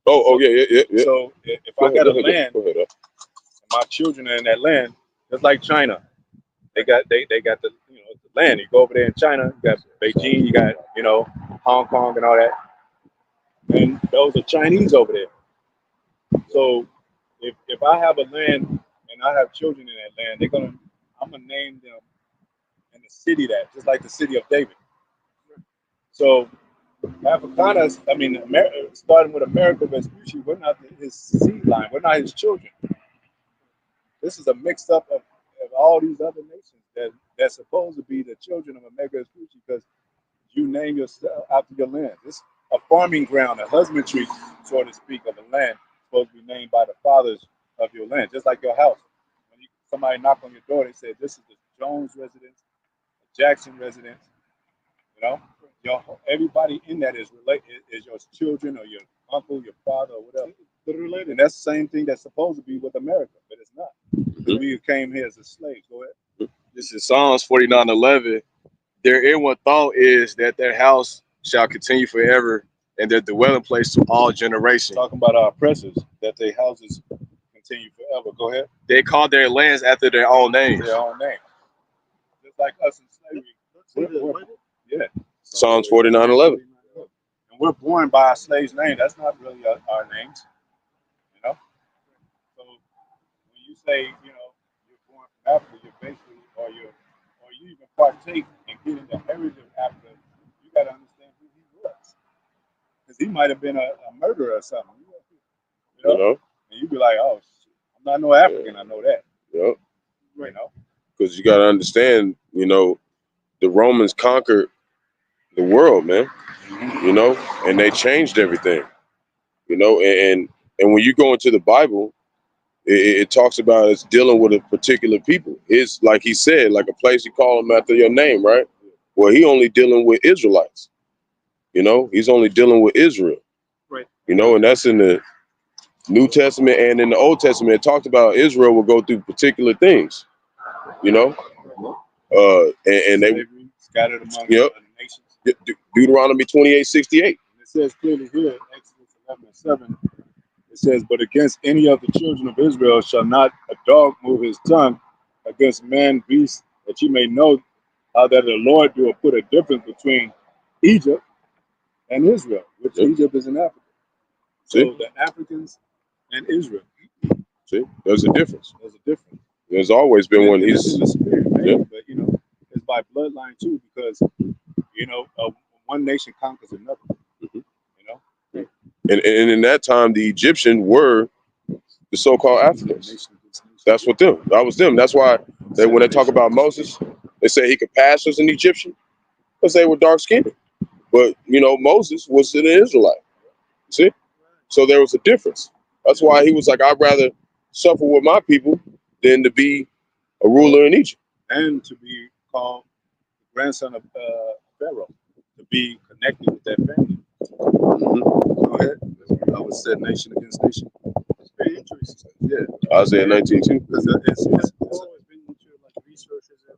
Oh, yeah. So if I got a land and my children are in that land, just like China, they got the the land. You go over there in China, you got Beijing, you got Hong Kong and all that, and those are Chinese over there. So if I have a land and I have children in that land, I'm gonna name them in the city just like the city of David. So Africanus, starting with America Vespucci, we're not his seed line, we're not his children. This is a mix up of all these other nations that's supposed to be the children of America Vespucci because you name yourself after your land. It's a farming ground, a husbandry, so to speak, of a land supposed to be named by the fathers of your land, just like your house. When somebody knock on your door, they say, this is the Jones residence, the Jackson residence. Everybody in that is your children or your uncle, your father, or whatever. They're related. And that's the same thing that's supposed to be with America, but it's not. Mm-hmm. We came here as a slave. Go ahead. This is Psalms 49:11. Their inward thought is that their house shall continue forever and their dwelling place to all generations. Talking about our oppressors, that their houses continue forever. Go ahead. They call their lands after their own names. Their own names. Just like us in slavery. Yeah. Psalms 49:11. And we're born by our slaves' name. That's not really our names. So when you say, you're born from after, you're basically, or you even partake in getting the heritage after, you got to understand who he was. Because he might have been a murderer or something. You know? And you'd be like, oh, shit, I'm not no African, I know that. Yep. You know? Because you got to understand, you know, the Romans conquered the world, man. You know, and they changed everything. You know, and when you go into the Bible, it talks about us dealing with a particular people. It's like he said, like a place you call them after your name, right? Well, he only dealing with Israelites. You know, he's only dealing with Israel. Right. You know, and that's in the New Testament and in the Old Testament. It talked about Israel will go through particular things. You know, and they scattered among yep. the nations. Deuteronomy 28:68. And it says clearly here, Exodus 11:7. It says, but against any of the children of Israel shall not a dog move his tongue against man, beast, that you may know how that the Lord will put a difference between Egypt and Israel, which Egypt is in Africa. So the Africans and Israel. See, there's a difference. There's a difference. There's always been one. He's in the spirit, maybe, but you know, it's by bloodline too, because you know, one nation conquers another. You know, and in that time, the Egyptians were the so-called Africans. That's what them. That was them. That's why when they talk about Moses, they say he could pass as an Egyptian because they were dark skinned. But you know, Moses was an Israelite. See, so there was a difference. That's why he was like, I'd rather suffer with my people than to be a ruler in Egypt and to be called the grandson of Pharaoh, to be connected with that family. Go ahead. I would say nation against nation. It's very interesting. Yeah. Isaiah 19:2. Because it's always been into like researches. I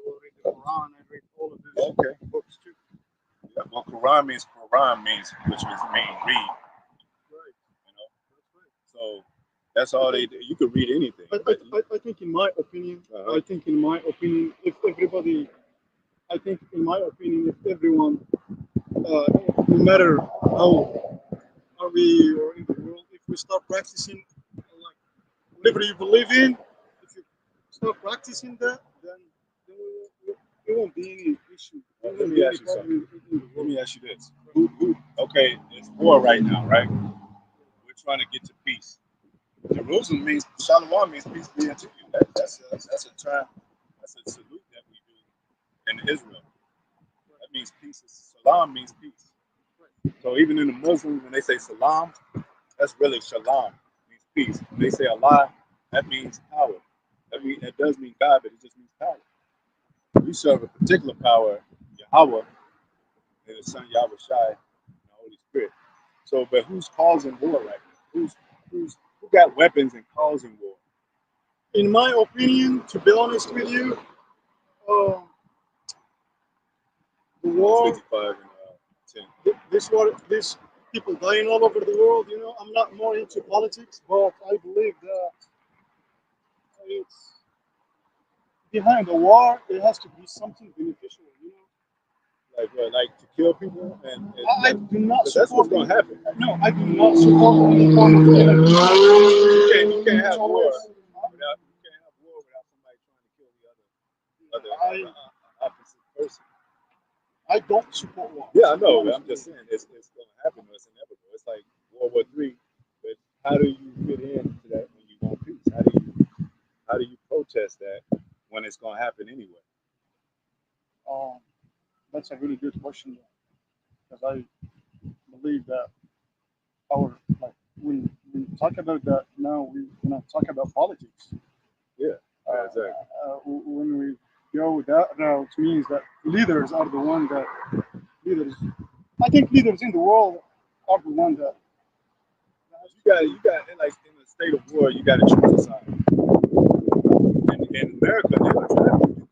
read the Quran. I read all of these books too. Yeah. Well, Quran means, which means read. Right. You know. So that's all they do. You could read anything. I think in my opinion, if everybody, if everyone, no matter how are we or in the world, if we start practicing like whatever you believe in, if you start practicing that, then there won't be any issue. Let me ask you something. Let me ask you this. Okay, it's war right now, right? We're trying to get to peace. Jerusalem means, Shalom means peace be unto you. That's a term, that's a salute that we do in Israel. That means peace. Salam means peace. So even in the Muslims, when they say salam, that's really shalom, means peace. When they say Allah, that means power. That does mean God, but it just means power. We serve a particular power, Yahawah, and the Son Yahawashi, and the Holy Spirit. So, but who's causing war right now? Who got weapons and causing war? In my opinion, to be honest with you, the war, 55 and 10. this people dying all over the world. You know, I'm not more into politics, but I believe that it's behind the war. It has to be something beneficial. You know. Like to kill people, and I do not support. That's what's going to happen. No, I do not support any form of violence. You can't have war without somebody trying to kill the other opposite person. I don't support war. Yeah, I know. I'm just saying it's going to happen. It's inevitable. It's like World War III. But how do you fit into that when you want peace? How do you protest that when it's going to happen anyway? That's a really good question, because I believe that when we talk about that now, we're gonna talk about politics. Yeah, exactly. When we go that route, means that leaders are the one that I think leaders in the world are the one that you got like in a state of war, you got to choose a side. In America, they were trying to do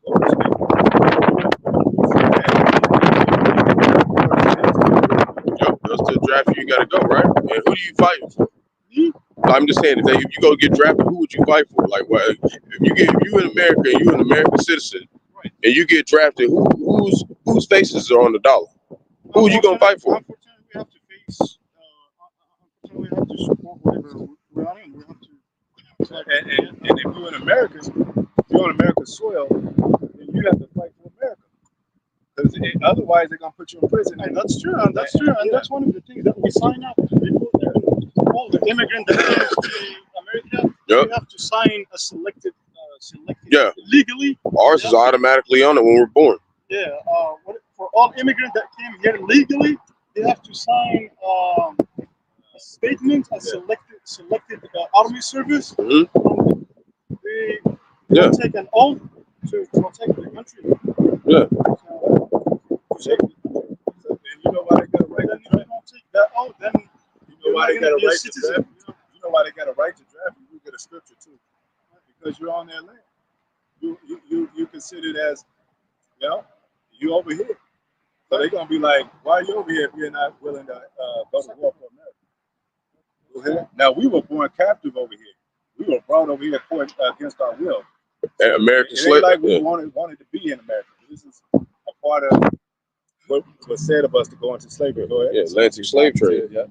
That's the draft you got to go, right? And who do you fight for? me. I'm just saying, if you go get drafted, who would you fight for? Like, what, if you in America, and you're an American citizen, and you get drafted, whose faces are on the dollar? Who are you gonna fight for? Unfortunately, we have to face. Unfortunately, we have to support whatever we're in. We have to. and if you're an American, you're on America's soil, then you have to fight for America. Because otherwise, they're gonna put you in prison. And that's true. And that's true. And that's one of the things that we sign up. All the immigrants that came to America, Yep. we have to sign a selected Yeah. legally. Ours is automatically on it when we're born. Yeah. For all immigrants that came here legally, they have to sign a statement, a selected army service. Mhm. They Yeah. take an oath to protect the country. Yeah. And you know why they got a right to If you draft? don't take that oath, then You know why they got a be a right to citizen. draft? You know why they got a right to draft you? You get a scripture too, because you're on their land. You considered as, you know, you over here. So they're gonna be like, why are you over here if you're not willing to go to war for America? Go ahead. Now we were born captive over here. We were brought over here against our will. And American It ain't slave. like we Yeah. wanted to be in America. This is a part of what was said of us to go into slavery. Go ahead. Yeah, Atlantic slave trade. Yeah.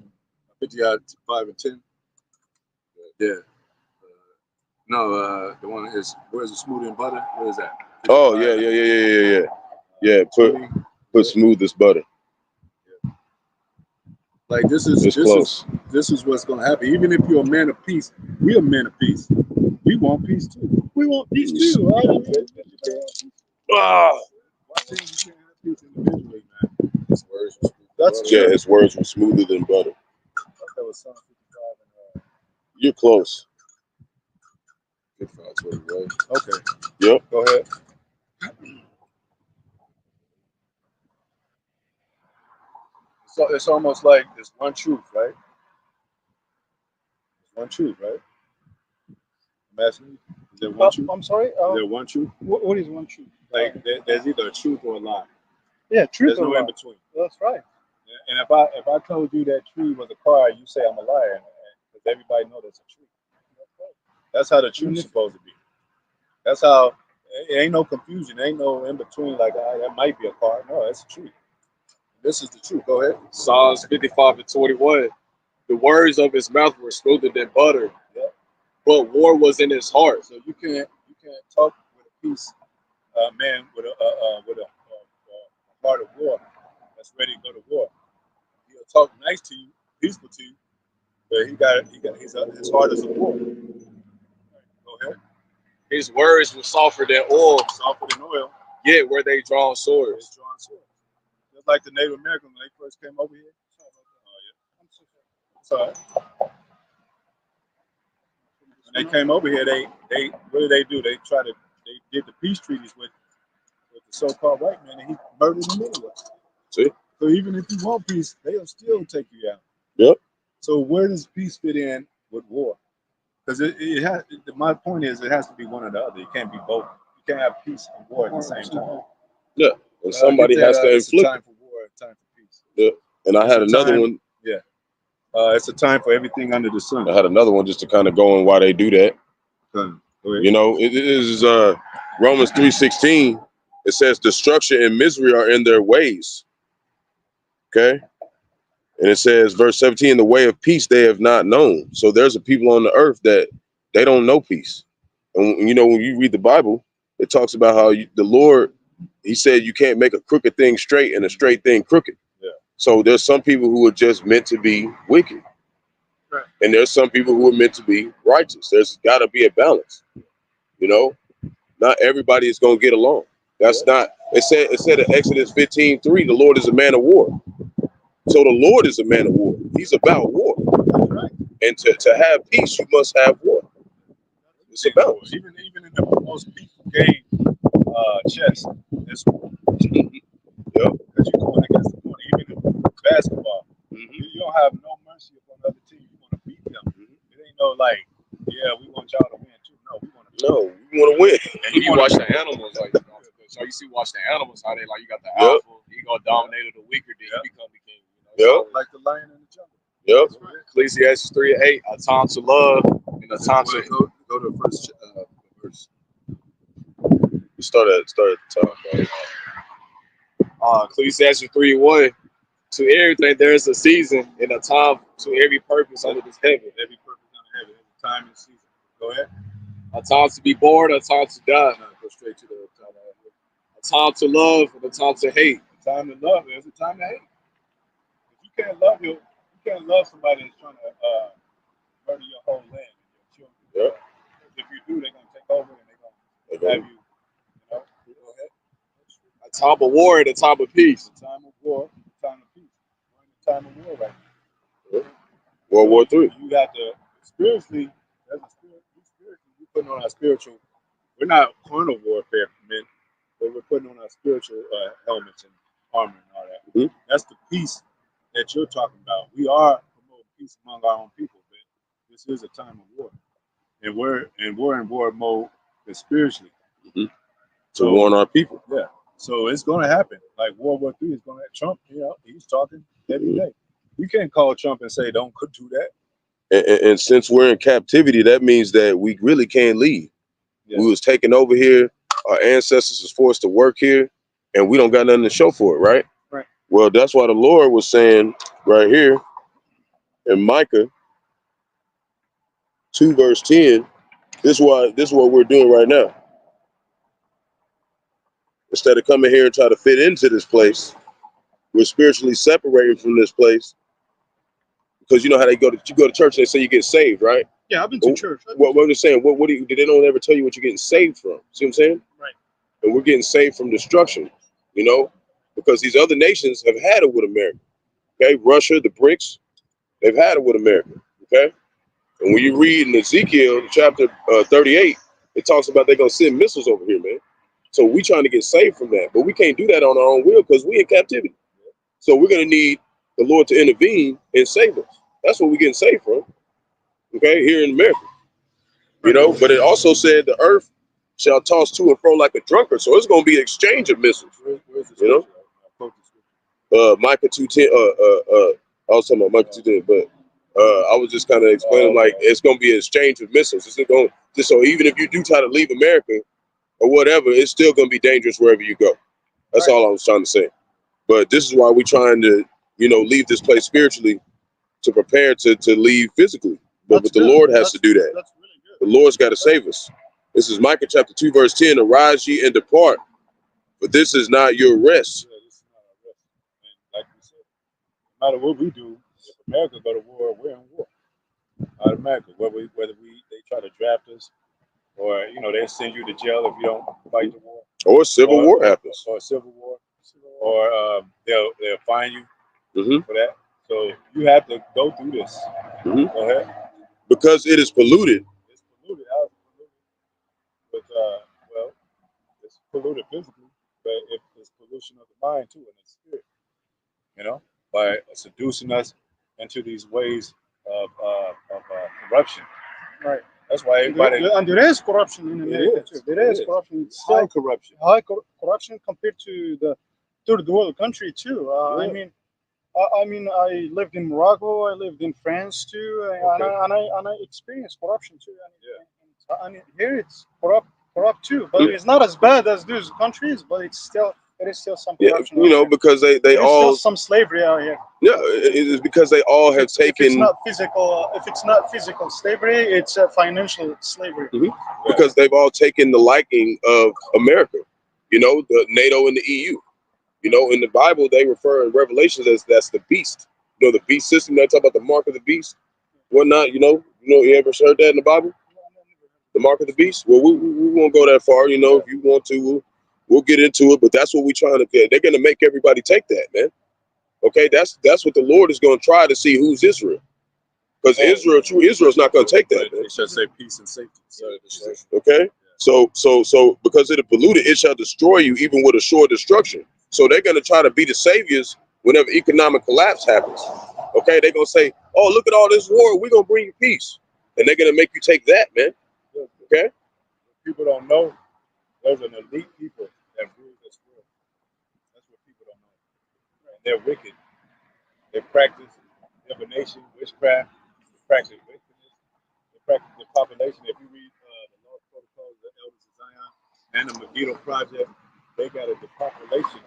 55 and 10. Yeah. No, the one is, where's the smoothie and butter? Where is that? Oh yeah. Yeah, put smooth as butter. Like this is what's gonna happen. Even if you're a man of peace, we're a man of peace. We want peace too. We want peace too, right? Ah. Why can't you can't have peace individually, man? His words were That's yeah, his words were smoother than butter. I thought that was Psalm 55 and You're close. 55:21. okay. Yep. Go ahead. So it's almost like there's one truth, right? There's one truth, right? I'm asking you, is there one truth? I'm sorry. Is there one truth? What is one truth? Like there's either a truth or a lie. Yeah, truth There's or no lie. in between. That's right. And if I told you that tree was a car, you say I'm a liar, because everybody knows that's a tree. That's how the truth's supposed to be. That's how it ain't no confusion, ain't no in between. Like that might be a car. No, that's a tree. This is the truth. Go ahead. Psalms 55 and 21. The words of his mouth were smoother than butter, but war was in his heart. So you can't talk with a peace man with a heart of war that's ready to go to war. He'll talk nice to you, peaceful to you, but his heart is a war. Go ahead. His words were softer than oil, Softer than oil. yet were they drawn swords. It's drawn sword. Just like the Native Americans when they first came over here. Oh yeah. It's all right. When they came over here, they what did they do? They did the peace treaties with the so-called white man, and he murdered them anyway. See? So even if you want peace, they'll still take you out. Yep. So where does peace fit in with war? Because my point is, it has to be one or the other. It can't be both. You can't have peace and war at the same time. Yeah. And somebody has to it's a inflict. time for war, a time for peace. Yeah. And I had another one. Yeah. It's a time for everything under the sun. I had another one just to kind of go on why they do that. You know, it is Romans 3:16. It says destruction and misery are in their ways. Okay. And it says, verse 17, the way of peace they have not known. So there's a people on the earth that they don't know peace. And you know, when you read the Bible, it talks about how the Lord, he said you can't make a crooked thing straight and a straight thing crooked. Yeah. So there's some people who are just meant to be wicked. Right. And there's some people who are meant to be righteous. There's got to be a balance. You know, not everybody is going to get along. That's not, it said in Exodus 15:3, the Lord is a man of war. So the Lord is a man of war. He's about war. That's right. And to have peace, you must have war. It's a balance. Even in the most peaceful game, chess, it's war. Yep. Because you're going against the point. Even in basketball, you don't have no mercy upon the other team. You want to beat them. It ain't no like, yeah, we want y'all to win too. No, we want to. No, we want to win. And you watch the animals, like, so you see, watch the animals, how they, like, you got the alpha, he gonna dominate the weaker, then he become the king. You know? Like the lion in the jungle. Yep. Ecclesiastes 3:8, a time to love and a time to Go to the first verse. Start at the top. Ecclesiastes 3:1. To everything there is a season and a time to every purpose under this heaven. Every purpose under heaven, every time and season. Go ahead. A time to be born, a time to die. No, go straight to the time. A time to love and a time to hate. A time to love. There's a time to hate. If you can't love you can't love somebody that's trying to murder your whole land and your children. Yeah. If you do, they're gonna take over and they're gonna have you. You know. Go ahead. A time of war and a time of peace. A time of war, a time of peace. We're in a time of war right now. Yeah. World War III. You have to spiritually. As a spirit, we putting on our spiritual. We're not carnal warfare men, but we're putting on our spiritual helmets and armor and all that. Mm-hmm. That's the peace that you're talking about. We are promoting peace among our own people, but this is a time of war, and we're in war mode spiritually. Mm-hmm. To warn our people. Yeah. So it's going to happen. Like World War III is going to. Trump, he's talking every day. You can't call Trump and say don't do that. And since we're in captivity, that means that we really can't leave. Yeah. We was taken over here. Our ancestors was forced to work here, and we don't got nothing to show for it, right? Right. Well, that's why the Lord was saying right here in Micah 2 verse 10. This is what we're doing right now. Instead of coming here and try to fit into this place, we're spiritually separating from this place. Because you know how you go to church and they say you get saved, right? Yeah, I've been to church. What I'm just saying, what do you, did they don't ever tell you what you're getting saved from? See what I'm saying? Right. And we're getting saved from destruction, because these other nations have had it with America. Okay, Russia, the BRICS, they've had it with America. Okay, and when you read in Ezekiel chapter 38, it talks about they're gonna send missiles over here, man. So we trying to get saved from that, but we can't do that on our own will because we in captivity. So we're gonna need the Lord to intervene and save us. That's what we're getting saved from. Okay, here in America. But it also said the earth shall toss to and fro like a drunkard. So it's going to be an exchange of missiles. Micah 2:10. I was talking about Micah 2:10, but I was just kind of explaining like it's going to be an exchange of missiles. It's going just so even if you do try to leave America or whatever, it's still going to be dangerous wherever you go. That's all I was trying to say. But this is why we're trying to, leave this place spiritually to prepare to leave physically. But the Lord has to do that. That's really good. The Lord's got to save us. This is Micah chapter 2, verse 10. Arise ye and depart, but this is not your rest. Yeah, this is not our rest. And like we said, no matter what we do, if America go to war, we're in war. Automatically, whether they try to draft us, or they send you to jail if you don't fight the war, or civil war happens, or civil war, or they'll fine you for that. So you have to go through this. Go ahead. Because it is polluted. It's polluted. How's it polluted? But it's polluted physically, but it's pollution of the mind too, and the spirit. By seducing us into these ways of corruption. Right. That's why everybody. And there is corruption in America too. There is corruption. High corruption. High corruption compared to the third world country too. I mean, I lived in Morocco. I lived in France too, and I experienced corruption too. And here it's corrupt too, but it's not as bad as those countries. But there is still some corruption. Because they all still some slavery out here. Yeah, it's because they all have taken. If it's not physical slavery, it's financial slavery. Because they've all taken the liking of America. The NATO and the EU. In the Bible, they refer in Revelations as that's the beast. The beast system. They talk about the mark of the beast, whatnot. You ever heard that in the Bible? The mark of the beast. Well, we won't go that far. If you want to, we'll get into it. But that's what we're trying to get. They're going to make everybody take that, man. Okay, that's what the Lord is going to try to see who's Israel. Because true Israel's not going to take that. It should say peace and safety. Okay, so because it'll pollute it shall destroy you even with a sure destruction. So they're going to try to be the saviors whenever economic collapse happens. Okay, they're going to say, oh, look at all this war. We're going to bring you peace. And they're going to make you take that, man. Okay? People don't know there's an elite people that rule this world. That's what people don't know. And they're wicked. They practice divination, witchcraft. They practice wickedness. They practice the population. If you read the Law Protocols of the Elders of Zion and the Megiddo Project, they got a depopulation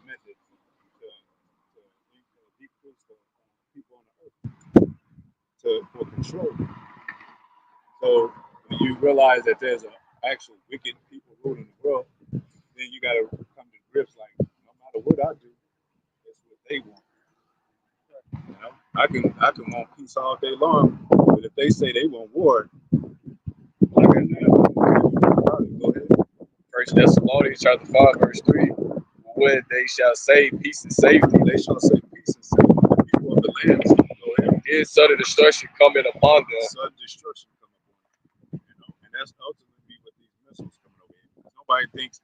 method to decrease the people on the earth for control. So when you realize that there's actual wicked people ruling the world, then you got to come to grips like, no matter what I do, that's what they want. You know, I can want peace all day long, but if they say they want war, I got nothing. Go ahead. First Thessalonians chapter 5, verse 3. When they shall say peace and safety, They shall say peace and safety. The people of the land. Go ahead. then sudden destruction coming upon them. Sudden destruction coming upon them. You know, and that's ultimately what these missiles coming over here. Nobody thinks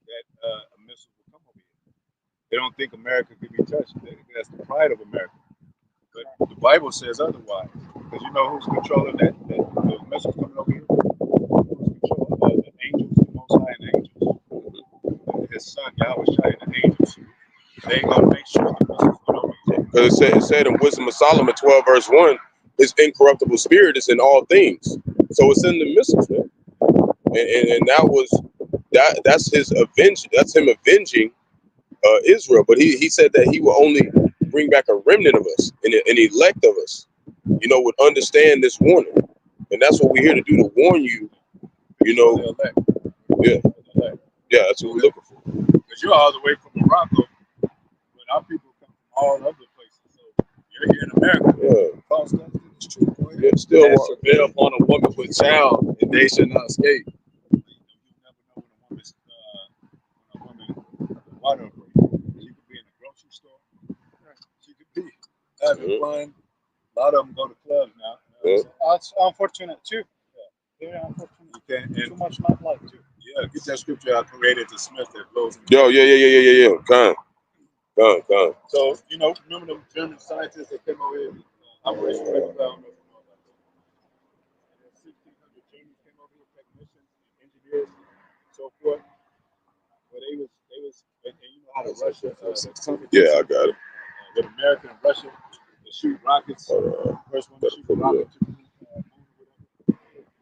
that a missile will come over here. They don't think America can be touched. That's the pride of America. But the Bible says otherwise. Because you know who's controlling those missiles coming over here? Who's controlling the angels, the Most High and the angels? His son, Yahawashi and the angels. They gonna make sure the missiles go over here. Because it said in Wisdom of Solomon 12, verse 1, his incorruptible spirit is in all things. So it's in the missiles, man. And that's his avenge. That's him avenging Israel. But he said that he will only bring back a remnant of us, an elect of us, you know, would understand this warning. And that's what we're here to do, to warn you, you know. The elect. Yeah. Yeah, that's what we're looking for. Because you're all the way from Morocco, but our people come from all other places. So you're here in America. Yeah. False stuff to the street. Yeah, still And travail upon a woman with child, and they shall not escape. You never know when a woman water break. She could be in a grocery store. She could be having fun. A lot of them go to clubs now. Yeah. So that's unfortunate too. Very unfortunate. You can't, Too much nightlife too. yeah, get that scripture I created to Smith that blows. Yo, yeah. Come. So, you know, remember them German scientists that came over here? Operation Papercloud, I don't know if you know about that. And then 1,600 Germans came over here, technicians, engineers, so forth. But they was, and you know how to Russia, Yeah, I got it. with America and Russia, they shoot rockets. First one to shoot a rocket to the moon,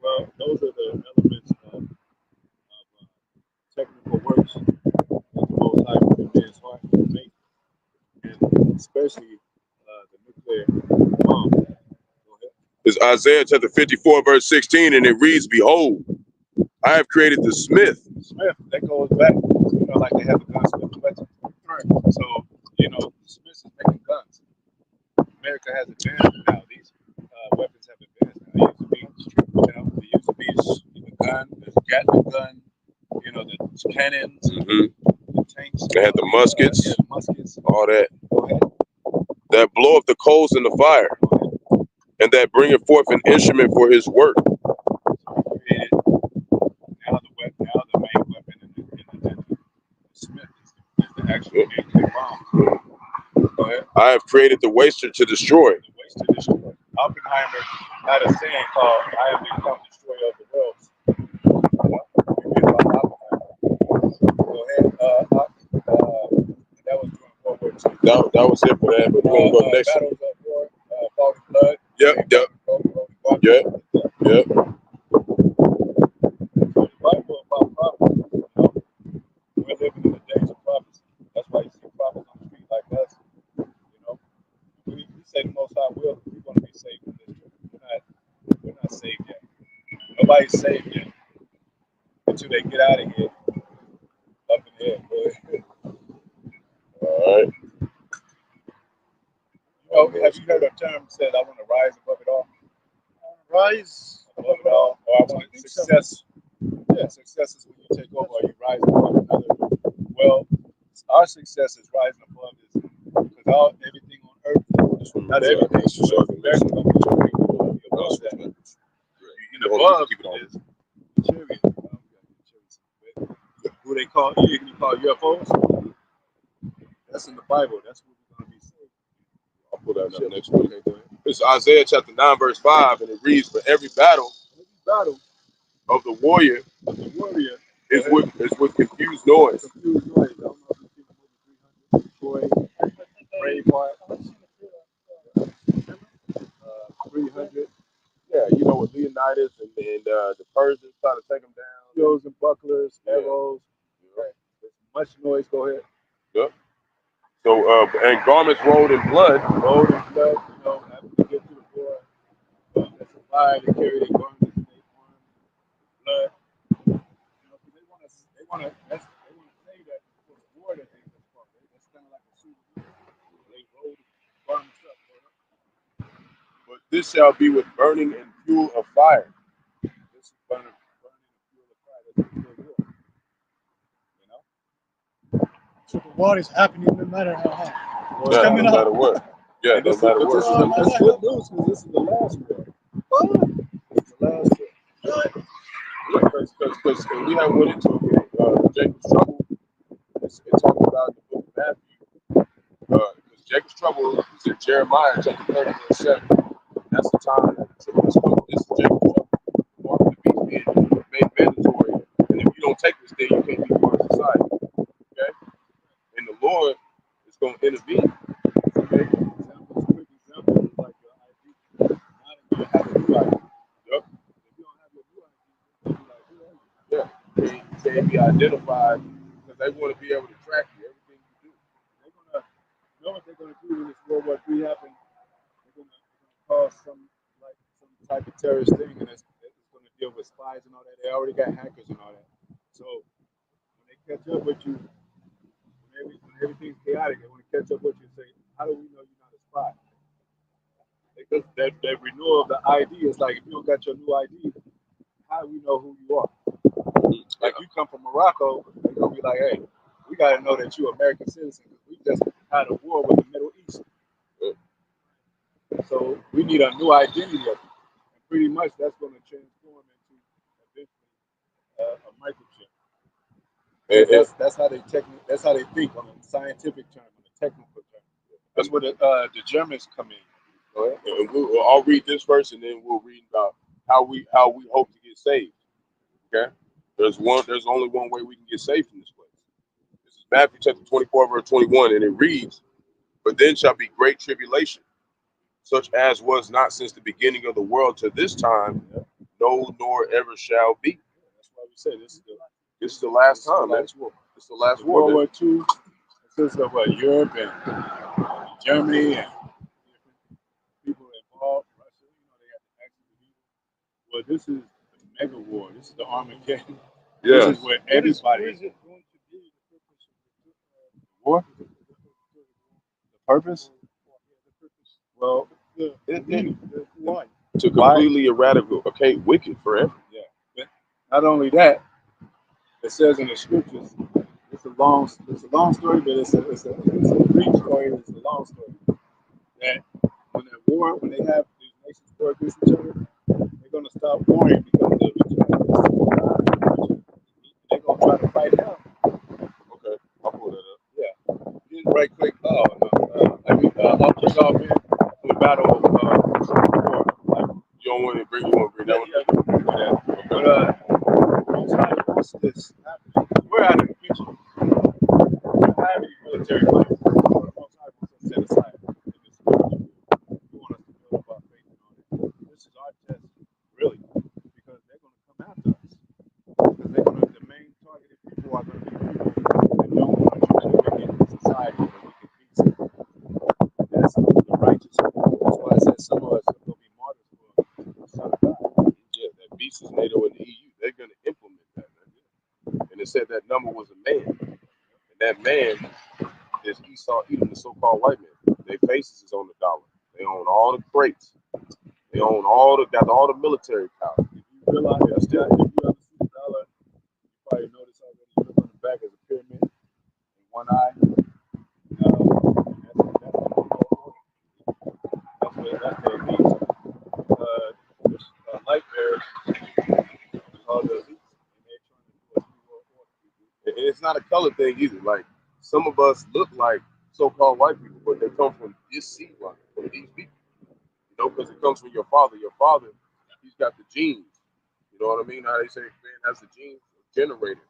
well, those are the elements of technical works that the Most High put in man's heart to make, and especially the nuclear bomb. Go ahead. It's Isaiah chapter 54, verse 16, and it reads, "Behold, I have created the smith." Smith, that goes back, you know, like they have the gunsmith weapons. Right. So, you know, Smith is making guns. America has advanced now. These weapons have advanced now. They used to be the gun, the Gatling gun, you know, the cannons, the tanks. They had the muskets, the muskets, all that. Go ahead. That blow up the coals in the fire, and that bringeth forth an instrument for his work. So created now the main weapon in the Smith is the actual nuclear bomb. Go ahead. I have created the waster to destroy. The waste to destroy. Oppenheimer had a saying called, "I have become destroyer of the world." Go ahead. That was during World War II. That was it for that. But we're gonna go next. Battles of War, Falling Blood. Yep. The Bible about prophecy. You know, we're living in the days of prophecy. That's why you see prophets on the street like us. You know, we say the Most High will. We're going to be saved in this truth. We're not saved yet. Nobody's saved yet until they get out of here. Up in the air, boy. All right. You know, have you heard a term said, "I want to rise above it all"? Rise Above it all, or I want success. Yeah, success is when you take over, or you rise above another. Well, our success is rising above this, because everything on earth, not everything, America's going to be above that. And above is material. Who they call, you can call UFOs. That's in the Bible. That's what we're going to be saved. I'll put that up next week. It's Isaiah chapter 9, verse 5, and it reads, "For every battle of the warrior is with confused noise." Confused noise. I don't know if you see the movie 300, Braveheart, 300. Yeah, you know, with Leonidas and the Persians trying to take them down. Shields and bucklers, arrows. There's much noise. Go ahead. Yep. So, and garments rolled in blood. Road and blood, you know, after you get through the war, that's a fire to carry their garments and they arm. this shall be with burning and fuel of fire. This is burning and fuel of fire. That's what it is. You know? So the war is happening no matter how hot. Yeah, no coming matter up. what. Yeah, no matter what. That's good news because this is the last war. It's the last war. Because we haven't went into Jacob's trouble. It talks about the book of Matthew. Because Jacob's trouble is in Jeremiah chapter 30, verse 7. That's the time that this is Jacob's trouble. Mark the beast being made mandatory. And if you don't take this thing, you can't be part of society. Okay? And the Lord is going to intervene. Okay? Quick example is like your ID. Now that you have a new ID. Yep. If you don't have your new ID, you'll be like, who are you? Yeah. You can't be identified because they want to be able to track you, everything you do. They're gonna know what they're gonna do when this World War III happens. They're gonna cause some type of terrorist thing, and it's gonna deal with spies and all that. They already got hackers and all that. So when they catch up with you, when everything's chaotic, they want to catch up with you and say, how do we know you're not a spy? Because that renewal of the ID is like, if you don't got your new ID, how do we know who you are? Like you come from Morocco, they're gonna be like, hey, we gotta know that you're American citizen. We just had a war with the Middle East. So we need a new identity of you. And pretty much that's gonna transform into eventually a microchip. That's how they think on a scientific term, on a technical term. That's where the Germans come in. And I'll read this verse and then we'll read about how we hope to get saved. Okay? There's only one way we can get saved from this place. This is Matthew chapter 24, verse 21, and it reads, "But then shall be great tribulation, such as was not since the beginning of the world to this time, no, nor ever shall be." That's why we say this is the last time, man. war. It's the last war. World War II consists of Europe and Germany and people involved. Russia, they have to actually do. Well, this is the mega war. This is the Armageddon. Yeah. This is where everybody. Where is it going to be the purpose of the War? The purpose? Well, why? To completely eradicate wicked forever. Yeah. But not only that, it says in the scriptures. It's a long story, but it's a brief story. It's a long story. That when they have these nations war against each other, they're gonna stop warring because they're gonna try to fight now. Okay, I'll pull that up. Yeah. Just right quick. I'll kick off in the battle of war. You don't want to bring that one. Yeah, but what's this happening? We're out of the picture. We don't have any military might. Set aside in this situation. We want us to build up our faith and all that. This is our test, really, because they're going to come after us. Because the main targeted people are going to be people that don't want to try to make it in society where we can peace. That's the righteous people. That's why I said some of us are going to be martyrs for the Son of God. Yeah, that beast is NATO and the EU. They're going to implement that, man. And it said that number was a man. And that man is Esau, Edom, the so-called white man. Their faces is on the dollar. They own all the crates. They own got all the military power. If you realize that, if you ever see the dollar, you probably notice already. You look on the back as a pyramid in one eye. That's what it means. Light bearers, all the elites, and they're trying to do a new world order. And it's not a color thing either. Like, some of us look like so-called white people, but they come from this seed line, from these people. Because it comes from your father. Your father, he's got the genes. You know what I mean? How they say man has the genes generated.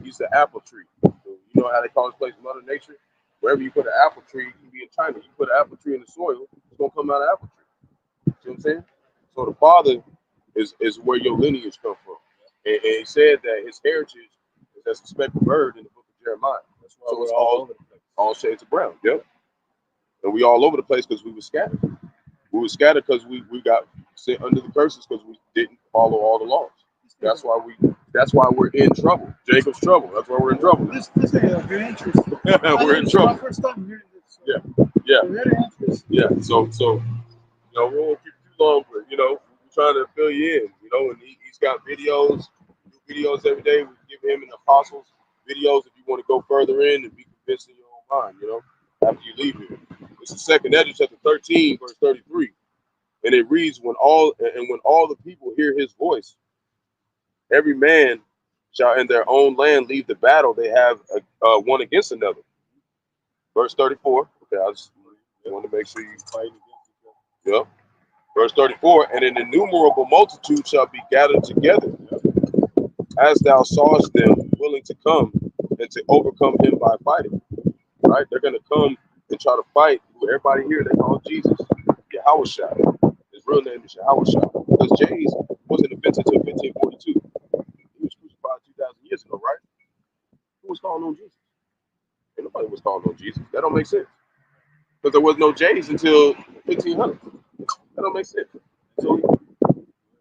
He's the apple tree. So, you know how they call this place Mother Nature? Wherever you put an apple tree, it can be in China. You put an apple tree in the soil, it's gonna come out of apple tree. See what I'm saying? So the father is where your lineage come from. And he said that his heritage is as a speckled bird in the book of Jeremiah. That's why So we're it's all over the place. all shades of brown. Yep. And we all over the place because we were scattered. We were scattered because we got sent under the curses because we didn't follow all the laws. That's why we're in trouble. Jacob's trouble. That's why we're in trouble. This is very interesting. We're in trouble. My first time hearing this. Yeah. Very interesting. Yeah. So we'll keep long, but you know, we're trying to fill you in, you know, and he's got videos, new videos every day. We give him and the apostles videos if you want to go further in and be convinced in your own mind, you know, after you leave here. It's the second Ezra chapter 13, verse 33. And it reads, when all the people hear his voice, every man shall in their own land leave the battle they have one against another. Verse 34. Okay, I just want to make sure you fight against each other. Yep. Verse 34, and an innumerable multitude shall be gathered together, as thou sawest them willing to come and to overcome him by fighting. Right? They're going to come and try to fight who everybody here they call Jesus, Yahawashi. His real name is Yahawashi. Because James wasn't invented until 1542. He was crucified 2,000 years ago, right? Who was calling on Jesus? Ain't nobody was calling on Jesus. That don't make sense. Because there was no J's until 1500. That don't make sense. So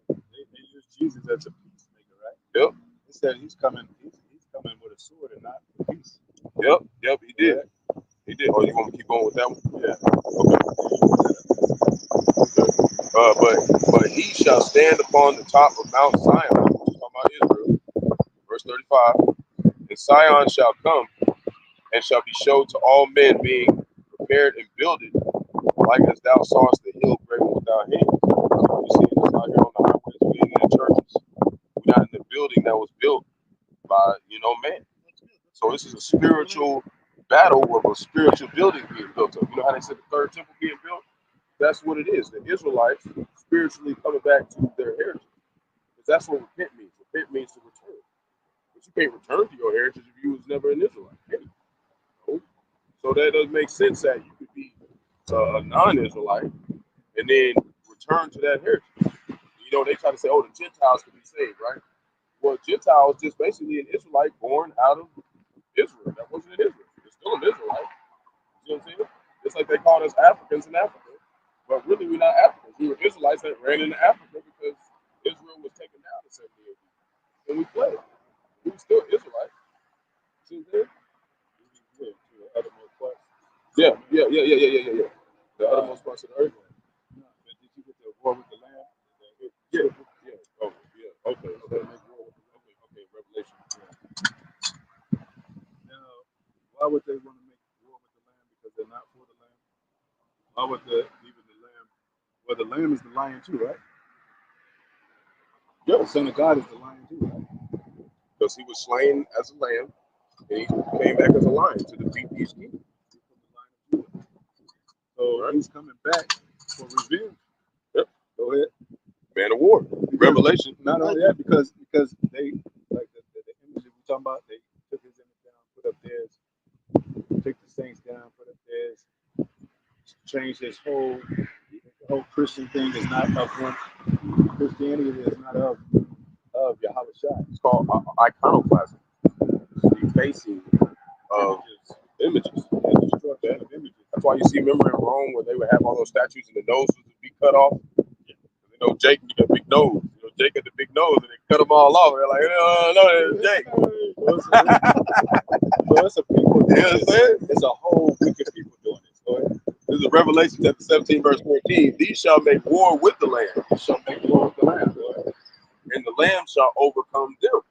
They use Jesus as a peacemaker, right? yep, They said he's coming with a sword and not with peace. yep, he did. He did. Oh, you want me to keep going with that one? Yeah. Okay. But he shall stand upon the top of Mount Zion, talking about Israel, verse 35. And Zion shall come and shall be showed to all men, being prepared and builded, like as thou sawest the hill great without hands. So we see this out here on the highways, we ain't in the churches. We're not in the building that was built by, man. So this is a spiritual battle with a spiritual building being built up. You know how they said the third temple being built? That's what it is. The Israelites spiritually coming back to their heritage. Because that's what repent means. Repent means to return. But you can't return to your heritage if you was never an Israelite. So that doesn't make sense that you could be a non-Israelite and then return to that heritage. They try to say, oh, the Gentiles can be saved, right? Well, Gentile is just basically an Israelite born out of Israel. That wasn't an Israel. It's still an Israelite. You know what I'm saying? It's like they called us Africans in Africa. But really, we're not Africans. We were Israelites that ran into Africa because Israel was taken down in 70 AD. And we fled. We were still Israelites. See what I'm saying? Yeah. The uttermost parts of the earth. Did you get the war with the Lamb? Yeah. Oh, yeah. Okay. Okay. Revelation. Yeah. Now, why would they want to make war with the Lamb? Because they're not for the Lamb. Why would even the Lamb? Well, the Lamb is the lion too, right? Yeah. The Son of God is the lion too, right? Because he was slain as a lamb, and he came back as a lion to defeat these kings. So he's coming back for revenge. Yep. Go ahead. Man of war. Revelation. Not only that, because they like the image that we're talking about, they took his image down, put up theirs, took the saints down, put up theirs, changed his whole Christian thing is not of one. Christianity is not of Yahawashi. It's called iconoclasm. Defacing of images. Destruction of images. That's why you see, remember in Rome where they would have all those statues and the noses would be cut off? Jake got a big nose. Jake got the big nose and they cut them all off. They're like, no, it's Jake. So it's a people. You know what I'm saying? It's a whole group of people doing this. Go ahead. This is Revelation chapter 17, verse 14. These shall make war with the Lamb. These shall make war with the Lamb. And the Lamb shall overcome them.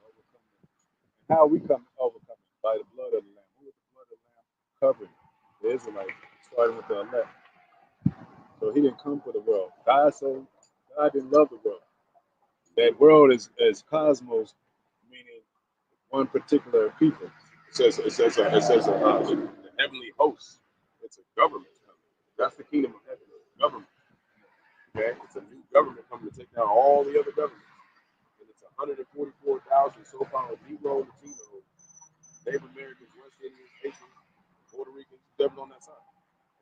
How we come overcome it? By the blood of the Lamb. Who is the blood of the Lamb covering? The Israelites, starting with the elect. So he didn't come for the world. God didn't love the world. That world is cosmos, meaning one particular people. It says the heavenly host. It's a government. That's the kingdom of heaven. Government. Okay? It's a new government coming to take down all the other governments. And it's 144,000 so-called Negro, Latino, Native Americans, West Indians, Haitians, Puerto Ricans, whoever's on that side.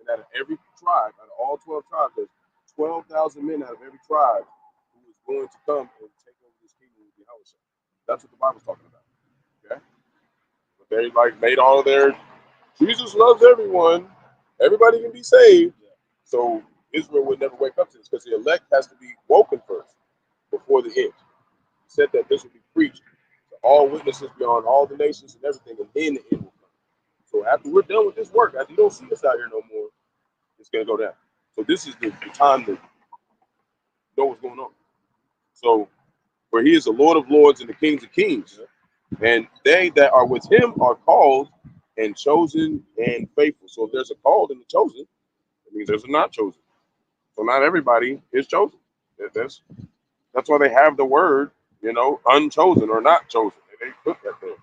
And out of every tribe, out of all 12 tribes, there's 12,000 men out of every tribe who is going to come and take over this kingdom with Yahawashi. That's what the Bible's talking about. Okay? But they made all of their Jesus loves everyone. Everybody can be saved. So Israel would never wake up to this because the elect has to be woken first before the end. He said that this will be preached to all witnesses beyond all the nations and everything, and then the end will come. So after we're done with this work, after you don't see us out here no more, it's going to go down. So this is the time to know what's going on. So, for he is the Lord of lords and the kings of kings. And they that are with him are called and chosen and faithful. So if there's a called and a chosen, it means there's a not chosen. So not everybody is chosen. That's why they have the word, unchosen or not chosen. And they put that there.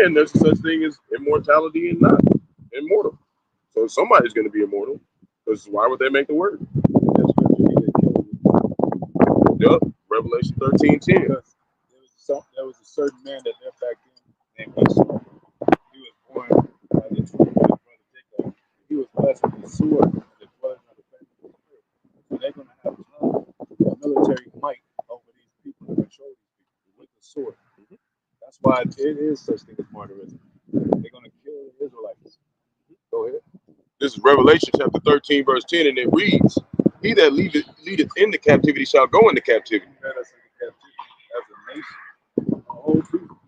And there's such thing as immortality and not immortal. So somebody's going to be immortal. Because why would they make the word? Yep. Revelation 13:10. There was a certain man that lived back then named Esau. He was born by the twin of his brother Jacob. He was blessed with the sword, the dwelling of the family of the spirit. So they're going to have military might over these people and control these people with the sword. That's why it is such thing as martyrism. They're going to kill the Israelites. Go ahead. This is Revelation chapter 13, verse 10, and it reads, he that leadeth into captivity shall go into captivity. He led us into captivity as a nation, a whole people.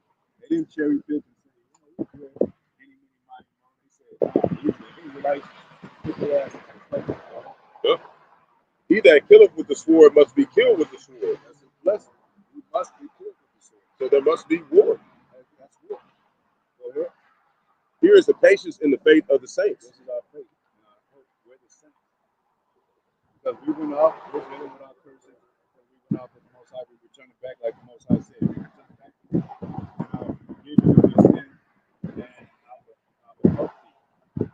They didn't cherry pick and say, we're good. They said, the Israelites put their ass in the Yep. He that killeth with the sword must be killed with the sword. That's a blessing. We must be killed with the sword. So there must be war. That's war. Go ahead. Here is the patience in the faith of the saints. This is our faith and our hope. We're the saints. Because we went out, we're dealing with our curses. Because we went out with the Most High, we returned back like the Most High said. We returned back to Him. Give you your sin and I will help you.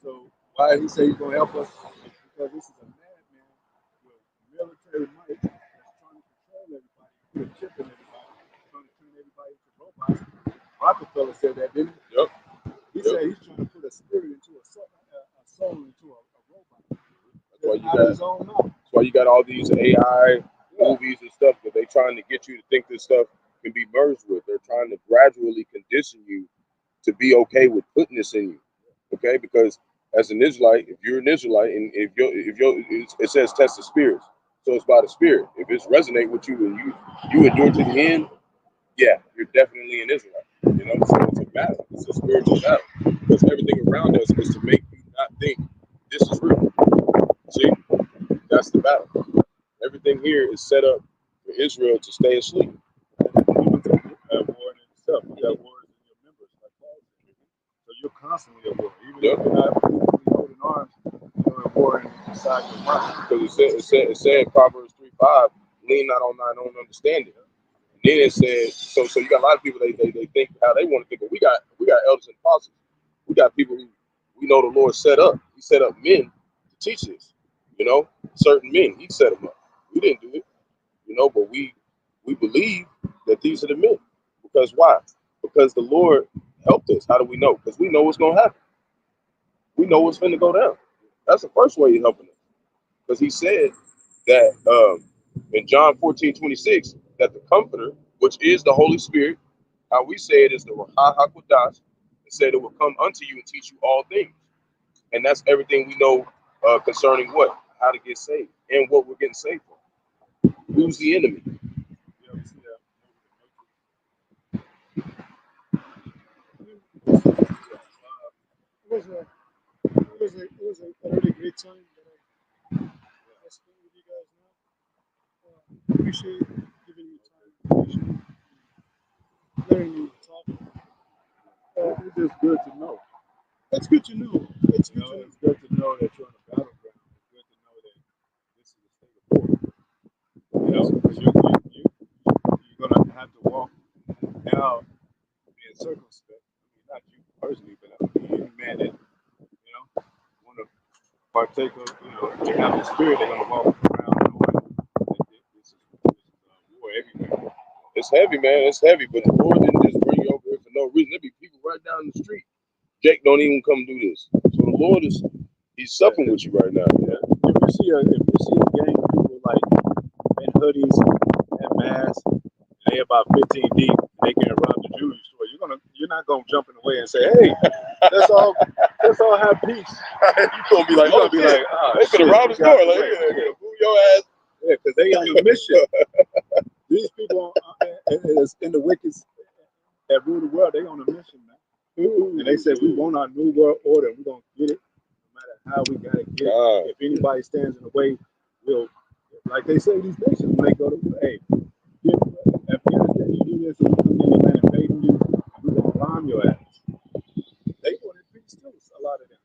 So why He say He's going to help us? Because this is a madman with military might that's trying to control everybody, put a chip in everybody, trying to turn everybody into robots. Rockefeller said that, didn't he? Yep. He said he's trying to put a spirit into a soul into a robot. That's why you got all these AI movies and stuff that they trying to get you to think this stuff can be merged with. They're trying to gradually condition you to be okay with putting this in you. Okay, because as an Israelite, if you're an Israelite, and if it says test the spirits, so it's by the spirit. If it's resonate with you and you endure to the end, yeah, you're definitely an Israelite. So it's a battle. It's a spiritual battle because everything around us is to make you not think this is real. See, that's the battle. Everything here is set up for Israel to stay asleep. Even war in itself, you got wars in your members, like Paul said. So you're constantly at war. Even if you're not physically holding arms, you're at war inside your mind. Because it said in Proverbs 3:5, lean not on thine own understanding. And then it said, so you got a lot of people they think how they want to think, but we got elders and apostles. We got people who we know the Lord set up. He set up men to teach this. Certain men, He set them up. We didn't do it, but we believe that these are the men. Because why? Because the Lord helped us. How do we know? Because we know what's going to happen. We know what's going to go down. That's the first way He's helping us. Because He said that in John 14:26, that the Comforter, which is the Holy Spirit, how we say it is the Qadash, it said it will come unto you and teach you all things. And that's everything we know concerning what? How to get saved and what we're getting saved for. Who's the enemy? You ever see that movie, it was a really great time that I spent with you guys now. Appreciate giving me time. Appreciate letting me talk. It's just good to know. It's good to know. It's good to know that you're on the battleground. It's good to know that this is a state of war. Because you're going to have to walk now being circumspect. Not you personally, but any man that want to partake of, they have the spirit. They're going to walk around knowing that this is war everywhere. It's heavy, man. It's heavy, but the Lord didn't just bring you over here for no reason. There be people right down the street. Jake don't even come do this. So the Lord He's supping with you right now. Yeah. If you see a gang of people like in hoodies and masks, and they about 15 deep, and they can rob the jewelry store, you're not gonna jump in the way and say, hey, let's all have peace. You're gonna be like, they could have robbed the store. Like, move your ass. Yeah, because they on a mission. These people in the wicked that rule the world, they on a mission, man. And they said, we want our new world order. We're going to get it no matter how we got to get it. If anybody stands in the way, we'll like they say, these nations when they go to hey, Afghanistan, you do this, and we come in and invading you, we're gonna bomb your ass. They wanted peace too. A lot of them.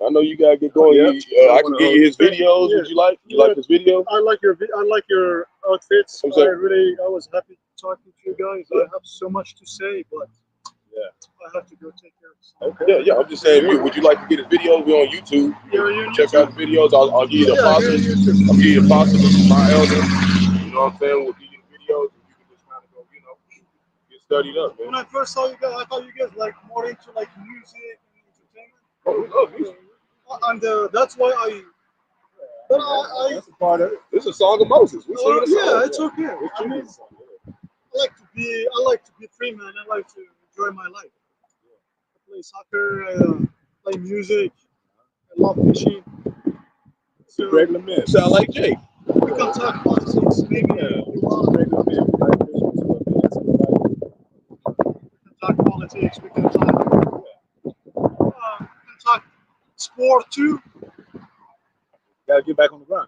I know you gotta get going. Yeah. I can give you his videos. Yeah. Would you like? You Yeah. like his video? I like your outfits. I'm sorry. I was happy talking to you guys. I have so much to say, but Yeah. I have to go take care of something. Okay. Yeah. I'm just saying. Would you like to get his videos? We're on YouTube. Yeah, you Check out the videos. I'll give you the apostles. I'll give you the apostles. This is my elder. You know what I'm saying? We'll give you the videos, and you can just kind of go, get studied up, When man. I first saw you guys, I thought you guys like more into like music and entertainment. Oh, we love music. And that's why I. But I That's a part of it. This is a song of Moses. We sing the song. yeah, it's okay. It's I mean, true. I like to be free, man. I like to enjoy my life. I play soccer. I play music. I love fishing. So Regular men. Sound like Jake. we can talk politics. Maybe you want. Regular men. We like fishing too. I mean, that's what We can talk politics. We can talk sport too. gotta get back on the run.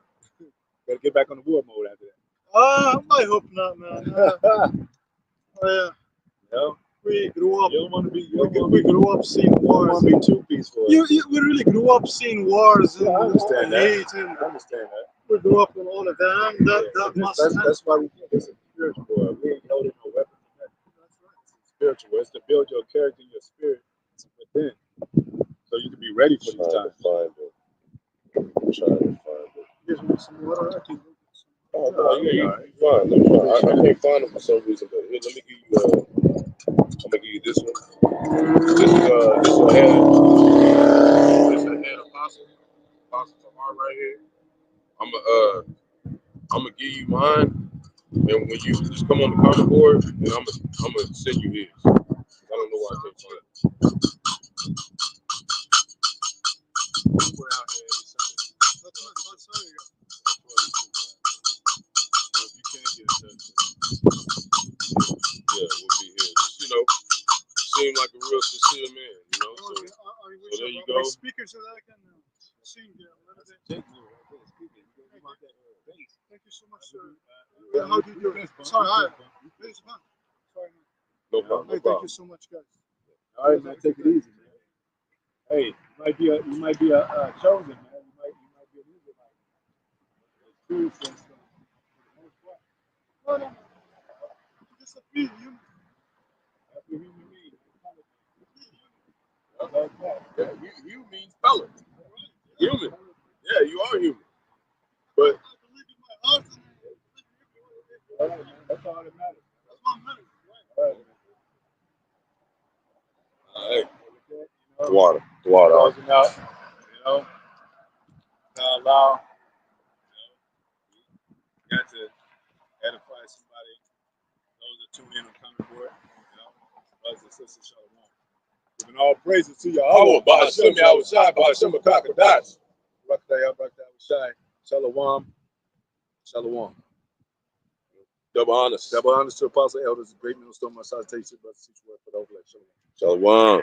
Gotta get back on the war mode after I hope not, man. that. No, We grew up. you don't want to be. We grew up seeing You don't wars. want to be too peaceful. We really grew up seeing wars and Yeah, I understand that. hate, and I understand that. we grew up with all of them. That's why we think it's a spiritual war. We ain't holding no weapons. That's right. It's spiritual. It's to build your character and your spirit within, so you can be ready for these times. I'm trying to find it. You guys want some water? I can go get some. Oh, no, you're fine. I can't find them for some reason, but here, let me give you. I'm gonna give you this one. This is a head. This is a head apostle. Apostle Tamar right here. I'm gonna give you mine, and when you just come on the comment board, and I'm gonna send you his. I don't know why I can't find it. We're out here every Sunday. That's how you go. If you can't get in touch, yeah, we'll be here. Just, seem like a real sincere man, So there you go. My speaker so that I can sing a little bit. Thank you so much, sir. How do you do it? Sorry, it's fun. Sorry, man. No problem. Hey, thank you so much, guys. All right, man. Take it easy, man. Hey, you might be a chosen, man. You might be a Israelite. It's true, for the most part. No. Just a few human. That's what human means. Yeah, you means fellow. Human. Yeah, you are human. But I believe in my heart. All right, man. That's all that matters. That's what matters. All right, man. water. Closing out, allow, got to edify somebody. Those that tune in on comment board, brothers and sisters, shalom. Giving all praises to Yahawah, Bahasham, Yahawashi, Bahasham, Qadash. Rawchaa, shalom, shalom. Double honors. Double honors to apostle elders, great millstone, my salutation, brothers and sisters, for the OK-LA. Shalom. Shalom.